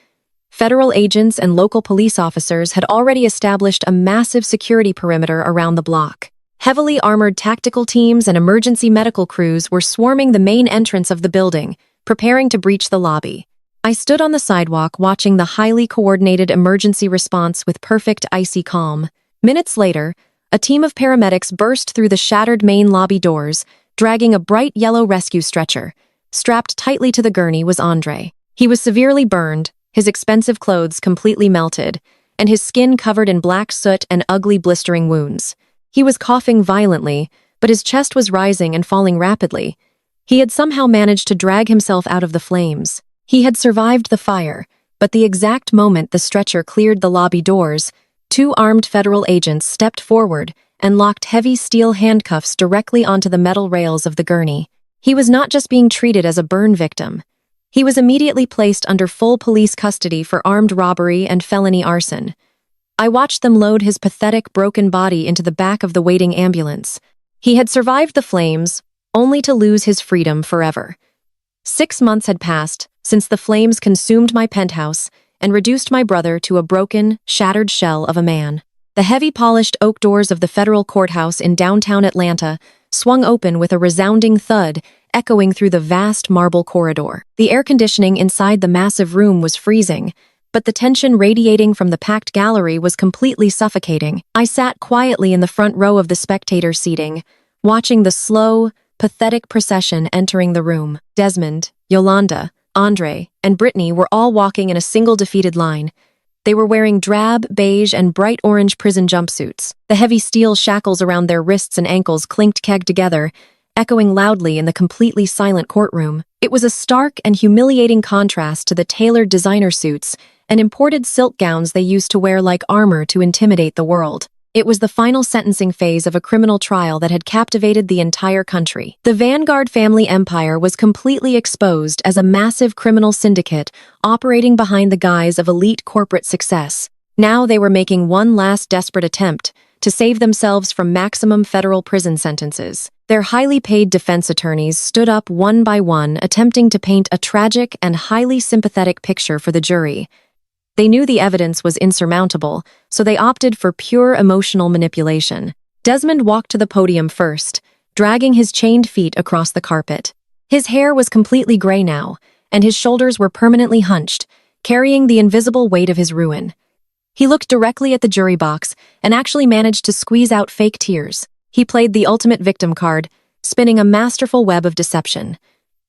Federal agents and local police officers had already established a massive security perimeter around the block. Heavily armored tactical teams and emergency medical crews were swarming the main entrance of the building, preparing to breach the lobby. I stood on the sidewalk watching the highly coordinated emergency response with perfect icy calm. Minutes later, a team of paramedics burst through the shattered main lobby doors, dragging a bright yellow rescue stretcher. Strapped tightly to the gurney was Andre. He was severely burned, his expensive clothes completely melted, and his skin covered in black soot and ugly blistering wounds. He was coughing violently, but his chest was rising and falling rapidly. He had somehow managed to drag himself out of the flames. He had survived the fire, but the exact moment the stretcher cleared the lobby doors, two armed federal agents stepped forward and locked heavy steel handcuffs directly onto the metal rails of the gurney. He was not just being treated as a burn victim. He was immediately placed under full police custody for armed robbery and felony arson. I watched them load his pathetic, broken body into the back of the waiting ambulance. He had survived the flames, only to lose his freedom forever. 6 months had passed since the flames consumed my penthouse and reduced my brother to a broken, shattered shell of a man. The heavy polished oak doors of the federal courthouse in downtown Atlanta swung open with a resounding thud, echoing through the vast marble corridor. The air conditioning inside the massive room was freezing, but the tension radiating from the packed gallery was completely suffocating. I sat quietly in the front row of the spectator seating, watching the slow, pathetic procession entering the room. Desmond, Yolanda, Andre, and Brittany were all walking in a single defeated line. They were wearing drab, beige, and bright orange prison jumpsuits. The heavy steel shackles around their wrists and ankles clinked kegged together, echoing loudly in the completely silent courtroom. It was a stark and humiliating contrast to the tailored designer suits and imported silk gowns they used to wear like armor to intimidate the world. It was the final sentencing phase of a criminal trial that had captivated the entire country. The Vanguard family empire was completely exposed as a massive criminal syndicate operating behind the guise of elite corporate success. Now they were making one last desperate attempt to save themselves from maximum federal prison sentences. Their highly paid defense attorneys stood up one by one, attempting to paint a tragic and highly sympathetic picture for the jury. They knew the evidence was insurmountable, so they opted for pure emotional manipulation. Desmond walked to the podium first, dragging his chained feet across the carpet. His hair was completely gray now, and his shoulders were permanently hunched, carrying the invisible weight of his ruin. He looked directly at the jury box and actually managed to squeeze out fake tears. He played the ultimate victim card, spinning a masterful web of deception.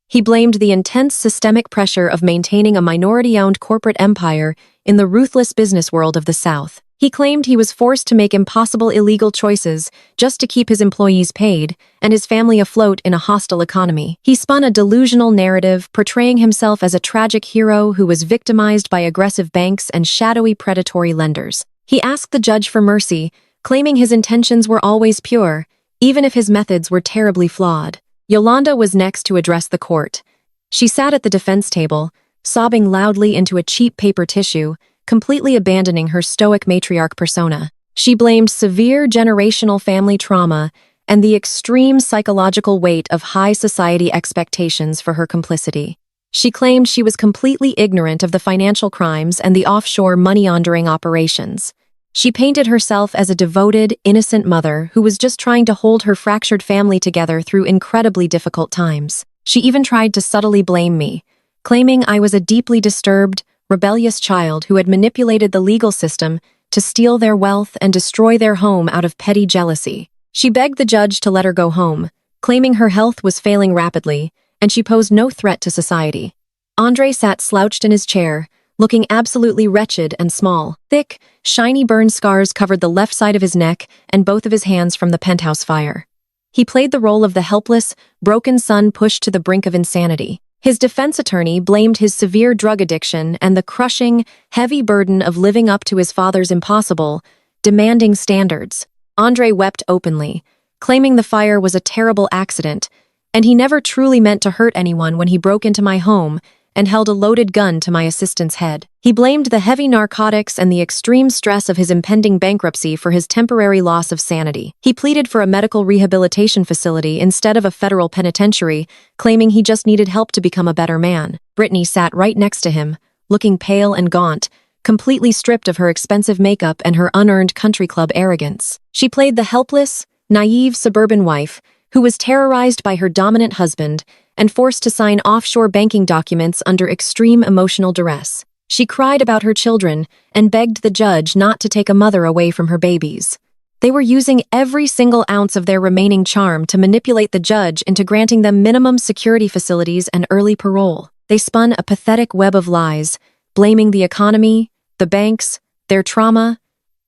He blamed the intense systemic pressure of maintaining a minority-owned corporate empire in the ruthless business world of the South. He claimed he was forced to make impossible illegal choices just to keep his employees paid and his family afloat in a hostile economy. He spun a delusional narrative, portraying himself as a tragic hero who was victimized by aggressive banks and shadowy predatory lenders. He asked the judge for mercy, claiming his intentions were always pure, even if his methods were terribly flawed. Yolanda was next to address the court. She sat at the defense table, sobbing loudly into a cheap paper tissue, completely abandoning her stoic matriarch persona. She blamed severe generational family trauma and the extreme psychological weight of high society expectations for her complicity. She claimed she was completely ignorant of the financial crimes and the offshore money-laundering operations. She painted herself as a devoted, innocent mother who was just trying to hold her fractured family together through incredibly difficult times. She even tried to subtly blame me, claiming I was a deeply disturbed, rebellious child who had manipulated the legal system to steal their wealth and destroy their home out of petty jealousy. She begged the judge to let her go home, claiming her health was failing rapidly, and she posed no threat to society. Andre sat slouched in his chair, looking absolutely wretched and small. Thick, shiny burn scars covered the left side of his neck and both of his hands from the penthouse fire. He played the role of the helpless, broken son pushed to the brink of insanity. His defense attorney blamed his severe drug addiction and the crushing, heavy burden of living up to his father's impossible, demanding standards. Andre wept openly, claiming the fire was a terrible accident, and he never truly meant to hurt anyone when he broke into my home and held a loaded gun to my assistant's head. He blamed the heavy narcotics and the extreme stress of his impending bankruptcy for his temporary loss of sanity. He pleaded for a medical rehabilitation facility instead of a federal penitentiary, claiming he just needed help to become a better man. Brittany sat right next to him, looking pale and gaunt, completely stripped of her expensive makeup and her unearned country club arrogance. She played the helpless, naive suburban wife who was terrorized by her dominant husband and forced to sign offshore banking documents under extreme emotional duress. She cried about her children and begged the judge not to take a mother away from her babies. They were using every single ounce of their remaining charm to manipulate the judge into granting them minimum security facilities and early parole. They spun a pathetic web of lies, blaming the economy, the banks, their trauma,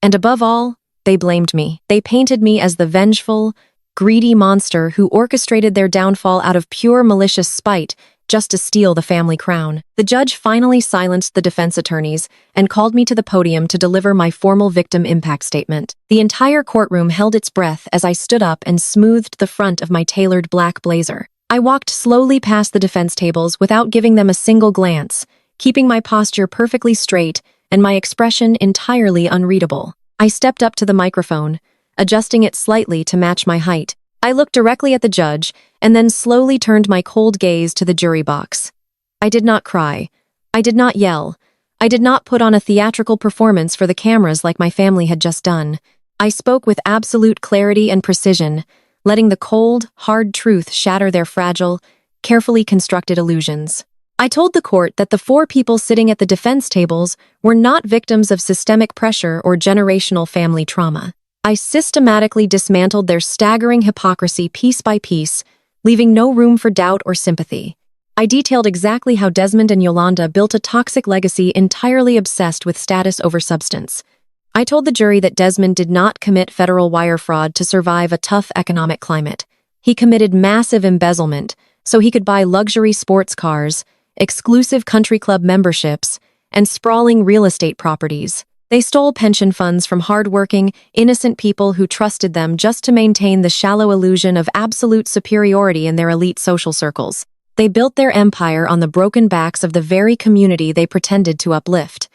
and above all, they blamed me. They painted me as the vengeful, greedy monster who orchestrated their downfall out of pure malicious spite just to steal the family crown. The judge finally silenced the defense attorneys and called me to the podium to deliver my formal victim impact statement. The entire courtroom held its breath as I stood up and smoothed the front of my tailored black blazer. I walked slowly past the defense tables without giving them a single glance, keeping my posture perfectly straight and my expression entirely unreadable. I stepped up to the microphone, adjusting it slightly to match my height. I looked directly at the judge and then slowly turned my cold gaze to the jury box. I did not cry. I did not yell. I did not put on a theatrical performance for the cameras like my family had just done. I spoke with absolute clarity and precision, letting the cold, hard truth shatter their fragile, carefully constructed illusions. I told the court that the four people sitting at the defense tables were not victims of systemic pressure or generational family trauma. I systematically dismantled their staggering hypocrisy piece by piece, leaving no room for doubt or sympathy. I detailed exactly how Desmond and Yolanda built a toxic legacy entirely obsessed with status over substance. I told the jury that Desmond did not commit federal wire fraud to survive a tough economic climate. He committed massive embezzlement so he could buy luxury sports cars, exclusive country club memberships, and sprawling real estate properties. They stole pension funds from hardworking, innocent people who trusted them just to maintain the shallow illusion of absolute superiority in their elite social circles. They built their empire on the broken backs of the very community they pretended to uplift.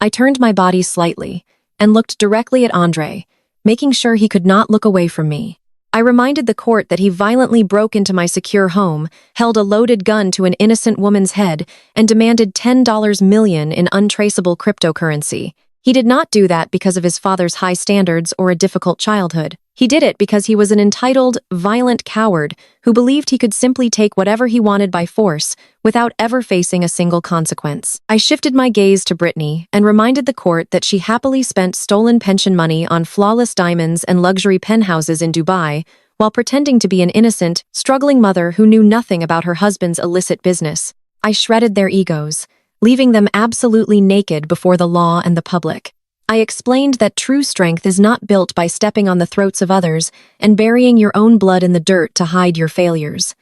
I turned my body slightly and looked directly at Andre, making sure he could not look away from me. I reminded the court that he violently broke into my secure home, held a loaded gun to an innocent woman's head, and demanded $10 million in untraceable cryptocurrency. He did not do that because of his father's high standards or a difficult childhood. He did it because he was an entitled, violent coward who believed he could simply take whatever he wanted by force without ever facing a single consequence. I shifted my gaze to Brittany and reminded the court that she happily spent stolen pension money on flawless diamonds and luxury penthouses in Dubai while pretending to be an innocent, struggling mother who knew nothing about her husband's illicit business. I shredded their egos, leaving them absolutely naked before the law and the public. I explained that true strength is not built by stepping on the throats of others and burying your own blood in the dirt to hide your failures.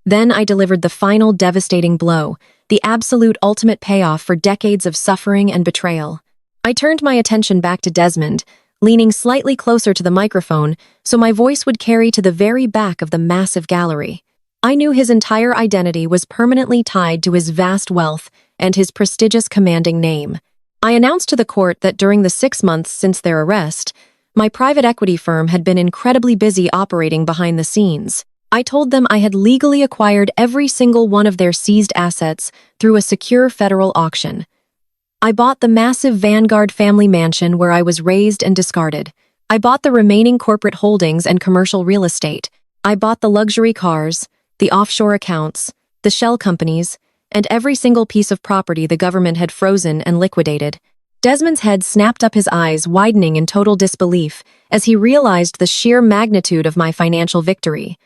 Then I delivered the final devastating blow, the absolute ultimate payoff for decades of suffering and betrayal. I turned my attention back to Desmond, leaning slightly closer to the microphone so my voice would carry to the very back of the massive gallery. I knew his entire identity was permanently tied to his vast wealth and his prestigious commanding name. I announced to the court that during the 6 months since their arrest, my private equity firm had been incredibly busy operating behind the scenes. I told them I had legally acquired every single one of their seized assets through a secure federal auction. I bought the massive Vanguard family mansion where I was raised and discarded. I bought the remaining corporate holdings and commercial real estate. I bought the luxury cars, the offshore accounts, the shell companies, and every single piece of property the government had frozen and liquidated. Desmond's head snapped up, his eyes widening in total disbelief as he realized the sheer magnitude of my financial victory.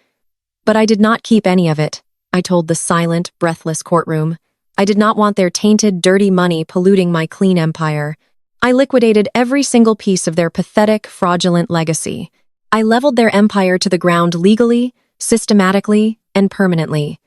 But I did not keep any of it, I told the silent, breathless courtroom. I did not want their tainted, dirty money polluting my clean empire. I liquidated every single piece of their pathetic, fraudulent legacy. I leveled their empire to the ground legally, systematically, and permanently.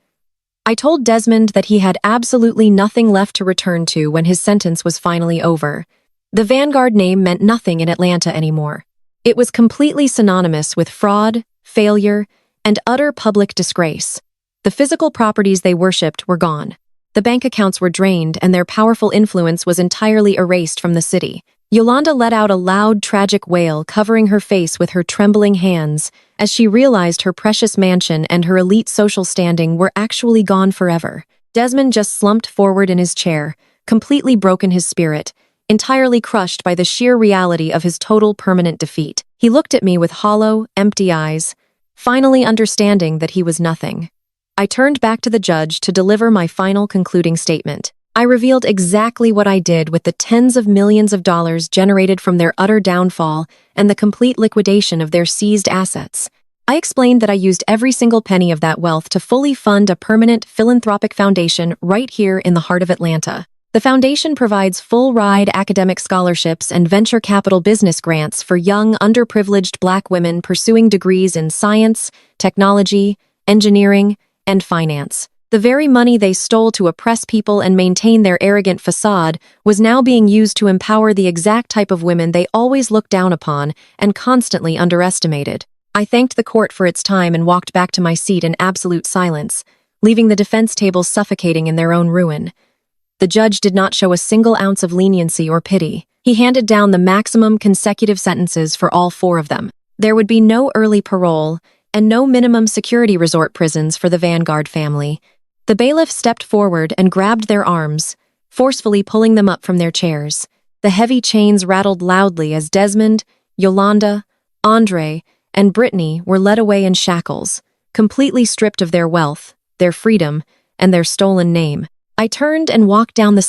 I told Desmond that he had absolutely nothing left to return to when his sentence was finally over. The Vanguard name meant nothing in Atlanta anymore. It was completely synonymous with fraud, failure, and utter public disgrace. The physical properties they worshipped were gone. The bank accounts were drained, and their powerful influence was entirely erased from the city. Yolanda let out a loud, tragic wail, covering her face with her trembling hands, as she realized her precious mansion and her elite social standing were actually gone forever. Desmond just slumped forward in his chair, completely broken his spirit, entirely crushed by the sheer reality of his total permanent defeat. He looked at me with hollow, empty eyes, finally understanding that he was nothing. I turned back to the judge to deliver my final concluding statement. I revealed exactly what I did with the tens of millions of dollars generated from their utter downfall and the complete liquidation of their seized assets. I explained that I used every single penny of that wealth to fully fund a permanent philanthropic foundation right here in the heart of Atlanta. The foundation provides full-ride academic scholarships and venture capital business grants for young, underprivileged Black women pursuing degrees in science, technology, engineering, and finance. The very money they stole to oppress people and maintain their arrogant facade was now being used to empower the exact type of women they always looked down upon and constantly underestimated. I thanked the court for its time and walked back to my seat in absolute silence, leaving the defense table suffocating in their own ruin. The judge did not show a single ounce of leniency or pity. He handed down the maximum consecutive sentences for all four of them. There would be no early parole and no minimum security resort prisons for the Vanguard family. The bailiff stepped forward and grabbed their arms, forcefully pulling them up from their chairs. The heavy chains rattled loudly as Desmond, Yolanda, Andre, and Brittany were led away in shackles, completely stripped of their wealth, their freedom, and their stolen name. I turned and walked down the